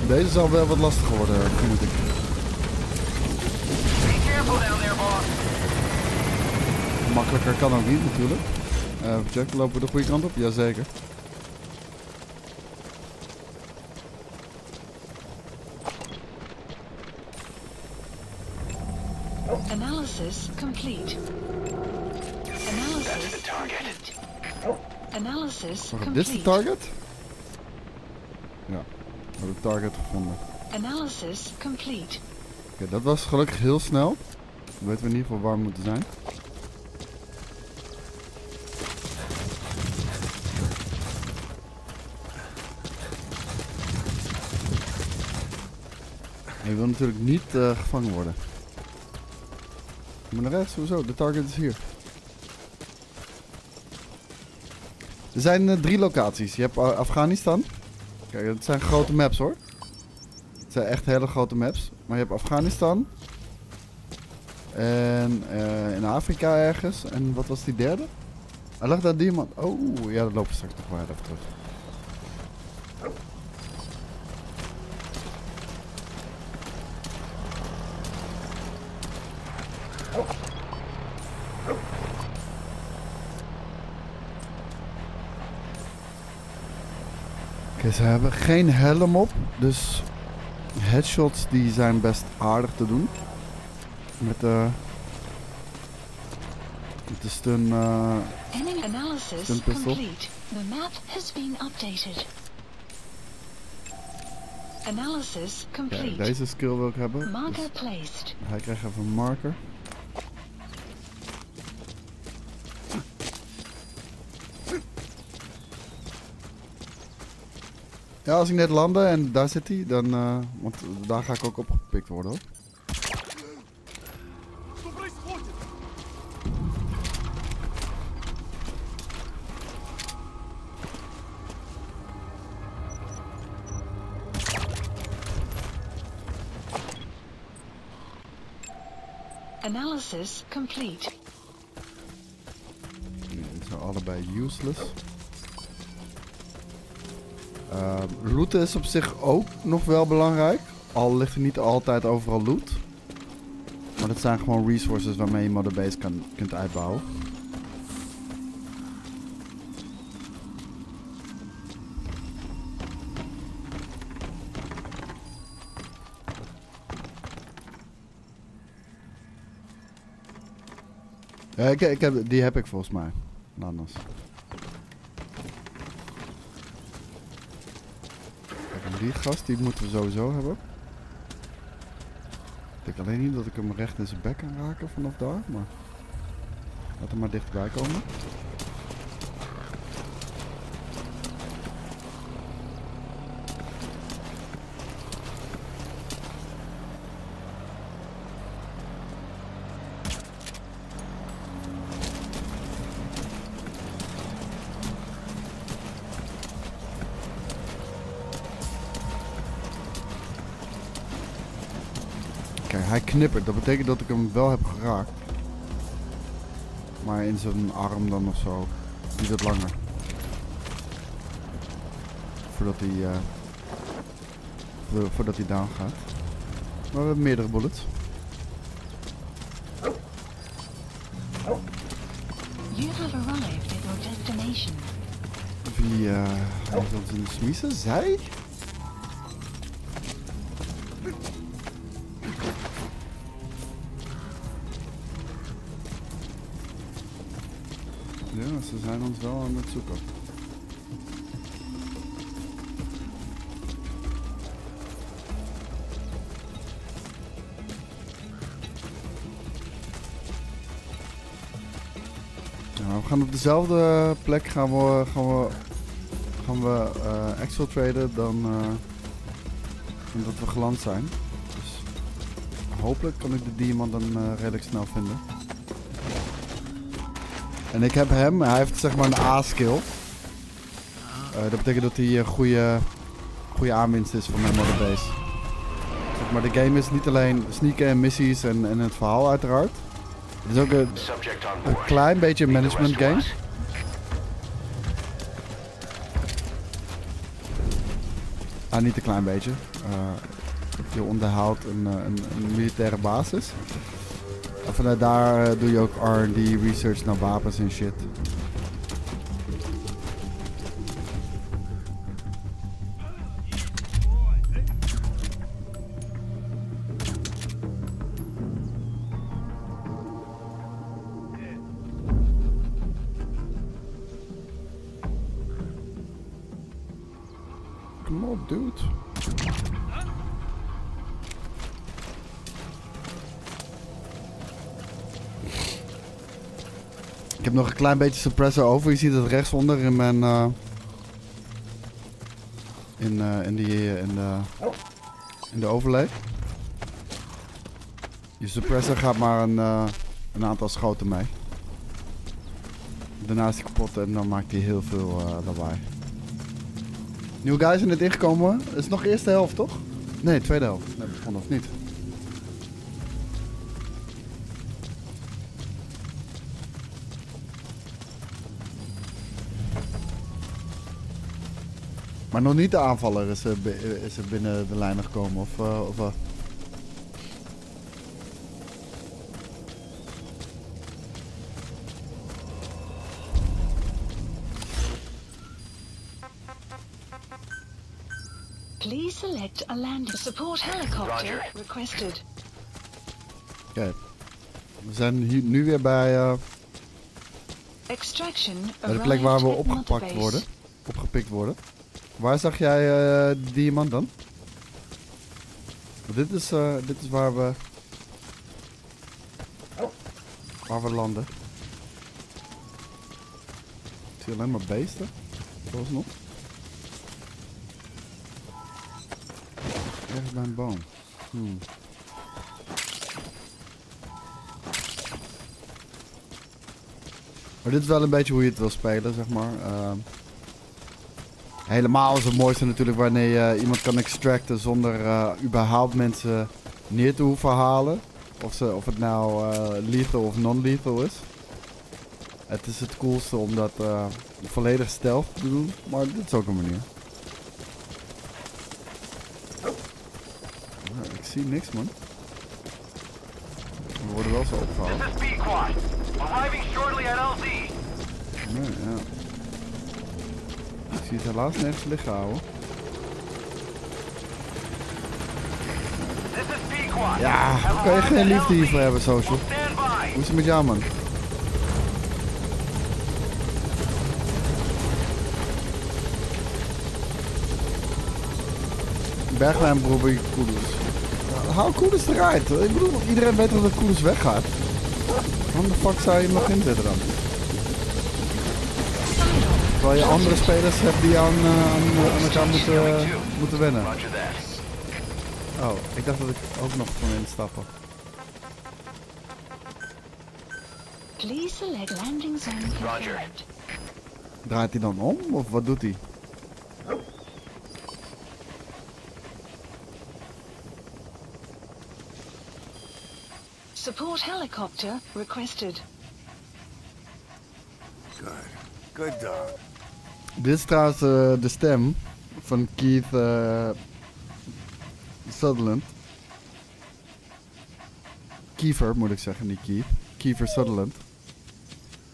Deze zal wel wat lastiger worden, vermoed ik. Makkelijker kan ook niet, natuurlijk. Check, lopen we de goede kant op? Jazeker. Analysis complete. Analysis complete. Analysis complete. Dit is de target? Ja. We hebben de target gevonden. Analysis complete. Oké, dat was gelukkig heel snel. Dan weten we in ieder geval waar we moeten zijn. En je wil natuurlijk niet gevangen worden. Maar naar rechts, hoezo? De target is hier. Er zijn 3 locaties. Je hebt Afghanistan. Kijk, het zijn grote maps hoor. Het zijn echt hele grote maps. Maar je hebt Afghanistan. En in Afrika ergens. En wat was die derde? Hij lag daar diamant. Oh, ja, dat lopen we straks nog maar even terug. Ze hebben geen helm op, dus headshots die zijn best aardig te doen. Met de stun pistol. The map has been updated. Analysis complete. Kijk, deze skill wil ik hebben. Marker placed. Hij krijgt even een marker. Ja, als ik net landde en daar zit hij, dan... want daar ga ik ook opgepikt worden hoor. Analysis complete. Die zijn allebei useless. Looten is op zich ook nog wel belangrijk. Al ligt er niet altijd overal loot. Maar dat zijn gewoon resources waarmee je motherbase kunt uitbouwen. Ja, die heb ik volgens mij. Anders. Kijk, die gast die moeten we sowieso hebben. Ik denk alleen niet dat ik hem recht in zijn bek kan raken vanaf daar, maar laat hem maar dichterbij komen. Kijk, hij knippert. Dat betekent dat ik hem wel heb geraakt. Maar in zijn arm dan of zo. Duurt het langer. Voordat hij down gaat. Maar we hebben meerdere bullets. You have arrived at your destination. Wie heeft ons in de smiezen? Zij? Ja, ze zijn ons wel aan het zoeken. Nou, we gaan op dezelfde plek gaan we exfiltraten dan dat we geland zijn. Dus hopelijk kan ik de diamant dan redelijk snel vinden. En ik heb hem, hij heeft zeg maar een A-skill. Dat betekent dat hij een goede aanwinst is voor mijn moddabase. Zeg maar, de game is niet alleen sneaken en missies en het verhaal uiteraard. Het is ook een klein beetje een management game. Niet een klein beetje. Je onderhoudt een militaire basis. En vanuit daar doe je ook R&D, research naar wapens en shit. Kom op, dude. Ik heb nog een klein beetje suppressor over. Je ziet het rechtsonder in mijn in de overlay. Je suppressor gaat maar een aantal schoten mee. Daarna is hij kapot en dan maakt hij heel veel lawaai. Nieuwe guys zijn net ingekomen. Het is nog de eerste helft, toch? Nee, tweede helft. Nee, begonnen of niet? Maar nog niet de aanvaller is er binnen de lijnen gekomen, of wat? Please select a landing. Support helicopter requested. Kijk, we zijn hier nu weer bij de plek waar we opgepikt worden. Waar zag jij die diamant dan? Dit is waar we landen. Ik zie alleen maar beesten, zoals nog. Ergens bij een boom. Maar dit is wel een beetje hoe je het wil spelen, zeg maar. Helemaal is het mooiste natuurlijk wanneer je iemand kan extracten zonder überhaupt mensen neer te hoeven halen. Of het nou lethal of non-lethal is. Het is het coolste om dat volledig stealth te doen, maar dit is ook een manier. Ik zie niks, man. We worden wel zo opgehaald. Nee, ja. Ik zie het helaas nergens liggen, ouwe. Ja, hoe kan je geen liefde hiervoor hebben, social? Hoe is het met jou, man? Bergwijn probeer Koeders. Hou Koeders eruit. Ik bedoel, iedereen weet dat Koeders weggaat. Waarom de fuck zou je hem nog inzetten dan? Terwijl je andere spelers hebt die aan elkaar moeten wennen. Oh, ik dacht dat ik ook nog kon instappen. Please select landing zone confirmed. Draait hij dan om of wat doet hij? Support helicopter requested. Good dog. Dit is trouwens de stem van Keith Sutherland. Kiefer moet ik zeggen, niet Keith. Kiefer Sutherland.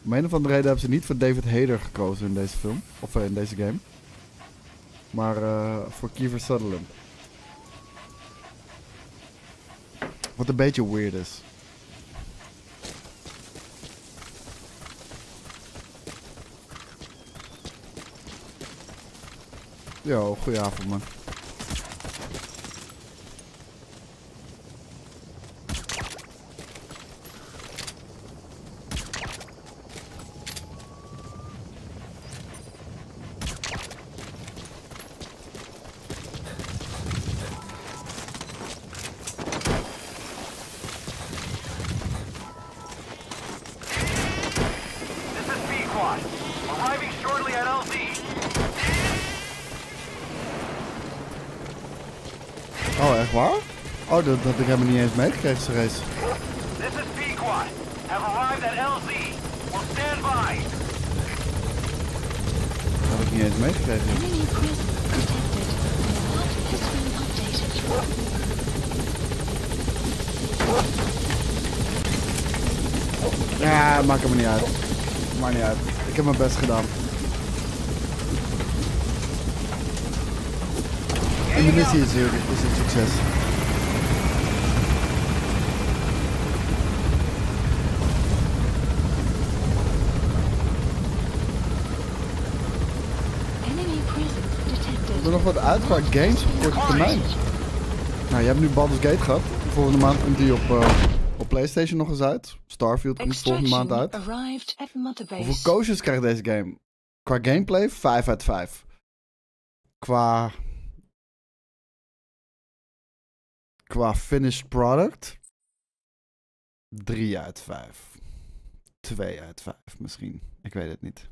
Om een of andere reden hebben ze niet voor David Hayter gekozen in deze film. Of in deze game. Maar voor Kiefer Sutherland. Wat een beetje weird is. Yo, goedenavond man. Oh, echt waar? Oh, dat ik helemaal niet eens meegekregen, zijn race. This is Pequot. Have arrived at LZ. Will stand by. Dat had ik niet eens meegekregen. Enemy presence detected. Map has been updated. Ja, maakt hem niet uit. Maakt niet uit. Ik heb mijn best gedaan. En de missie is een succes. Er nog wat uit qua games op korte termijn. Nou, je hebt nu Baldur's Gate gehad. Volgende maand komt die op PlayStation nog eens uit. Starfield komt volgende maand uit. Hoeveel koosjes krijgt deze game? Qua gameplay 5 uit 5. Qua finished product 3 uit 5. 2 uit 5 misschien. Ik weet het niet.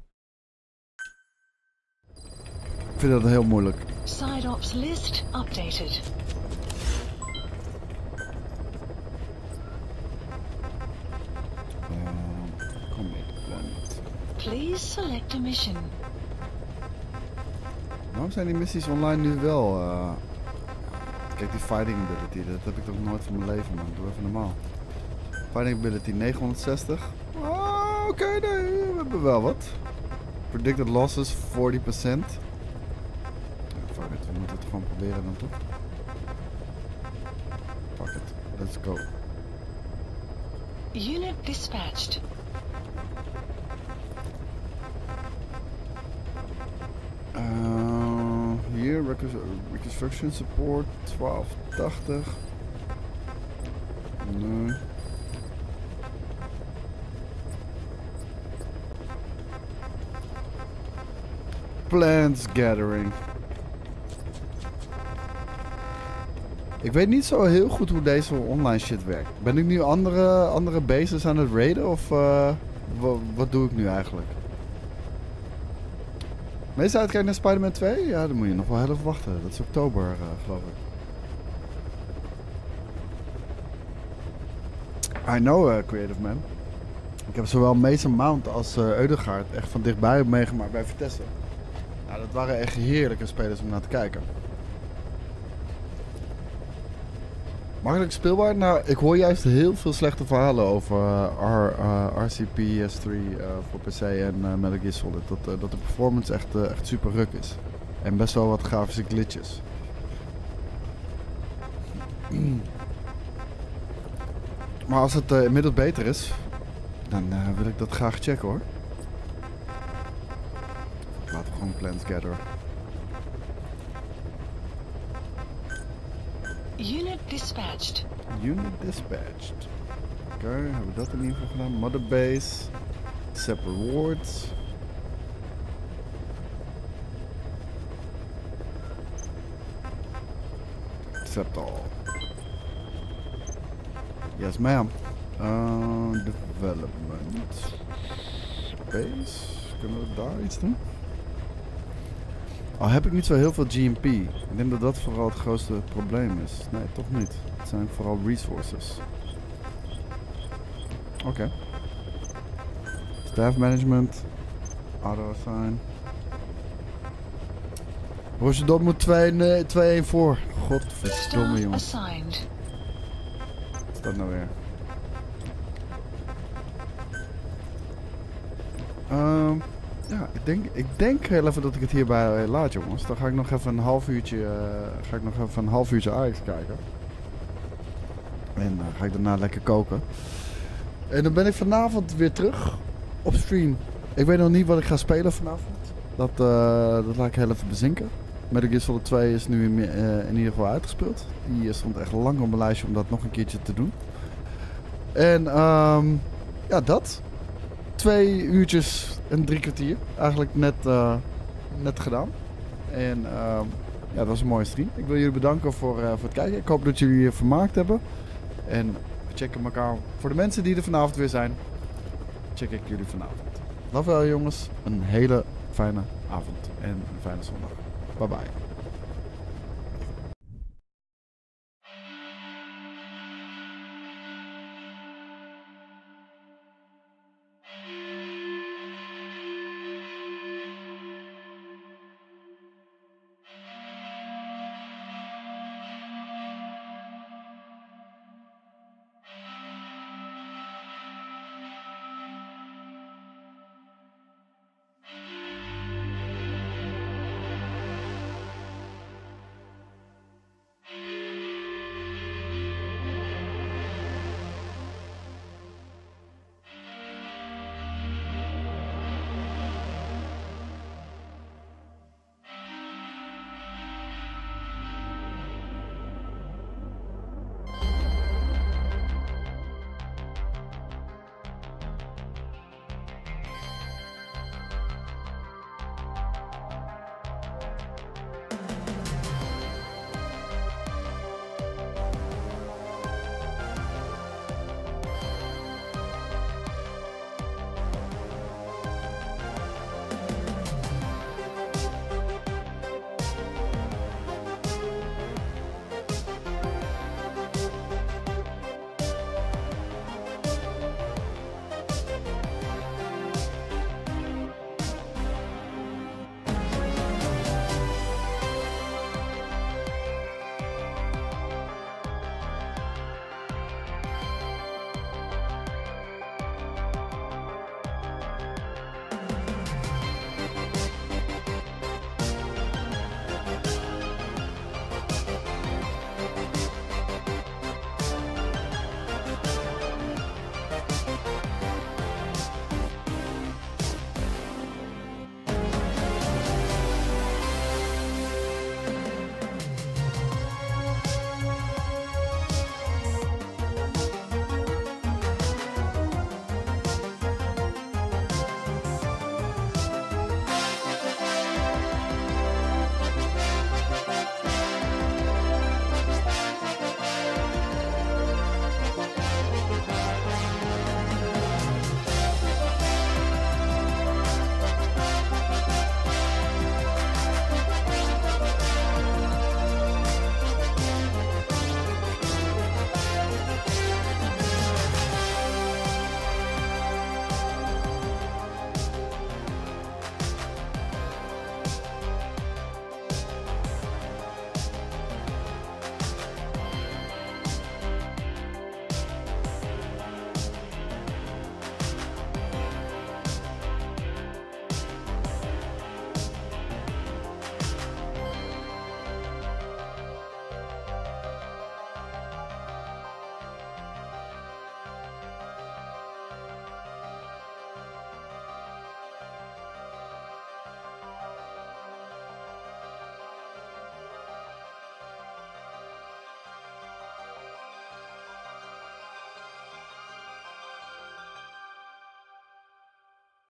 Ik vind dat heel moeilijk. Side ops list updated. Please select a mission. Waarom zijn die missies online nu wel? Kijk, die fighting ability, dat heb ik toch nooit van mijn leven, man. Doe even normaal. Fighting ability 960. Oké, nee, we hebben wel wat. Predicted losses 40%. Fuck it, we moeten het gewoon proberen dan toch? Fuck it, let's go. Unit dispatched. Hier, reconstruction support 1280. Nee. Plants gathering. Ik weet niet zo heel goed hoe deze online shit werkt. Ben ik nu andere bases aan het raiden of wat doe ik nu eigenlijk? Meest uitkijken naar Spider-Man 2? Ja, dan moet je nog wel heel even wachten. Dat is oktober, geloof ik. I know, Creative Man. Ik heb zowel Mason Mount als Eudegaard echt van dichtbij meegemaakt bij Vitesse. Nou, dat waren echt heerlijke spelers om naar te kijken. Makkelijk speelbaar? Nou, ik hoor juist heel veel slechte verhalen over RCPS3 voor PC en Metal Gear Solid. Dat de performance echt super ruk is. En best wel wat grafische glitches. Maar als het inmiddels beter is, dan wil ik dat graag checken hoor. Laten we gewoon plants gather. Unit dispatched. Unit dispatched. Oké, hebben we dat in ieder geval gedaan. Mother base. Separate wards. Accept all. Yes, ma'am. Development. Base. Kunnen we daar iets doen? Al heb ik niet zo heel veel GMP. Ik denk dat dat vooral het grootste probleem is. Nee, toch niet. Het zijn vooral resources. Oké. Staff management. Auto assign. Roosjedop moet 2-1 voor. Godverdomme, jongen. Wat is dat nou weer? Ja, ik denk heel even dat ik het hierbij laat, jongens. Dan ga ik nog even een half uurtje, Ajax kijken. En dan ga ik daarna lekker koken. En dan ben ik vanavond weer terug op stream. Ik weet nog niet wat ik ga spelen vanavond. Dat laat ik heel even bezinken. Metal Gear Solid 2 is nu in ieder geval uitgespeeld. Die stond echt lang op mijn lijstje om dat nog een keertje te doen. En ja, dat. 2 uurtjes en 3 kwartier. Eigenlijk net gedaan. En ja, dat was een mooie stream. Ik wil jullie bedanken voor het kijken. Ik hoop dat jullie je vermaakt hebben. En we checken elkaar. Voor de mensen die er vanavond weer zijn, check ik jullie vanavond. Love wel, jongens. Een hele fijne avond en een fijne zondag. Bye bye.